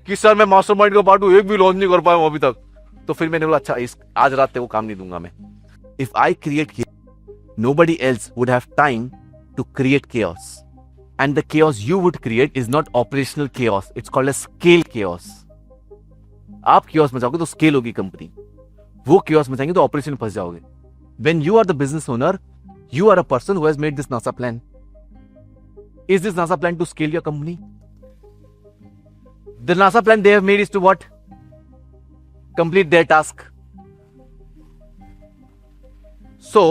Speaker 2: कि सर मैं मास्टरमाइंड का पार्ट हूं, एक भी लॉन्च नहीं कर पाया हूं अभी तक, तो फिर मैंने बोला अच्छा आज रात तक वो काम नहीं दूंगा मैं. If I create nobody else would have time to create chaos, and the chaos you would create is not operational chaos, it's called a scale chaos. आप chaos मचाओगे तो स्केल होगी कंपनी, वो chaos मचाएंगे तो ऑपरेशन फंस जाओगे. When you are the business owner, you are a person who has made this NASA plan. Is this NASA plan to scale your company? The NASA plan they have made is to what? Complete their task. So,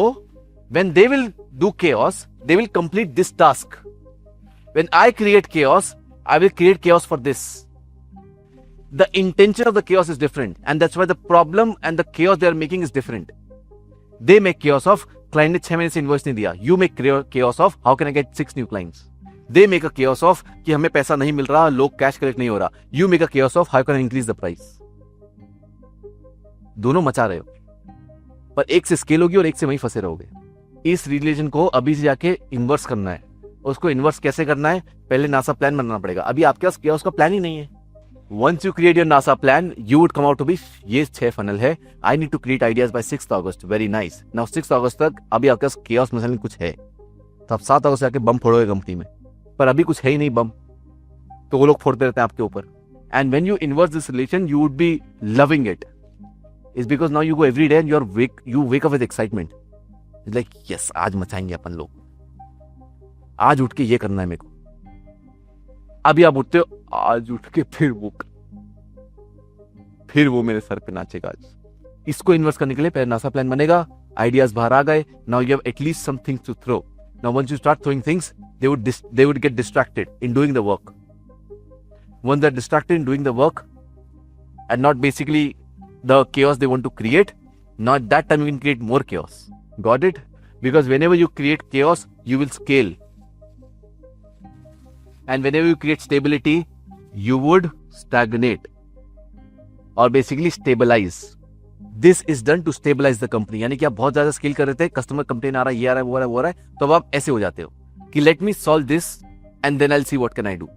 Speaker 2: when they will do chaos, they will complete this task. When I create chaos, I will create chaos for this. The intention of the chaos is different, and that's why the problem and the chaos they are making is different. They make chaos of client ने 6 महीने से इनवॉइस नहीं दिया. You make chaos of how can I get 6 new clients. They make a chaos of कि हमें पैसा नहीं मिल रहा, लोग कैश कलेक्ट नहीं हो रहा. You make a chaos of how can I increase the price. दोनों मचा रहे हो, पर एक से स्केल होगी और एक से वहीं फंसे रहोगे. इस रिलेशन को अभी से जाके इन्वर्स करना है. उसको इन्वर्स कैसे करना है? पहले नासा प्लान बनाना पड़ेगा. अभी आपके पास chaos का प्लान ही नहीं है. Once you create your NASA plan, you would come out to be ये 6 funnel है. I need to create ideas by 6th August. Very nice. Now 6th August तक अभी आपके पास chaos मसलन कुछ है, तो आप 7 अगस्त जाके बम फोड़ोगे कंपनी में, पर अभी कुछ है ही नहीं बम, तो वो लोग फोड़ते रहते हैं आपके ऊपर. And when you inverse this relation, you would be loving it. It's because now you go every day and you wake up with excitement. It's like yes, आज मचाएंगे अपन लोग, आज उठ के ये करना है मेरे को. अभी आप उठते हो, आज उठ के फिर वो मेरे सर पे नाचेगा आज. इसको इन्वर्स करने के लिए पहले नासा प्लान बनेगा. आइडियाज बाहर आ गए. Now you have at least some things to throw. Now once you start throwing things, they would get distracted in doing the work. Once they're distracted in doing the work and not basically the chaos they want to create, now at that time you can create more chaos. Got it? Because whenever you create chaos, you will scale. and whenever you create stability you would stagnate or basically stabilize. This is done to stabilize the company. यानी कि आप बहुत ज्यादा स्केल कर रहे थे, कस्टमर कंप्लेन आ रहा है, ये आ रहा है, वो आ रहा है, वो आ रहा है, तो अब आप ऐसे हो जाते हो कि let me solve this and then I will see what can I do.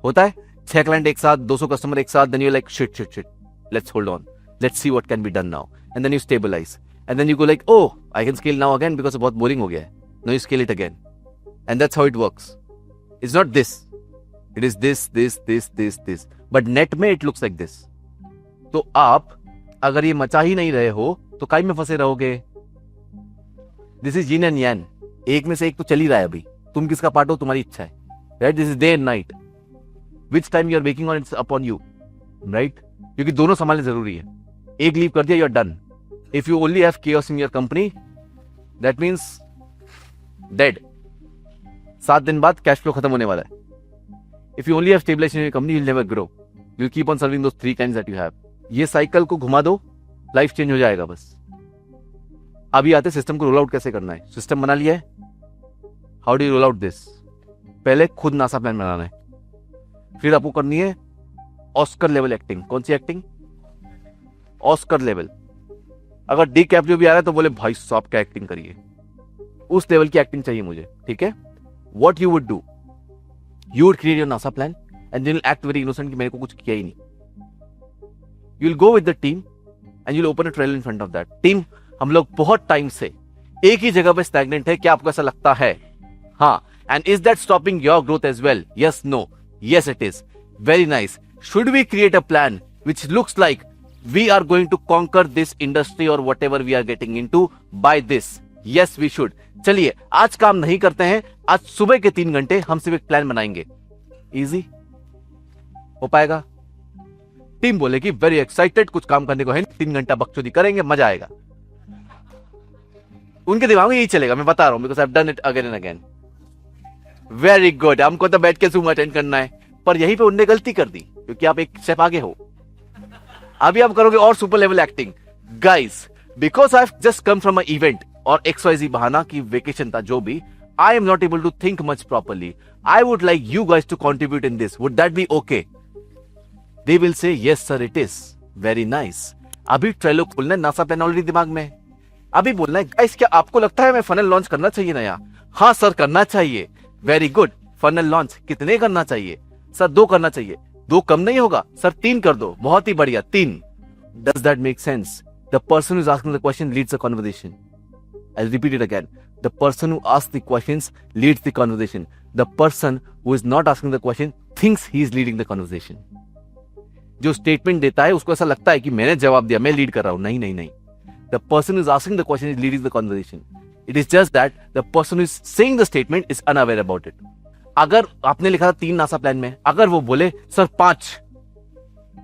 Speaker 2: होता है 6 क्लाइंट एक साथ, 200 कस्टमर एक साथ, then you like shit shit shit, let's hold on, let's see what can be done now, and then you stabilise, and then you go like oh I can scale now again because बहुत बोरिंग हो गया है, now you scale it again, and that's how it works. It's not this, it is this this this this this, but net में इट लुक्स लाइक दिस. तो आप अगर ये मचा ही नहीं रहे हो तो काई में फंसे रहोगे. दिस इज यिन एंड यान, एक में से एक तो चल ही रहा है अभी, तुम किसका पार्ट हो तुम्हारी इच्छा है, right. This is day and night, which time you are waking on it's upon you, right. क्योंकि दोनों संभालने जरूरी है. एक लीव कर दिया you are done. If you only have chaos in your company that means dead. 7 दिन बाद कैश फ्लो खत्म होने वाला है. If you only have stabilisation in your company you will never grow, you will keep on serving those 3 times that you have. ये साइकिल को घुमा दो, लाइफ चेंज हो जाएगा बस. अभी आते सिस्टम को रोल आउट कैसे करना है. सिस्टम बना लिया है, how do you roll out this. पहले खुद नासा प्लान बनाना है, फिर आपको करनी है ऑस्कर लेवल एक्टिंग. कौन सी एक्टिंग? Oscar level. अगर डी कैप्रियो भी आ रहा है तो बोले भाई साहब क्या एक्टिंग करिए, उस लेवल की एक्टिंग चाहिए मुझे. ठीक है, what you would do, you would create your NASA plan and then act very innocent कि मैंने को कुछ किया ही नहीं. You will go with the team and you will open a trail in front of that team. हम लोग बहुत टाइम से एक ही जगह पे स्टैग्नेंट है, क्या आपको ऐसा लगता है? हाँ. And is that stopping your growth as well? Yes, no, yes it is. Very nice. Should we create a plan which looks like we are going to conquer this industry or whatever we are getting into by this? Yes we should. चलिए आज काम नहीं करते हैं, आज सुबह के 3 घंटे हम सिर्फ एक प्लान बनाएंगे. इजी हो पाएगा? टीम बोलेगी वेरी एक्साइटेड, कुछ काम करने को है, 3 घंटा बकचोदी करेंगे, मजा आएगा. उनके दिमाग में यही चलेगा, मैं बता रहा हूं, because I have done it again and again. Very good. हमको तो बैठ के जूम अटेंड करना है, पर यहीं पे उनने गलती कर दी क्योंकि आप एक स्टेप आगे हो. अभी आप करोगे और super level acting. Guys, because I have just come from a event और XYZ बहाना की वेकेशन था जो भी, I am not able to think much properly. I would like you guys to contribute in this. Would that be okay? They will say yes sir it is. Very nice. अभी ट्रेलो खोलना है, नासा प्लान ऑलरेडी दिमाग में. अभी बोलना है गाइस क्या आपको लगता है मैं फनल लॉन्च करना चाहिए नया? हाँ सर करना चाहिए. Very good. फनल लॉन्च कितने करना चाहिए? सर 2 करना चाहिए. 2 कम नहीं होगा सर, 3 कर दो. बहुत ही बढ़िया, 3. Does that make sense? The person who is asking the question leads the conversation. I'll repeat it again. The person who asks the questions leads the conversation. The person who is not asking the question thinks he is leading the conversation. जो स्टेटमेंट देता है उसको ऐसा लगता है कि मैंने जवाब दिया, मैं लीड कर रहा हूं. नहीं नहीं नहीं. The person who is asking the question is leading the conversation. It is just that the person who is saying the statement is unaware about it. अगर आपने लिखा था 3 नासा प्लान में, अगर वो बोले सर 5,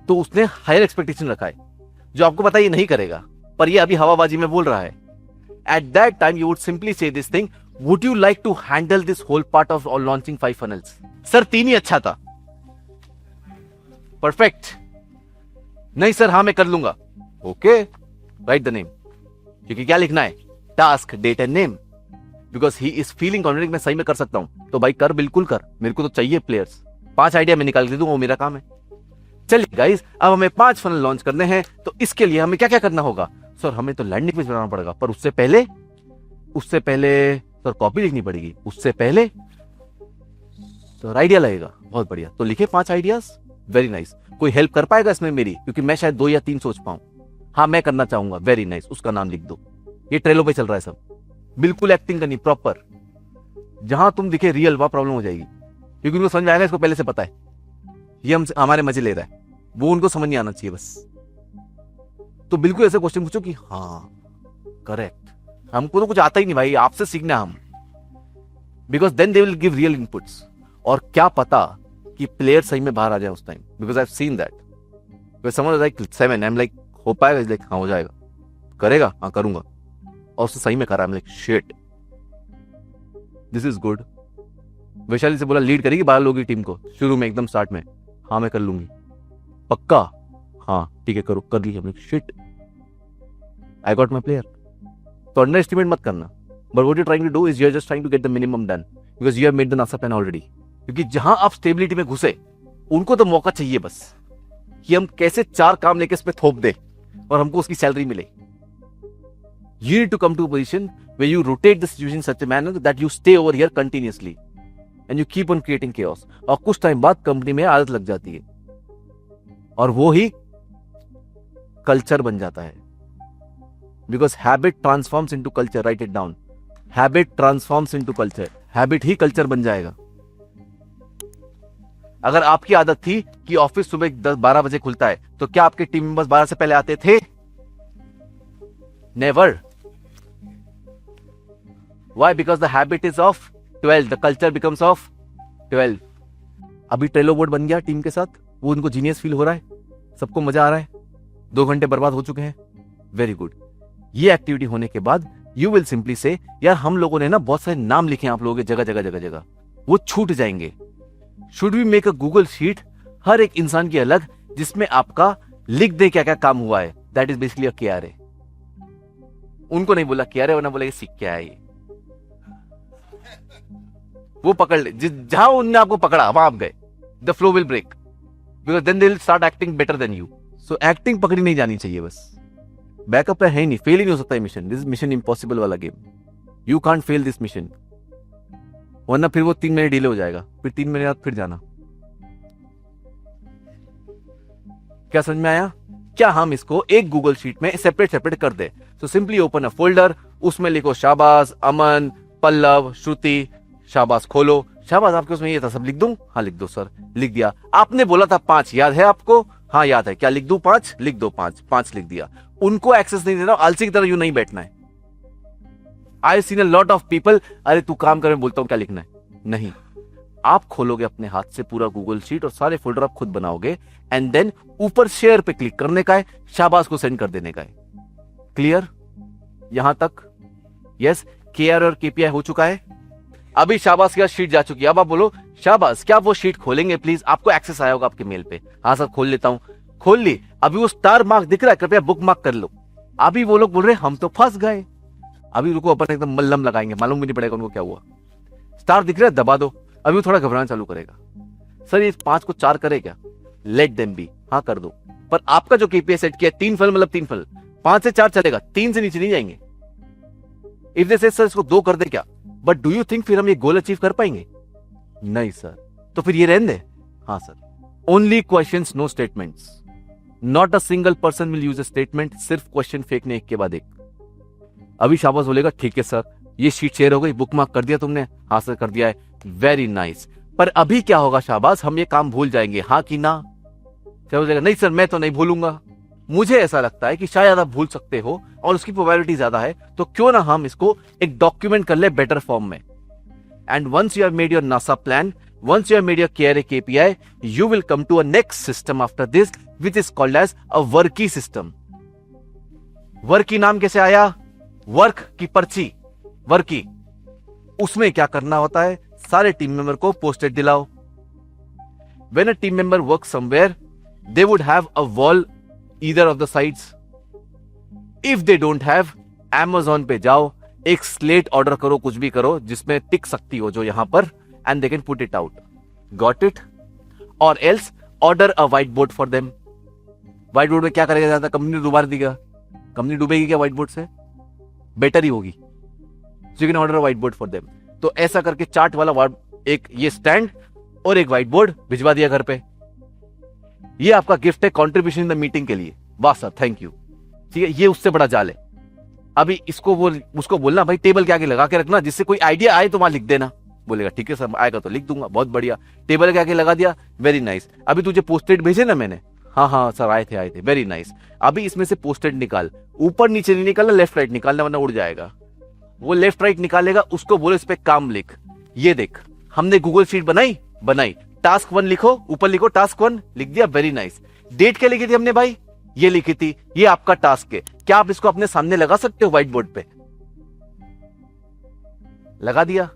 Speaker 2: तो उसने हायर एक्सपेक्टेशन रखा है जो आपको पता ये नहीं करेगा, पर ये अभी हवाबाजी में बोल रहा है. At that time you would simply say this thing, would you like to handle this whole part of launching 5 funnels? Sir 3 ही अच्छा था. परफेक्ट. नहीं सर हाँ मैं कर लूंगा. Okay, write the name. क्योंकि क्या लिखना है? Task, date and name. Because he is feeling confident मैं सही में कर सकता हूं. तो भाई कर, बिल्कुल कर, मेरे को तो चाहिए प्लेयर्स. 5 आइडिया मैं निकाल के दूंगा, वो मेरा काम है. चलिए गाइस, अब हमें 5 फनल लॉन्च करने हैं, तो इसके लिए हमें क्या क्या करना होगा? सर हमें तो लैंडिंग पेज बनाना पड़ेगा, पर उससे पहले सर कॉपी लिखनी पड़ेगी. उससे पहले सर आइडिया लगेगा. बहुत बढ़िया, तो लिखे 5 आइडियाज. Very nice. कोई हेल्प कर पाएगा इसमें मेरी? क्योंकि मैं शायद 2 या 3 सोच पाऊं. हाँ मैं करना चाहूंगा. Very nice. उसका नाम लिख दो. ये ट्रेलो पे चल रहा है सब. बिल्कुल एक्टिंग करनी प्रॉपर. जहां तुम दिखे रियल वहां प्रॉब्लम हो जाएगी, क्योंकि उनको समझ आएगा इसको पहले से पता है ये हमारे मजे ले रहा है. वो उनको समझ नहीं आना चाहिए बस. तो बिल्कुल ऐसे क्वेश्चन पूछो कि हाँ करेक्ट, हमको तो कुछ आता ही नहीं भाई, आपसे सीखना हम. Because then they will give real inputs. और क्या पता कि प्लेयर सही में बाहर आ जाए उस time. Because I have seen that. समझ लाइक 7, आई एम लाइक हो पाएगा? लाइक हाँ हो जाएगा. करेगा? हाँ करूंगा. और उससे सही में करा. Like shit, this is good. Vaishali से बोला लीड करेगी 12 लोगों की टीम को शुरू में, एकदम स्टार्ट में. हाँ मैं कर लूंगी. पक्का? हाँ ठीक है करो. कर ली हमने. Shit, I got my player. तो अंडर एस्टिमेट मत करना. But what you trying to do is you are just trying to get the minimum done, because you have made the NASA plan already. क्योंकि जहां आप स्टेबिलिटी में घुसे, उनको तो मौका चाहिए बस कि हम कैसे 4 काम लेके इस पे थोप दे और हमको उसकी सैलरी मिले. You need to come to a position where you rotate the situation in such a manner that you stay over here continuously and you keep on creating chaos. और कुछ टाइम बाद कंपनी में आदत लग जाती है और वो ही कल्चर बन जाता है. Because habit transforms into culture. Right it down. Habit transforms into culture. Habit he culture बन जाएगा. अगर आपकी आदत थी कि ऑफिस सुबह 10-12 बजे खुलता है, तो क्या आपके टीम मेंबर्स 12 से पहले आते थे? Never. Why? Because the habit is of 12. The culture becomes of 12. अभी ट्रेलो बोर्ड बन गया टीम के साथ, वो उनको जीनियस फील हो रहा है, सबको मजा आ रहा है, 2 घंटे बर्बाद हो चुके हैं. Very good. ये एक्टिविटी होने के बाद यू विल सिंपली से, यार हम लोगों ने ना बहुत सारे नाम लिखे हैं आप लोगों के जगह जगह जगह जगह, वो छूट जाएंगे. Should we make a Google sheet, हर एक इंसान की अलग, जिसमें आपका लिख दे क्या क्या काम हुआ है. That is basically a KRA. उनको नहीं बोला केआरए, वरना बोलेगा सीख क्या है ये. वो पकड़ ले, जहां उनने आपको पकड़ा वहां आप गए, the flow will break, because then they will start acting better than you. So acting पकड़ी नहीं जानी चाहिए बस. बैकअप है ही नहीं, फेल ही नहीं हो सकता है मिशन. दिस मिशन इम्पॉसिबल वाला game. You can't fail this mission, वरना फिर वो 3 महीने डिले हो जाएगा, फिर 3 महीने बाद फिर जाना. क्या समझ में आया? क्या हम इसको एक गूगल शीट में सेपरेट सेपरेट कर दे? So simply open a folder, उसमें लिखो शाबाश, अमन, पल्लव, श्रुति. शाबाश खोलो. शाबाश आपके उसमें ये था, सब लिख दूं? हाँ लिख दो सर. लिख दिया. आपने बोला था 5, याद है आपको? हाँ याद है. क्या लिख दूं? 5 लिख दो. 5 लिख दिया. उनको एक्सेस नहीं देना, आलसी की तरह यूं नहीं बैठना है. I seen a lot of people, अरे तू काम कर, मैं बोलता हूं क्या लिखना है. नहीं, आप खोलोगे अपने हाथ से पूरा गूगल शीट और सारे फोल्डर आप खुद बनाओगे, एंड देन ऊपर शेयर पे क्लिक करने का है, शाबाश को सेंड कर देने का है. क्लियर यहां तक? यस. केआर और केपीआई हो चुका है. अभी शाबाश की शीट जा चुकी है. अब आप बोलो शाबाश, क्या वो शीट खोलेंगे प्लीज? आपको एक्सेस आया होगा आपके मेल पे. हाँ सर खोल लेता हूं. खोल ली. अभी वो स्टार मार्क दिख रहा है, कृपया बुक मार्क कर लो. अभी वो लोग बोल रहे हम तो फंस गए. अभी रुको, अपन एकदम मल्लम लगाएंगे, मालूम भी नहीं पड़ेगा उनको क्या हुआ. स्टार दिख रहा है, दबा दो. अभी वो थोड़ा घबराना चालू करेगा. सर ये 5 को 4 करे क्या? Let them be. हाँ कर दो. पर आपका जो केपीआई सेट किया 3 फल मतलब 3 फल, 5 से 4 चलेगा, 3 से नीचे नहीं जाएंगे. इफ दे से सर इसको 2 कर दे क्या? बट डू यू थिंक फिर हम ये गोल अचीव कर पाएंगे? नहीं सर. तो फिर ये रहने दे. हाँ sir. Only questions, no statements. Not a single person will use a statement. सिर्फ क्वेश्चन फेंकने एक के बाद एक. अभी शाबाश बोलेगा ठीक है सर, ये शीट शेयर हो गई, बुक मार्क कर दिया तुमने? हाँ सर कर दिया है. Very nice. पर अभी क्या होगा शाबाश, हम ये काम भूल जाएंगे, हाँ कि ना? क्या बोलेगा? नहीं सर मैं तो नहीं भूलूंगा. मुझे ऐसा लगता है कि शायद आप भूल सकते हो और उसकी प्रोबेबिलिटी ज्यादा है, तो क्यों ना हम इसको एक डॉक्यूमेंट कर ले बेटर फॉर्म में. And once you have made your NASA plan, once you have made your KRA KPI, you will come to a next system after this, which is called as a worky system. Worky नाम कैसे आया? वर्क की पर्ची, वर्की. उसमें क्या करना होता है? सारे टीम मेंबर को पोस्टेड दिलाओ. When a team member works somewhere, they would have a wall either of the sides. If they don't have, Amazon पे जाओ, एक स्लेट ऑर्डर करो, कुछ भी करो जिसमें टिक सकती हो जो यहां पर, and they can put it out. Got it? Or else order a whiteboard for them. Whiteboard में क्या करेगा ज्यादा? कंपनी डुबा देगा. कंपनी डूबेगी क्या whiteboard से? बेटर ही होगी. So you can order a whiteboard for them. तो ऐसा करके चार्ट वाला एक ये स्टैंड और एक व्हाइट बोर्ड भिजवा दिया घर पे. ये आपका गिफ्ट है कंट्रीब्यूशन इन द मीटिंग के लिए. वाह सर थैंक यू. ठीक है, ये उससे बड़ा जाल है. अभी इसको उसको बोलना भाई टेबल के आगे लगा के रखना, जिससे कोई आइडिया आए तो वहां लिख देना. बोलेगा ठीक है सर, आएगा तो लिख दूंगा. बहुत बढ़िया. टेबल के आगे लगा दिया. Very nice. अभी तुझे पोस्टेड भेजे ना मैंने? हाँ सर आए थे. Very nice. अभी इसमें से पोस्टेड निकाल. ऊपर नीचे नहीं निकालना, लेफ्ट राइट निकालना, वरना उड़ जाएगा. वो लेफ्ट राइट निकालेगा, उसको बोलो इस पे काम लिख. ये देख हमने गूगल शीट बनाई. टास्क 1 लिखो, ऊपर लिखो टास्क 1, लिख दिया. Very nice. डेट क्या लिखी थी हमने भाई? ये लिखी थी. ये आपका टास्क है. क्या आप इसको अपने सामने लगा सकते हो व्हाइट बोर्ड पे? लगा दिया.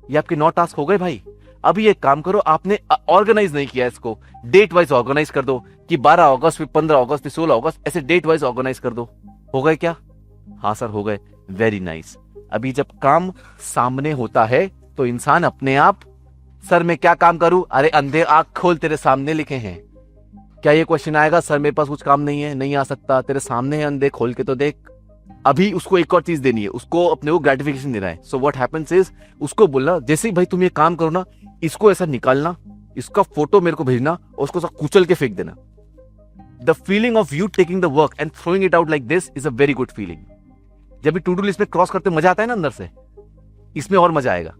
Speaker 2: ये आपके 9 टास्क हो गए भाई. अभी एक काम करो, आपने ऑर्गेनाइज नहीं किया इसको, डेट वाइज ऑर्गेनाइज कर दो कि 12 अगस्त, फिर 15 अगस्त, फिर 16 अगस्त, ऐसे डेट वाइज ऑर्गेनाइज कर दो. हो गए क्या? हाँ सर हो गए. Very nice. अभी जब काम सामने होता है तो इंसान अपने आप, सर मैं क्या काम करूं, अरे अंधे आंख खोल, तेरे सामने लिखे हैं। क्या ये क्वेश्चन आएगा, सर मेरे पास कुछ काम नहीं है? नहीं आ सकता, तेरे सामने है, अंधे खोल के तो देख। अभी उसको एक और चीज देनी है, उसको अपने को ग्रेटिफिकेशन देना है। सो व्हाट हैपेंस इज, उसको बोलना जैसे ही भाई तुम ये काम करो ना, इसको ऐसा निकालना, इसका फोटो मेरे को भेजना और उसको ऐसा कुचल के फेंक देना। The feeling of you taking the work and throwing it out like this is a very good feeling. जब भी टू डू लिस्ट में क्रॉस करते मजा आता है ना अंदर से, इसमें और मजा आएगा।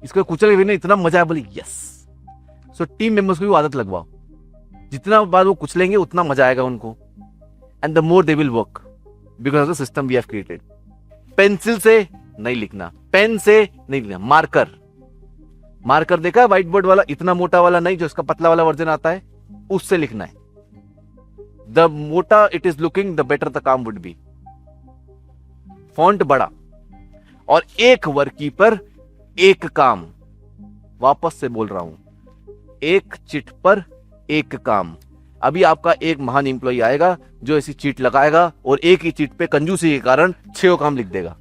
Speaker 2: इसको कुचल के फेंकना इतना मजा है, बोले यस। सो टीम मेंबर्स को भी आदत लगवाओ, जितना बार वो कुचलेंगे उतना मजा आएगा उनको, and the more they will work because of the system we have created. Pencil से नहीं लिखना, पेन से नहीं लिखना, मार्कर। मार्कर देखा है व्हाइट बोर्ड वाला, इतना मोटा वाला नहीं, जो इसका पतला वाला वर्जन आता है, उससे लिखना है। द मोटा it is looking the better the काम वुड बी। फॉन्ट बड़ा और एक वर्ककीपर एक काम, वापस से बोल रहा हूं, एक चिट पर एक काम। अभी आपका एक महान एम्प्लॉय आएगा जो ऐसी चीट लगाएगा और एक ही चीट पे कंजूसी के कारण 6 काम लिख देगा।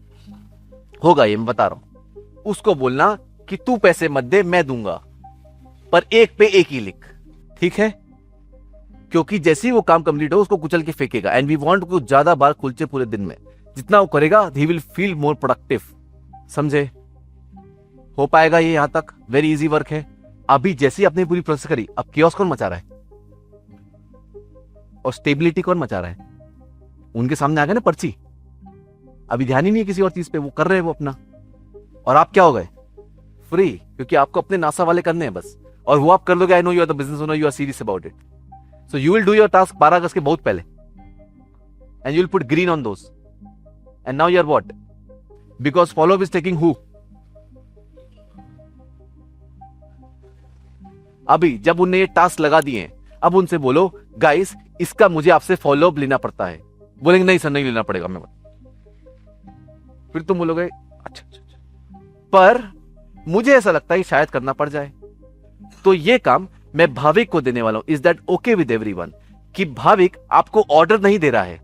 Speaker 2: होगा ये, मैं बता रहा हूं। उसको बोलना कि तू पैसे मत दे, मैं दूंगा, पर एक पे एक ही लिख, ठीक है? क्योंकि जैसे ही वो काम कंप्लीट हो उसको कुचल के फेंकेगा। एंड वी वांट को ज्यादा बार खुलचे पूरे दिन में, जितना वो करेगा he will feel more productive. समझे? हो पाएगा ये यहां तक? वेरी इजी वर्क है। अभी जैसे ही आपने पूरी प्रोसेस करी, अब कियोस्क कौन मचा रहा है और स्टेबिलिटी कौन मचा रहा है? उनके सामने आ गए ना पर्ची, अभी ध्यान ही नहीं है किसी और चीज पे, वो कर रहे हैं वो अपना, और आप क्या हो गए? फ्री, क्योंकि आपको अपने नासा वाले करने हैं बस, और वो आप कर लोगे। I know you are the business owner, you are serious about it, so you will do your task 12 अगस्त के बहुत पहले, and you will put green on those, and now you are what? Because follow up is taking who? अभी जब उन्हें ये टास्क लगा दिए, अब उनसे बोलो गाइस इसका मुझे आपसे फॉलो अप लेना पड़ता है। बोलेंगे नहीं सर नहीं लेना पड़ेगा, मैं फिर तुम बोलोगे अच्छा, पर मुझे ऐसा लगता है शायद करना पड़ जाए, तो ये काम मैं भाविक को देने वाला हूं। Is that okay with everyone? कि भाविक आपको ऑर्डर नहीं दे रहा है,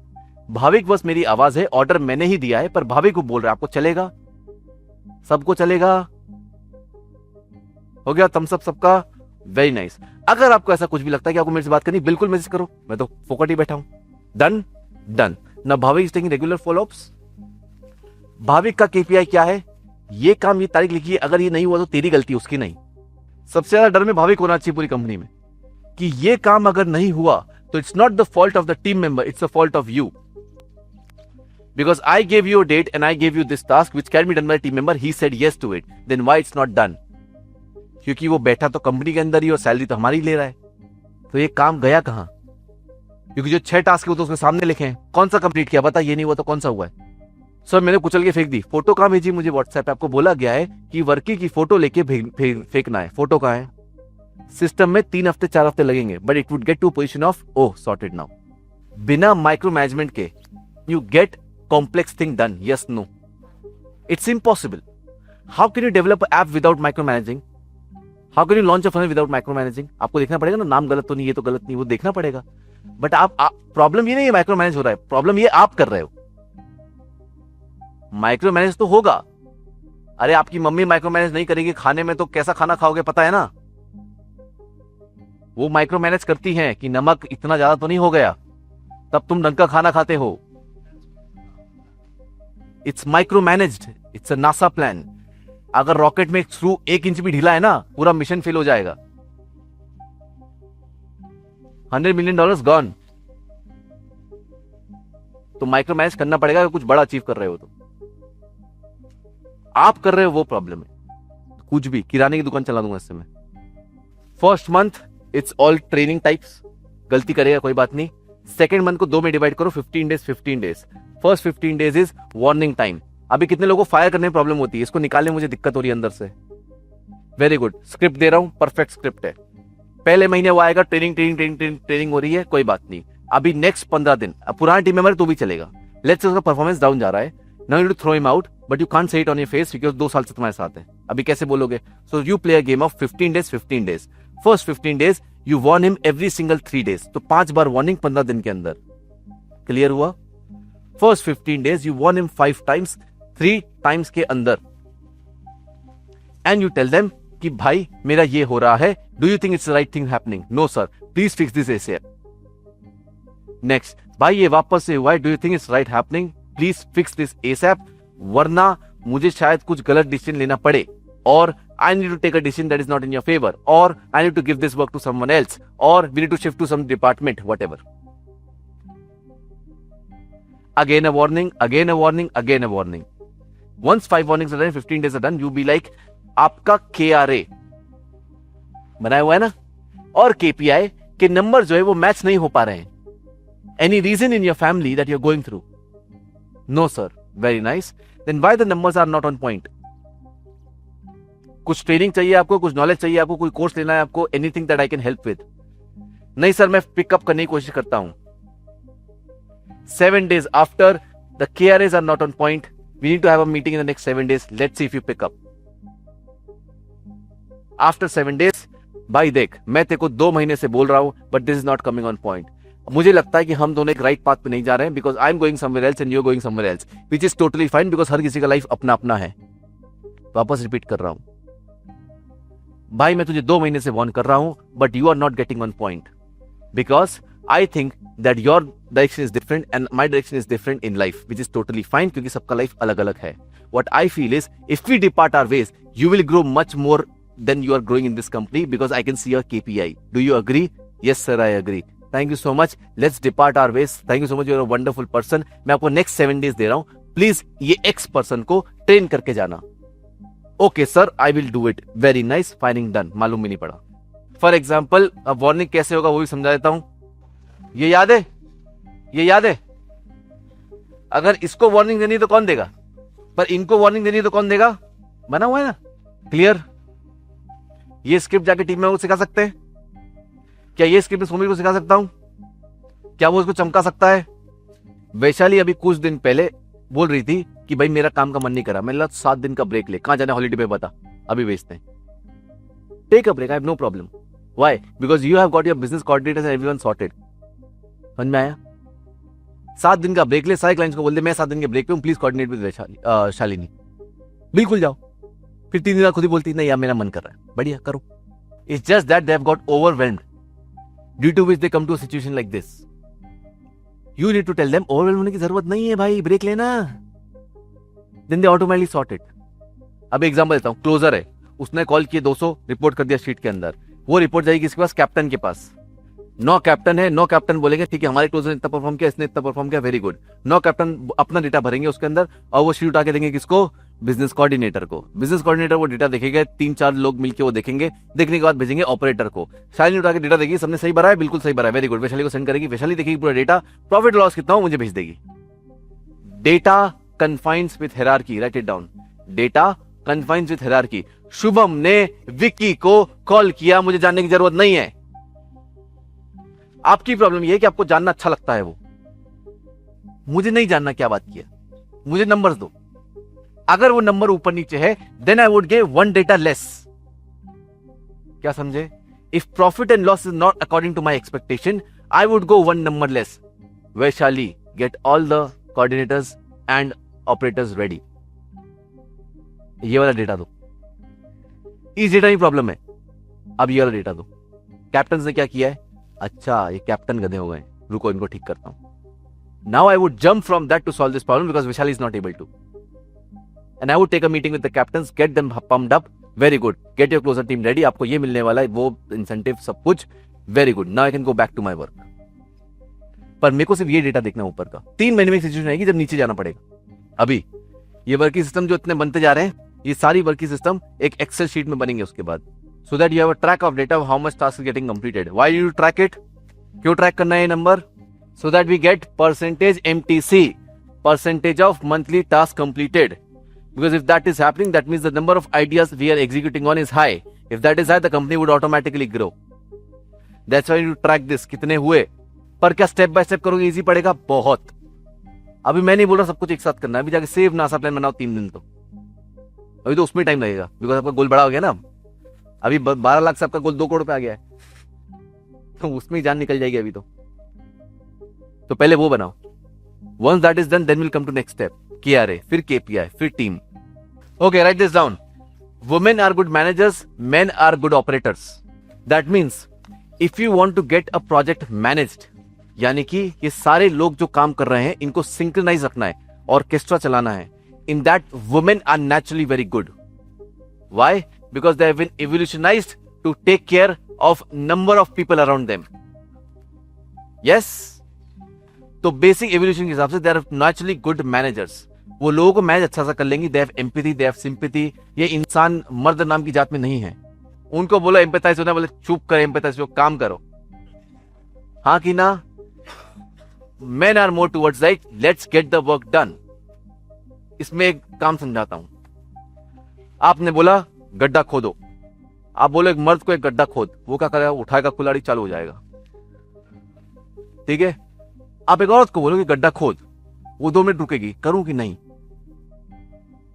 Speaker 2: भाविक बस मेरी आवाज है, ऑर्डर मैंने ही दिया है, पर भाविक को बोल रहा है आपको चलेगा, सबको चलेगा। हो गया थम्स अप सबका? Very nice. अगर आपको ऐसा कुछ भी लगता है कि आपको मेरे से बात करनी, बिल्कुल मैसेज करो, मैं तो फोकट ही बैठा हूं। Done done. ना Bhavik is taking regular followups. Bhavik का केपीआई क्या है? ये काम, ये तारीख लिखी है, अगर ये नहीं हुआ तो तेरी गलती, उसकी नहीं। सबसे ज्यादा डर में भाविक होना चाहिए पूरी कंपनी में, कि ये काम अगर नहीं हुआ तो it's not the fault of the team member, it's the fault of you. Because I gave you a date and I gave you this task which can be done by team member, he said yes to it, then why it's not done? क्योंकि वो बैठा तो कंपनी के अंदर ही और सैलरी तो हमारी ले रहा है, तो ये काम गया कहां? क्योंकि जो 6 टास्क है वो तो उसके सामने लिखे हैं, कौन सा कंप्लीट किया बता? ये नहीं हुआ तो कौन सा हुआ है? सर मैंने कुचल के फेंक दी। फोटो कहां भेजी मुझे व्हाट्सएप पे? आपको बोला गया है कि वर्की की फोटो लेके फेंकना है। फोटो कहां है? सिस्टम में 3 हफ्ते 4 हफ्ते लगेंगे, but it would get to position of oh sorted now. बिना माइक्रो मैनेजमेंट के you get complex thing done? Yes no? It's impossible. How can you develop app without micro managing? How can you launch a funnel without micro managing? आपको देखना पड़ेगा ना, नाम गलत तो नहीं, ये तो गलत नहीं, वो देखना पड़ेगा। बट आप प्रॉब्लम ये नहीं है माइक्रो मैनेज हो रहा है, प्रॉब्लम ये आप कर रहे हो। माइक्रो मैनेज तो होगा, अरे आपकी मम्मी माइक्रो मैनेज नहीं करेगी खाने में तो कैसा खाना खाओगे पता है ना? वो माइक्रो मैनेज करती हैं कि नमक इतना ज्यादा तो नहीं हो गया, तब तुम ढंग का खाना खाते हो। It's micro managed, it's a NASA plan. अगर रॉकेट में स्क्रू 1 इंच भी ढीला है ना, पूरा मिशन फेल हो जाएगा। $100 मिलियन गॉन। तो माइक्रो मैनेज करना पड़ेगा अगर कुछ बड़ा अचीव कर रहे हो तो। आप कर रहे हो वो प्रॉब्लम है। कुछ भी किराने की दुकान चला दूंगा इससे मैं। First month it's all training types, गलती करेगा कोई बात नहीं। सेकेंड मंथ को 2 में डिवाइड करो, 15 days 15 days. First 15 days is warning time. अभी कितने लोगों को फायर करने में प्रॉब्लम होती है, इसको निकालने में मुझे दिक्कत हो रही है अंदर से। वेरी गुड, स्क्रिप्ट दे रहा हूं, परफेक्ट स्क्रिप्ट है। पहले महीने वो आएगा, ट्रेनिंग हो रही है, कोई बात नहीं। अभी नेक्स्ट 15 दिन अब पुराना टीम मेंबर तो भी चलेगा, लेट्स से उसका परफॉर्मेंस डाउन जा रहा है, now you to throw him out, but you can't say it on your face because 2 साल से तुम्हारे साथ है। अभी कैसे बोलोगे? So you play a game of 15 days 15 days. First 15 days you warn him every single 3 days, तो 5 बार वार्निंग 15 दिन के अंदर। क्लियर हुआ? First 15 days you warn him 5 times 3 times के अंदर। एंड यू टेल देम कि भाई मेरा ये हो रहा है, do you think it's right thing happening? No sir, please fix this ASAP. Next, भाई ये वापस से हुआ है, do you think it's right happening? Please fix this ASAP, वरना मुझे शायद कुछ गलत डिसीजन लेना पड़े, और I need to take a decision that is not in your favor, or I need to give this work to someone else, or we need to shift to some department, whatever. Again a warning, again a warning, again a warning. Once 5 warnings are done, 15 days are done, you be like, आपका KRA बनाया हुआ है ना, और KPI के नंबर जो है वो मैच नहीं हो पा रहे हैं. Any reason in your family that you're going through? No sir. Very nice. Then why the numbers are not on point? कुछ ट्रेनिंग चाहिए आपको, कुछ नॉलेज चाहिए आपको, कोई कोर्स लेना है आपको, anything that I can help with? नहीं सर, मैं पिकअप करने की कोशिश करता हूं. 7 days after the KRAs are not on point, we need to have a meeting in the next 7 days, let's see if you pick up. After 7 days, भाई देख, मैं तेरे को 2 महीने से बोल रहा हूं, but this is not coming on point. मुझे लगता है कि हम दोनों एक राइट पाथ पे नहीं जा रहे हैं, because I am going somewhere else and you are going somewhere else, which is totally fine, because हर किसी का लाइफ अपना अपना है. वापस रिपीट कर रहा हूं, भाई मैं तुझे 2 महीने से वार्न कर रहा हूं, but you are not getting on point, because I think that your direction is different and my direction is different in life, which is totally fine, क्योंकि सबका लाइफ अलग अलग है. What I feel is, if we depart our ways, you will grow much more than you are growing in this company, because I can see your KPI. Do you agree? Yes sir, I agree. Thank you so much, let's depart our ways. Thank you so much, you are a wonderful person. मैं आपको नेक्स्ट 7 days दे रहा हूं, प्लीज ये X पर्सन को ट्रेन करके जाना. Okay sir, I will do it. Very nice, fining done. मालूम भी नहीं पड़ा. फॉर एग्जाम्पल, अब वार्निंग कैसे होगा वो भी समझा देता हूं. ये याद है, ये याद है, अगर इसको वार्निंग देनी तो कौन देगा, पर इनको वार्निंग देनी तो कौन देगा? बना हुआ है ना, क्लियर? ये स्क्रिप्ट जाके टीम में वो सिखा सकते हैं क्या? ये स्क्रिप्ट सुमित को सिखा सकता हूं क्या? वो उसको चमका सकता है? वैशाली अभी कुछ दिन पहले बोल रही थी कि भाई मेरा काम का मन नहीं करा. मैंने कहा 7 दिन का ब्रेक ले, कहां जाना हॉलीडे पे बता, अभी भेजते हैं. Take a break, I have no problem. Why? Because you have got your business coordinators and everyone sorted. समझ में आया? 7 दिन का ब्रेक ले, सारे क्लाइंट्स को बोल दे मैं 7 दिन के ब्रेक पे हूं, प्लीज कोऑर्डिनेट विद शालिनी. बिल्कुल जाओ. फिर 3 दिन बाद खुद ही बोलती नहीं यार मेरा मन कर रहा है. बढ़िया करो. It's just that they have got overwhelmed, due to which they come to a situation like this. You need to tell them overwhelm होने की जरूरत नहीं है भाई, ब्रेक लेना. Then they automatically sort it. अब एग्जांपल देता हूं, क्लोजर है, उसने कॉल किए 200, रिपोर्ट कर दिया शीट के अंदर. वो रिपोर्ट जाएगी किसके पास? कैप्टन के पास. 9 कैप्टन है, 9 कैप्टन बोलेंगे ठीक है हमारे क्लोजर ने इतना परफॉर्म किया, इसने इतना परफॉर्म किया, वेरी गुड. 9 कैप्टन अपना डेटा भरेंगे उसके अंदर, और वो शीट उठा के देंगे किसको? बिजनेस कोऑर्डिनेटर को. बिजनेस कोऑर्डिनेटर वो डेटा देखेगा, 3-4 लोग मिलकर वो देखेंगे, देखने के बाद भेजेंगे ऑपरेटर को. शालिनी उठा के डेटा देगी, सबने सही भरा है, बिल्कुल सही भरा है, वेरी गुड. वैशाली को सेंड करेगी, वैशाली देखेगी पूरा डेटा, प्रॉफिट लॉस कितना हो मुझे भेज देगी. Data confines with hierarchy, right it down. Data confines with hierarchy. Shubham ने विक्की को कॉल किया, मुझे जानने की जरूरत नहीं है. आपकी प्रॉब्लम यह है कि आपको जानना अच्छा लगता है, वो मुझे नहीं जानना क्या बात किया, मुझे नंबर्स दो. अगर वो नंबर ऊपर नीचे है, then I would give 1 data less. क्या समझे? If profit and loss is not according to my expectation, I would go 1 number less. Vaishali, get all the coordinators and operators ready. ये वाला डेटा दो. इस डेटा में प्रॉब्लम है, अब ये वाला डेटा दो. कैप्टन ने क्या किया है? अच्छा ये कैप्टन गधे हो गए, रुको इनको ठीक करता हूं. Now I would jump from that to solve this problem, because Vaishali is not able to. And I would take a meeting with the captains, get them pumped up. Very good. Get your closer team ready. आपको ये मिलने वाला है, वो इंसेंटिव सब कुछ. Very good. Now I can go back to my work. पर मेरे को सिर्फ ये डेटा देखना ऊपर का. 3 महीने में एक सिचुएशन आएगी जब नीचे जाना पड़ेगा. अभी ये वर्किंग सिस्टम जो इतने बनते जा रहे हैं, ये सारी वर्किंग सिस्टम एक एक्सेल शीट में बनेंगे उसके बाद, so that you have a track of data of how much task is getting completed. Why you track it? क्यों ट्रैक करना है ये number? So that we get percentage MTC, percentage of monthly task completed. Because if that is happening, that means the number of ideas we are executing on is high. If that is high, the company would automatically grow. That's why you track this. कितने हुए? पर क्या स्टेप बाय स्टेप करोगे इजी पड़ेगा? बहुत. अभी मैं नहीं बोल रहा सब कुछ एक साथ करना है. अभी जाके सेव नासा प्लान बनाओ 3 दिन, तो अभी तो उसमें टाइम लगेगा, बिकॉज आपका गोल बड़ा हो गया ना. अभी 12 लाख से आपका गोल 2 करोड़ पे आ गया है, तो उसमें ही जान निकल जाएगी अभी. तो पहले वो बनाओ. Once that is done, then we'll come to next step. KRA, फिर KPI, फिर team. Okay, write this down.
Speaker 1: women are good managers, men are good operators. That means if you want to get a project managed, यानी कि ये सारे लोग जो काम कर रहे हैं इनको सिंक्रोनाइज रखना है, ऑर्केस्ट्रा चलाना है, in that women are naturally very good. Why? Because they have been evolutionized to take care of number of people around them. Yes? तो बेसिक एवोल्यूशन के हिसाब से they are naturally good managers. वो लोगों को मैनेज अच्छा सा कर लेंगी. They have empathy, they have sympathy. ये इंसान मर्द नाम की जात में नहीं है. उनको बोलो एम्पैथाइज होना, बोले चुप कर, एम्पैथाइज हो, काम करो. हाँ कि ना? Men are more towards like let's get the work done. इसमें एक काम समझाता हूं. आपने बोला गड्ढा खोदो. आप बोलो एक मर्द को एक गड्ढा खोद, वो क्या करेगा? उठाएगा कुल्हाड़ी, चालू हो जाएगा. ठीक है. आप एक औरत को बोलो कि गड्ढा खोद, वो 2 मिनट रुकेगी, करूं कि नहीं?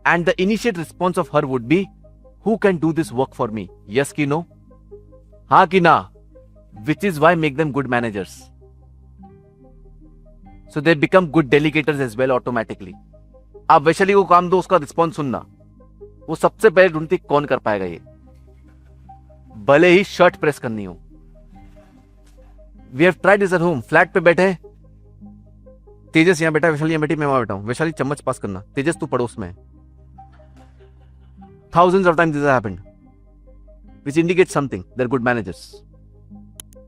Speaker 1: And the initiate response of her would be who can do this work for me? Yes कि नो? हाँ कि ना? Which is why make them good managers. So they become good delegators as well automatically. आप वैशाली को काम दो, उसका रिस्पॉन्स सुनना. वो सबसे पहले ढूंढती कौन कर पाएगा ये, भले ही शर्ट प्रेस करनी हो. We have tried this at home. Flat पे बैठे, तेजस यहां बैठा, वैशाली यहां बैठी, मैं वहां बैठा हूं. वैशाली चम्मच पास करना, तेजस तू पड़ोस में है. Thousands of times this has happened, which indicates something. They're good managers.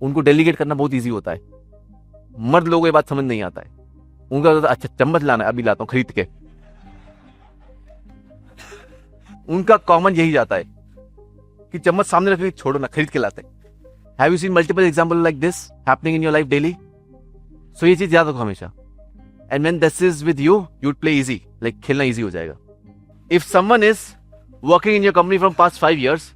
Speaker 1: उनको डेलीगेट करना बहुत इजी होता है. मर्द लोगों को ये बात समझ नहीं आता है. उनका तो अच्छा चम्मच लाना है, अभी लाता हूं खरीद के. उनका कॉमन यही जाता है कि चम्मच सामने रख के छोड़ो ना, खरीद के लाते. Have you seen multiple example like this happening in your life daily? So ये चीज याद रखो हमेशा. And when this is with you, you would play easy, like खेलना इजी हो जाएगा. If someone is working in your company from past 5 years,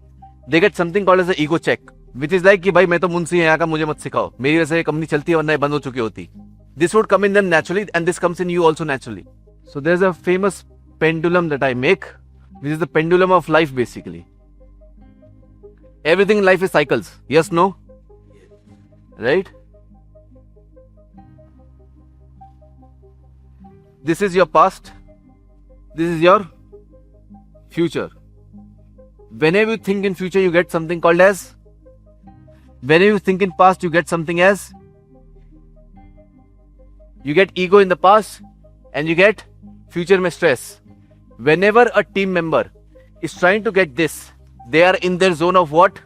Speaker 1: they get something called as a ego check, which is like कि भाई मैं तो मुंशी यहाँ का, मुझे मत सिखाओ, मेरी वजह से ये कंपनी चलती है वरना ये बंद हो चुकी होती. This would come in them naturally and this comes in you also naturally. So there's a famous pendulum that I make, which is the pendulum of life basically. Everything in life is cycles. Yes, no? Right? This is your past. This is your future. Whenever you think in future, you get something called as. Whenever you think in past, you get something as. You get ego in the past and you get future में stress. Whenever a team member is trying to get this, they are in their zone of what?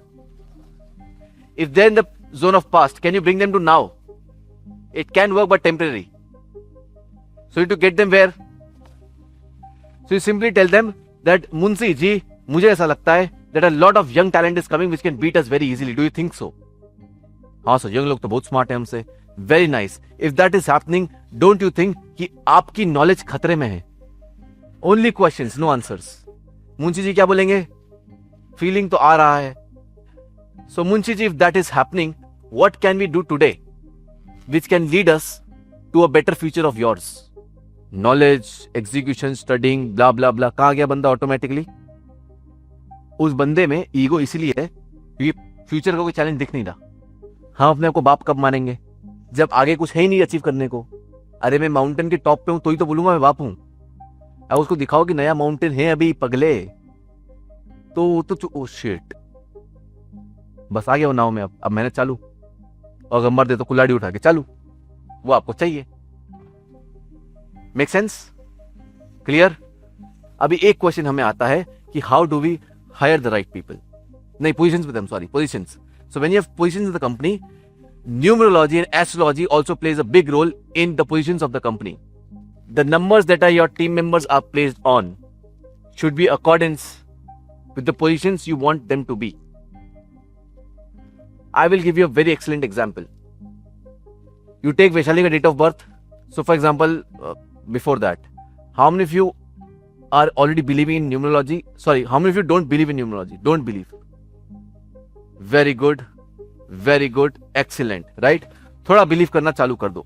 Speaker 1: If they're in the zone of past, can you bring them to now? It can work but temporary. So you have to get them where? So you simply tell them that Munshi ji, मुझे ऐसा लगता है that a lot of young talent is coming which can beat us very easily. Do you think so? हाँ सर, यंग लोग तो बहुत स्मार्ट है हमसे. Very nice. If that is happening, don't you think कि आपकी नॉलेज खतरे में है? Only questions, no answers. Munshi ji क्या बोलेंगे? फीलिंग तो आ रहा है. So Munshi ji, if that is happening, what can we do today which can lead us to a better future of yours? Knowledge, execution, studying, blah blah blah. कहां गया बंदा ऑटोमेटिकली? उस बंदे में ईगो इसीलिए है क्योंकि फ्यूचर का कोई चैलेंज दिख नहीं रहा. हम अपने आप को बाप कब मानेंगे? जब आगे कुछ है ही नहीं अचीव करने को. अरे मैं माउंटेन के टॉप पे हूं तो ही तो बोलूंगा मैं बाप हूं. अब उसको दिखाओ कि नया माउंटेन है अभी पगले, तो ओ शिट, बस आ गया वो नाव में. अब मेहनत चालू. और अगर मर दे तो कुल्हाड़ी उठा के चालू. वो आपको चाहिए. Make sense? क्लियर? अभी एक क्वेश्चन हमें आता है कि how do we hire the right people? नहीं, positions with them, sorry, positions. So when you have positions in the company, numerology and astrology also plays a big role in the positions of the company. The numbers that are your team members are placed on should be accordance with the positions you want them to be. I will give you a very excellent example. You take Vaishali ka date of birth. So for example, before that, how many of you are already believing in numerology? Sorry, how many of you don't believe in numerology? Don't believe. Very good, very good, excellent, right? थोड़ा बिलीव करना चालू कर दो,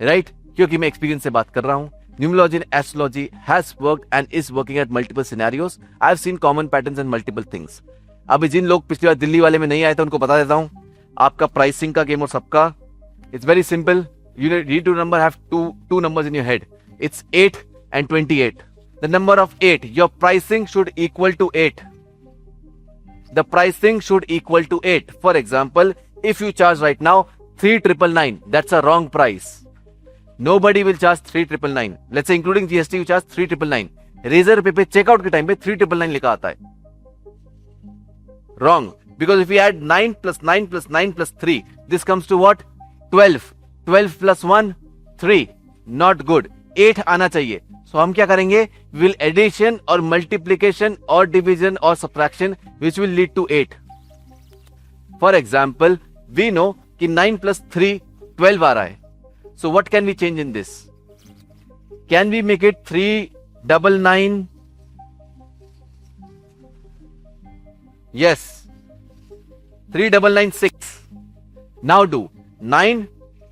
Speaker 1: right? क्योंकि मैं एक्सपीरियंस से बात कर रहा हूं. Numerology and astrology has worked and is working at multiple scenarios. I've seen common patterns and multiple things. अभी जिन लोग पिछली बार दिल्ली वाले में नहीं आए थे उनको बता देता हूं आपका प्राइसिंग का गेम और सबका. It's very simple. You need to have two numbers in your head. It's 8 and 28.
Speaker 2: the number of 8. Your pricing should equal to 8. The pricing should equal to 8. For example, if you charge right now 3,999, that's a wrong price. Nobody will charge 3,999. Let's say including GST you charge 3,999. Razor पे चेकआउट के टाइम पे 3,999 लिखा आता है. Wrong. Because if we add 9 plus 9 plus 9 plus 3, this comes to what? 12. 12 plus 1, 3. Not good. 8 आना चाहिए. So हम क्या करेंगे? We will addition or multiplication or division or subtraction which will lead to 8. For example, we know कि 9 plus 3, 12 आ रहा है. So what can we change in this? Can we make it 399? Yes. 3,996. Now do 9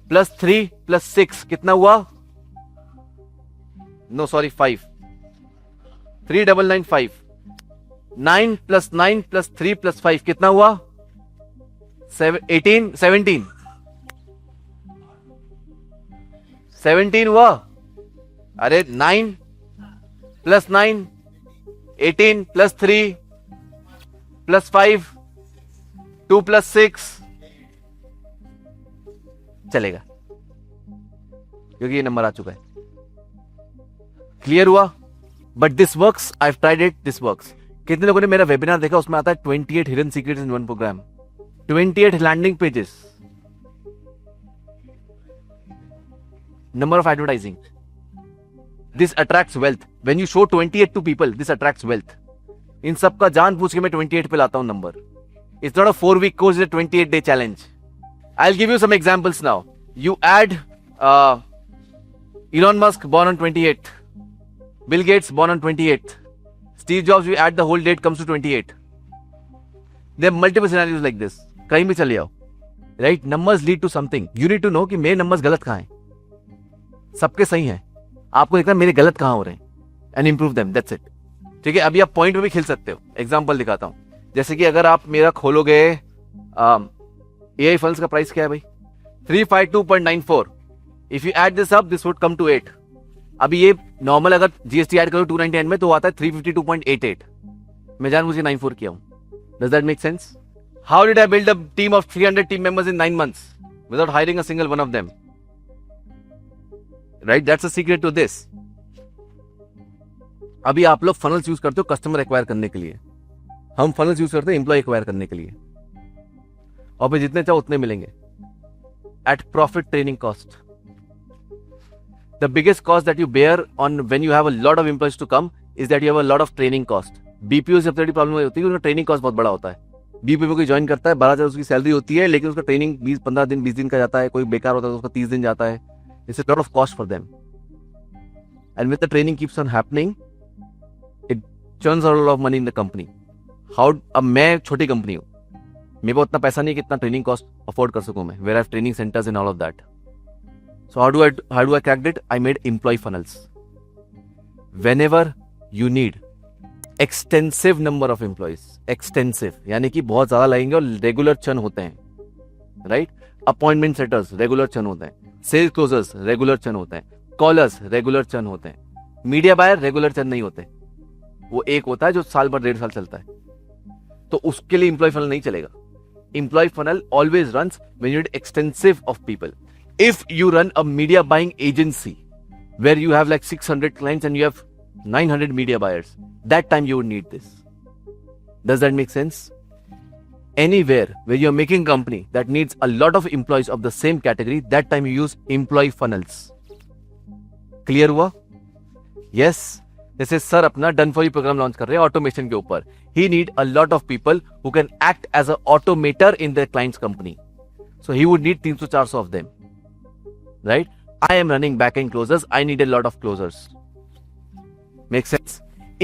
Speaker 2: plus 3 plus 6 कितना हुआ? No, sorry, 5. 3,995. 9 plus 9 plus 3 plus 5 कितना हुआ? 18, 17. 17 हुआ? अरे 9 plus 9, 18 plus 3 plus 5, 2 plus 6 चलेगा क्योंकि ये नंबर आ चुका है. क्लियर हुआ? But this works, I have tried it, this works. कितने लोगों ने मेरा वेबिनार देखा? उसमें आता है 28 hidden secrets in one program, 28 landing pages, number of advertising. This attracts wealth. When you show 28 to people, this attracts wealth. इन सब का जान पूछ के मैं 28 पे लाता हूं number. It's not a 4-week course, it's a 28-day challenge. I will give you some examples now. You add Elon Musk born on 28th. Bill Gates born on 28th. Steve Jobs, you add the whole date comes to 28. There are multiple scenarios like this. कहीं भी चले जाओ. Right? Numbers lead to something. You need to know कि मेरे numbers गलत कहाँ हैं. सबके सही हैं. आपको देखना मेरे गलत कहाँ हो रहे हैं. And improve them. That's it. ठीक है? अभी आप पॉइंट में भी खेल सकते हो. एग्जाम्पल दिखाता हूं. जैसे कि अगर आप मेरा खोलोगे AI फंड्स का प्राइस क्या है भाई? 352.94. If you add this up, this would come to 8. अभी ये नॉर्मल अगर GST ऐड करो 299 में तो आता है 352.88. मैं जानबूझ के 94 किया हूं. Does that make sense? How did I build a team of 300 team members in 9 months without hiring a single one of them? Right? That's the secret to this. अभी आप लोग फनल्स यूज करते हो कस्टमर एक्वायर करने के लिए. हम फनल्स यूज करते हैं एम्प्लॉय एक्वायर करने के लिए. और फिर जितने चाहो उतने मिलेंगे. At profit training cost. The biggest cost that you bear on when you have a lot of employees to come is that you have a lot of training cost. BPO सबसे बड़ी प्रॉब्लम होती है कि उसका ट्रेनिंग कॉस्ट बहुत बड़ा होता है. BPO में कोई ज्वाइन करता है 12,000 उसकी सैलरी होती है, लेकिन उसका ट्रेनिंग 15 दिन 20 दिन का जाता है. कोई बेकार होता है तो उसका 30 दिन जाता है. It's a lot of cost for them. And with the training keeps on happening, it churns out a lot of money in the company. अब मैं छोटी कंपनी हूँ, मेरे पास उतना पैसा नहीं कि इतना ट्रेनिंग कॉस्ट अफोर्ड कर सकूं मैं. Where I have training centers and all of that. So how do I cracked it? I made employee funnels. Whenever you need extensive number of employees, extensive यानी कि बहुत ज्यादा लगेंगे और रेगुलर चर्न होते हैं, right? Appointment setters regular churn होते हैं, सेल्स क्लोजर्स रेगुलर चर्न होते हैं, कॉलर्स रेगुलर चर्न होते हैं, मीडिया बायर रेगुलर चर्न नहीं होते. वो एक होता है जो साल भर 1.5 साल चलता है, तो उसके लिए इंप्लॉय फनल नहीं चलेगा. Employee funnel always runs when you need extensive of people. If you run a media buying agency where you have like 600 clients and you have 900 media buyers, that time you would need this. Does that make sense? Anywhere where you're making a company that needs a lot of employees of the same category, that time you use employee funnels. Clear हुआ? Yes. जैसे सर अपना done for you programme launch कर रहे हैं ऑटोमेशन के ऊपर. He need a lot of people who can act as an automator in their client's company. So he would need 300-400 of them. Right? I am running backend closers. I need a lot of closers. Makes sense?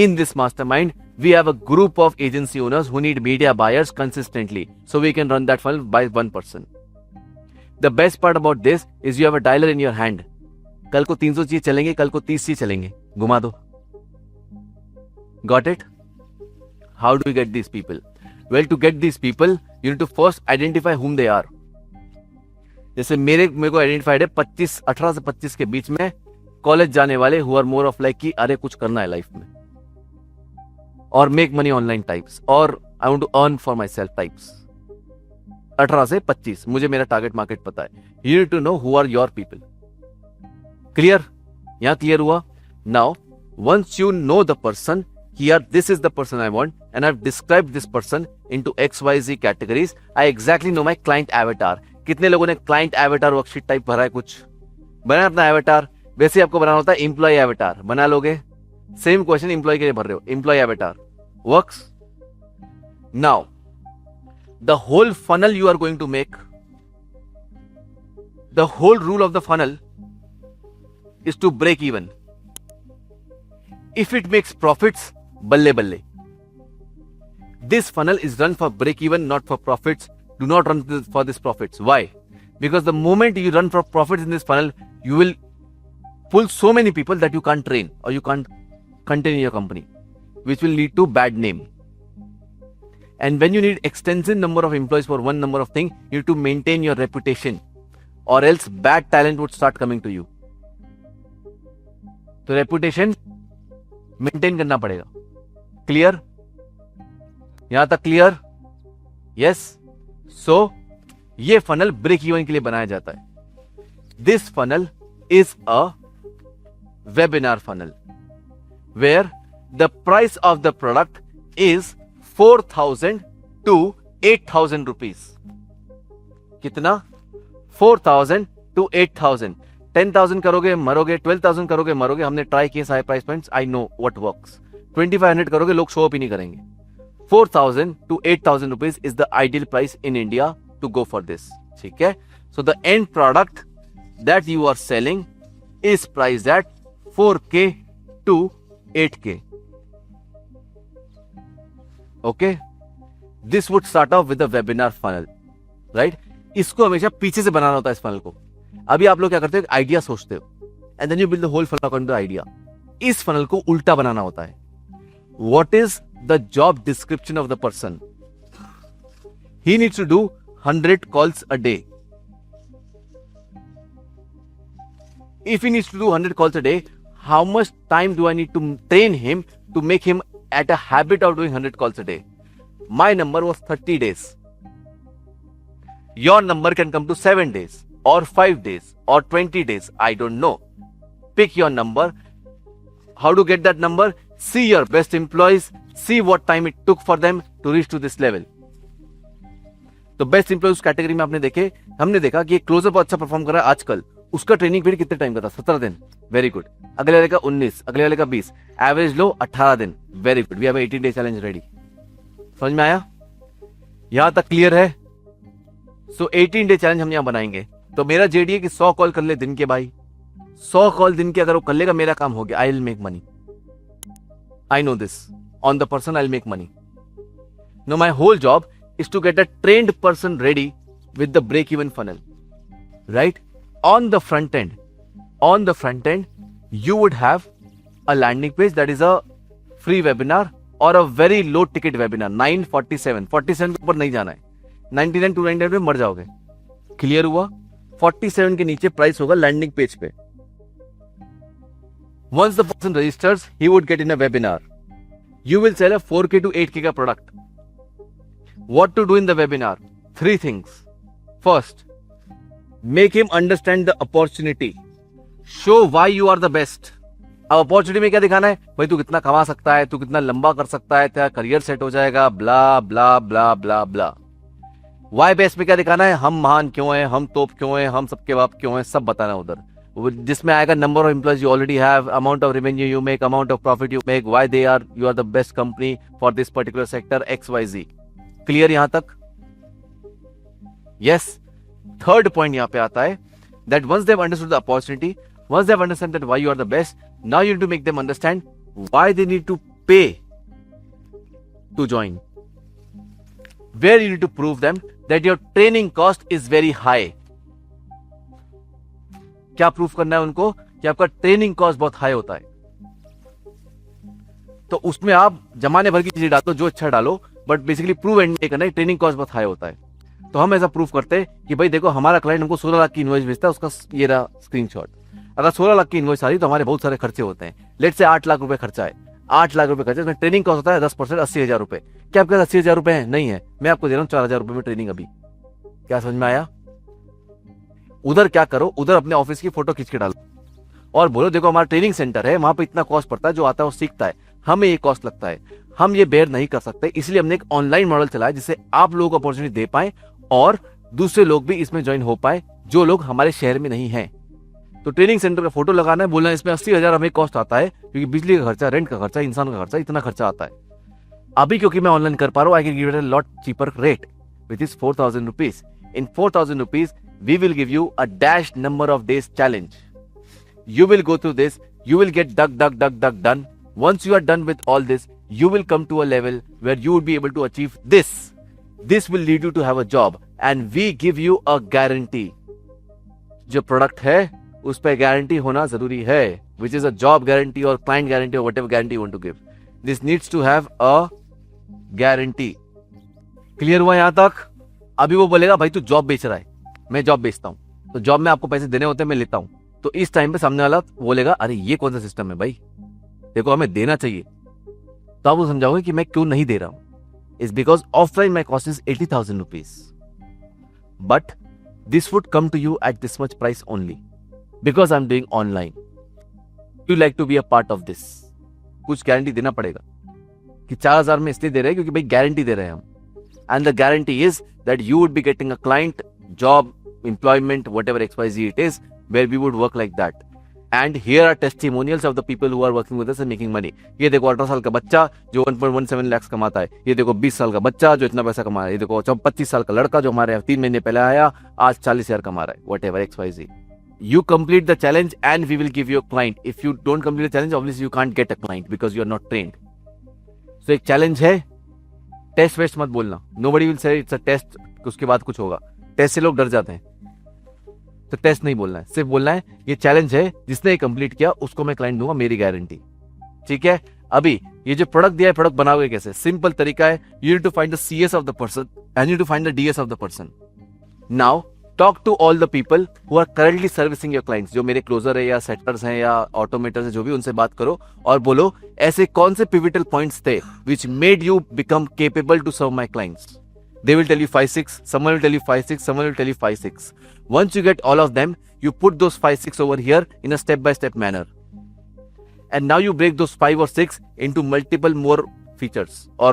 Speaker 2: In this mastermind, we have a group of agency owners who need media buyers consistently. So we can run that funnel by one person. The best part about this is you have a dialer in your hand. कल को 300 चीज चलेंगे, कल को 30 चीज चलेंगे. घुमा दो. Got it? How do we get these people? Well, to get these people, you need to first identify whom they are. जैसे मेरे को आइडेंटिफाइड है 18 से 25 के बीच में कॉलेज जाने वाले who are more of like कि अरे कुछ करना है लाइफ में, और मेक मनी ऑनलाइन टाइप्स, और I want to earn for myself types. 18 से 25 मुझे मेरा टारगेट मार्केट पता है। You need to know who are your people. Clear? यहां क्लियर हुआ? Now once you know the person, here this is the person I want and I've described this person into XYZ categories, I exactly know my client avatar। कितने लोगों ने client avatar वर्कशीट टाइप भरा है? कुछ बना अपना avatar? वैसे आपको बनाना होता है employee avatar, बना लोगे? सेम क्वेश्चन एम्प्लॉय के लिए भर रहे हो, employee avatar works। Now the whole funnel you are going to make, the whole rule of the funnel is to break even. If it makes profits, balle balle. This funnel is run for break even, not for profits. Do not run for this profits. Why? Because the moment you run for profits in this funnel, you will pull so many people that you can't train or you can't contain your company, which will lead to bad name. And when you need extensive number of employees for one number of things, you need to maintain your reputation, or else bad talent would start coming to you. तो रेपुटेशन मेंटेन करना पड़ेगा। क्लियर? यहां तक क्लियर? यस। सो ये फनल ब्रेक इवन के लिए बनाया जाता है। This funnel is a webinar funnel where the price of the product is 4,000 to 8,000 rupees. कितना? 4,000 to 8,000। 10,000 करोगे मरोगे, 12,000 करोगे मरोगे। हमने ट्राई किए सारे price points, I know what works. 2,500 करोगे लोग शो अप ही नहीं करेंगे। 4,000 to 8,000 rupees is the ideal price in India to go for this. ठीक है? So the end product that you are selling is price at 4K to 8K। Okay, this would start off with the webinar funnel, right? इसको हमेशा पीछे से बनाना होता है इस फनल को। अभी आप लोग क्या करते हो? आइडिया सोचते हो and then you build the whole funnel according to the idea. इस फनल को उल्टा बनाना होता है। What is the job description of the person? He needs to do 100 calls a day. If he needs to do 100 calls a day, how much time do I need to train him to make him at a habit of doing 100 calls a day? My number was 30 days. Your number can come to 7 days or 5 days or 20 days. I don't know. Pick your number. How to get that number? See your best employees. See what time it took for them to reach to this level. तो बेस्ट एम्प्लॉयज कैटेगरी में आपने देखे, हमने देखा कि क्लोजर पर अच्छा परफॉर्म कर रहा है आजकल, उसका ट्रेनिंग पीरियड कितने टाइम का था? 17 दिन। Very good. अगले वाले का 19, अगले वाले का 20, एवरेज लो 18 दिन। Very good. We have 18 day challenge ready. समझ में आया? यहां तक क्लियर है? सो 18 डे चैलेंज हम यहां बनाएंगे। तो मेरा जेडी है कि 100 कॉल कर ले दिन के भाई। 100 कॉल दिन के अगर वो कर लेगा, मेरा काम हो गया। I will make money. I know this. On the person I will make money. No my whole job is to get a trained person ready with the break even funnel, right? On the front end you would have a landing page that is a free webinar or a very low ticket webinar। 947 47 के ऊपर नहीं जाना है। 99 299 में मर जाओगे। क्लियर हुआ? 47 के नीचे प्राइस होगा लैंडिंग पेज पे। once the person registers, he would get in a webinar। you will sell a 4K to 8K का product. What to do in the webinar? 3 things. First, make him understand the opportunity. Show why you are the best. अब अपॉर्चुनिटी में क्या दिखाना है? भाई तू कितना कमा सकता है, तू कितना लंबा कर सकता है, तेरा करियर सेट हो जाएगा, ब्ला ब्ला ब्ला ब्ला ब्ला। वाई बेस में क्या दिखाना है? हम महान क्यों हैं, हम तोप क्यों हैं, हम सबके बाप क्यों हैं, सब बताना उधर। जिसमें आएगा number of employees you already have, amount of revenue you make, amount of profit you make, why they are you are the best company for this particular sector XYZ। Clear यहां तक? यस। थर्ड पॉइंट यहां पे आता है that once they have understood the opportunity, once they have understand that why you are the best, now you need to make them understand why they need to pay to join, where you need to prove them that your training cost is very high. क्या प्रूफ करना है उनको? कि आपका ट्रेनिंग कॉस्ट बहुत हाई होता है। तो उसमें आप जमाने भर की चीजें डालो, जो अच्छा डालो, बट बेसिकली प्रूव एंड नहीं करना है ट्रेनिंग कॉस्ट बहुत हाई होता है। तो हम ऐसा प्रूफ करते हैं कि भाई देखो हमारा क्लाइंट हमको 16 लाख की इनवॉइस भेजता है, उसका ये रहा स्क्रीनशॉट। अगर 16 लाख की इन्वॉइस आ रही तो हमारे बहुत सारे खर्चे होते हैं। लेट से 8 लाख रुपए खर्चा है, 8 लाख रुपए खर्चा, इसमें ट्रेनिंग कॉस्ट होता है 10%, 80,000 रुपए। क्या आपके 80,000 रुपए है? नहीं है, मैं आपको दे रहा हूँ 4,000 रुपए में ट्रेनिंग अभी। क्या समझ में आया? उधर क्या करो, उधर अपने ऑफिस की फोटो खींच के डालो और बोलो देखो हमारा ट्रेनिंग सेंटर है, वहां पे इतना कॉस्ट पड़ता है, जो आता है वो सीखता है, हमें ये कॉस्ट लगता है, हम ये बेयर नहीं कर सकते, इसलिए हमने एक ऑनलाइन मॉडल चलाया जिससे आप लोगों को अपॉर्चुनिटी दे पाए और दूसरे लोग भी इसमें ज्वाइन हो पाए जो लोग हमारे शहर में नहीं है। तो ट्रेनिंग सेंटर का फोटो लगाना है, बोलना है इसमें 80,000 हमें कॉस्ट आता है, क्योंकि बिजली का खर्चा, रेंट का खर्चा, इंसान का खर्चा, इतना खर्चा आता है। अभी क्योंकि मैं ऑनलाइन कर पा रहा हूँ, I can give it a lot cheaper rate which is 4,000 rupees. In 4,000 rupees we will give you a dash number of days challenge. You will go through this, you will get done. Once you are done with all this, you will come to a level where you will be able to achieve this. This will lead you to have a job and we give you a guarantee. जो प्रोडक्ट है उस पर गारंटी होना जरूरी है, which is a job guarantee or client guarantee or whatever guarantee you want to give. This needs to have a guarantee. Clear हुआ यहां तक? अभी वो बोलेगा भाई तू जॉब बेच रहा है, मैं जॉब बेचता हूं, तो जॉब में आपको पैसे देने होते हैं, मैं लेता हूं। तो इस टाइम पे सामने वाला बोलेगा अरे ये कौन सा सिस्टम है भाई, देखो हमें देना चाहिए। तो आप वो समझाओगे कि मैं क्यों नहीं दे रहा हूं। Is because offline my cost is 80,000 rupees, but this would come to you at this much price only because I am doing online. You like to be a part of this. कुछ गारंटी देना पड़ेगा कि 4,000 में इसलिए दे रहे हैं क्योंकि भाई गारंटी दे रहे हैं हम, and the guarantee is that you would be getting a client, job, employment, whatever XYZ it is, where we would work like that. And here are testimonials of the people who are working with us and making money. ये देखो 18 साल का बच्चा जो 1.17 लाख कमाता है, ये देखो 20 साल का बच्चा जो इतना पैसा कमा रहा है, ये देखो 25 साल का लड़का जो हमारे 3 महीने पहले आया आज 40,000 कमा रहा है, whatever XYZ. You complete the challenge and we will give you a client. If you don't complete the challenge, obviously you can't get a client because you are not trained. So एक चैलेंज है, टेस्ट वेस्ट मत बोलना, nobody will say it's a test, उसके बाद कुछ होगा। टेस्ट से लोग डर जाते हैं, तो टेस्ट नहीं बोलना है, सिर्फ बोलना है ये चैलेंज है, जिसने ये कंप्लीट किया उसको मैं क्लाइंट दूंगा, मेरी गारंटी। ठीक है? अभी ये जो प्रोडक्ट दिया है, प्रोडक्ट बनाओगे कैसे? सिंपल तरीका है, you need to find the CS of the person and you need to find the DS of the person. Now talk to all the people who are currently servicing your clients, जो मेरे क्लोजर है या सेटर्स हैं या ऑटोमेटर्स है, जो भी, उनसे बात करो और बोलो ऐसे कौन से पिविटल पॉइंट्स थे which made you become capable to serve my clients. They will tell you 5, 6, someone will tell you 5, 6, someone will tell you 5, 6. Once you get all of them, you put those 5, 6 over here in a step-by-step manner. And now you break those 5 or 6 into multiple more features, or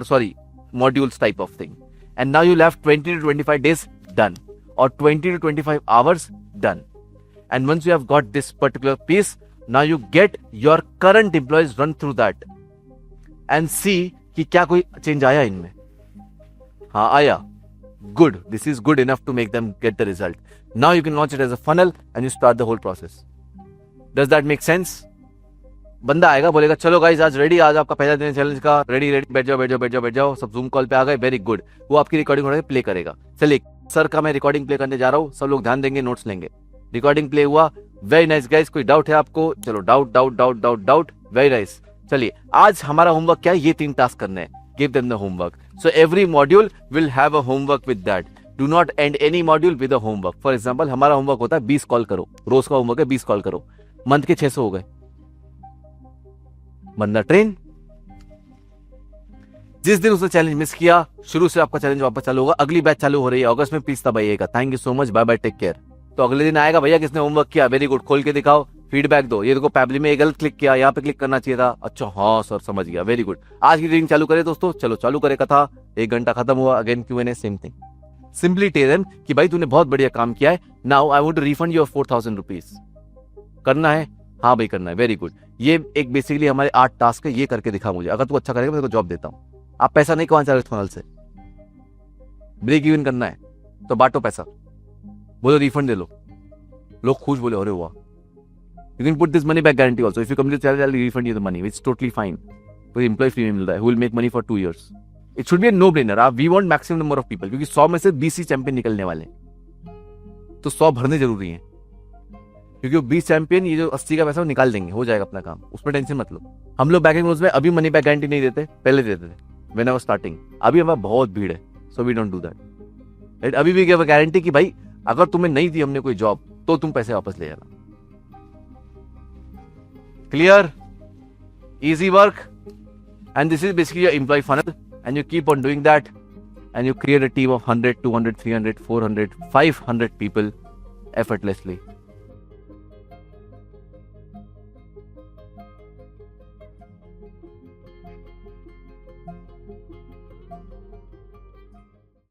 Speaker 2: modules type of thing. And now you'll have 20 to 25 days done, or 20 to 25 hours done. And once you have got this particular piece, now you get your current employees run through that and see कि क्या कोई change आया इनमें। हाँ आया, good, this is good enough to make them get the result. Now you can launch it as a funnel and you start the whole process. Does that make sense? बंदा आएगा बोलेगा चलो गाइस आज रेडी, आज आपका पहला दिन चैलेंज का, रेडी बैठ जाओ, सब जूम कॉल पे आ गए, वेरी गुड। वो आपकी रिकॉर्डिंग हो प्ले करेगा। चलिए सर का मैं रिकॉर्डिंग प्ले करने जा रहा हूँ, सब लोग ध्यान देंगे, नोट्स लेंगे। रिकॉर्डिंग प्ले हुआ, वेरी नाइस गाइस। कोई डाउट है आपको? चलो डाउट, वेरी नाइस। चलिए आज हमारा होमवर्क क्या है, ये 3 टास्क करने हैं। Give them the homework. So every module will have a homework with that. Do not end any module with a homework. For example, हमारा होमवर्क होता है 20 कॉल करो, रोज का होमवर्क है 20 कॉल करो, मंथ के 600 हो गए, बंदा ट्रेन। जिस दिन उसने चैलेंज मिस किया, शुरू से आपका चैलेंज वापस चालू होगा। अगली बैच चालू हो रही है अगस्त में, प्लीज तब आइएगा। Thank you so much, bye bye, take care. तो अगले दिन आएगा, भैया किसने होमवर्क किया, वेरी गुड, खोल के दिखाओ, फीडबैक दो। ये देखो पैबली में गलत क्लिक किया, यहाँ पे क्लिक करना चाहिए था, अच्छा हाँ सर समझ गया, वेरी गुड। आज की रीडिंग चालू करें दोस्तों, चलो चालू करें कथा। 1 घंटा खत्म हुआ, again Q&A, same thing. Simply tell them कि भाई तूने बहुत बढ़िया काम किया है, now I want to refund your 4,000 rupees. करना है? हाँ भाई करना है, वेरी गुड। ये एक बेसिकली हमारे 8 टास्क है, ये करके दिखा मुझे, अगर तू अच्छा करेगा मैं तेरे को जॉब देता हूँ। आप पैसा नहीं कमाना चाह रहे फनल से, ब्रेक इवन करना है तो बांटो पैसा, बोलो रिफंड दे लो, लोग खुश बोले अरे वाह। You can put this money back guarantee also. If you complete the challenge, I'll refund you the money. It's totally fine. कोई employee free में मिल रहा है, who will make money for 2 years. It should be a no-brainer. We want maximum number of people. क्योंकि 100 में से 20 ही चैंपियन निकलने वाले, तो 100 भरने जरूरी है। क्योंकि वो 20 चैंपियन, ये जो 80 का पैसा वो निकाल देंगे, हो जाएगा अपना काम, उसमें टेंशन मत लो। हम लोग बैकिंग रूल्स में अभी मनी बैक गारंटी नहीं देते, पहले देते थे व्हेन आई वाज स्टार्टिंग। अभी हमारा बहुत भीड़ है, so we don't do that. अभी भी गिव अ गारंटी कि भाई अगर तुम्हें नहीं दी हमने कोई जॉब तो तुम पैसे वापस ले जाना। Clear? Easy work. And this is basically your employee funnel. And you keep on doing that. And you create a team of 100, 200, 300, 400, 500 people effortlessly.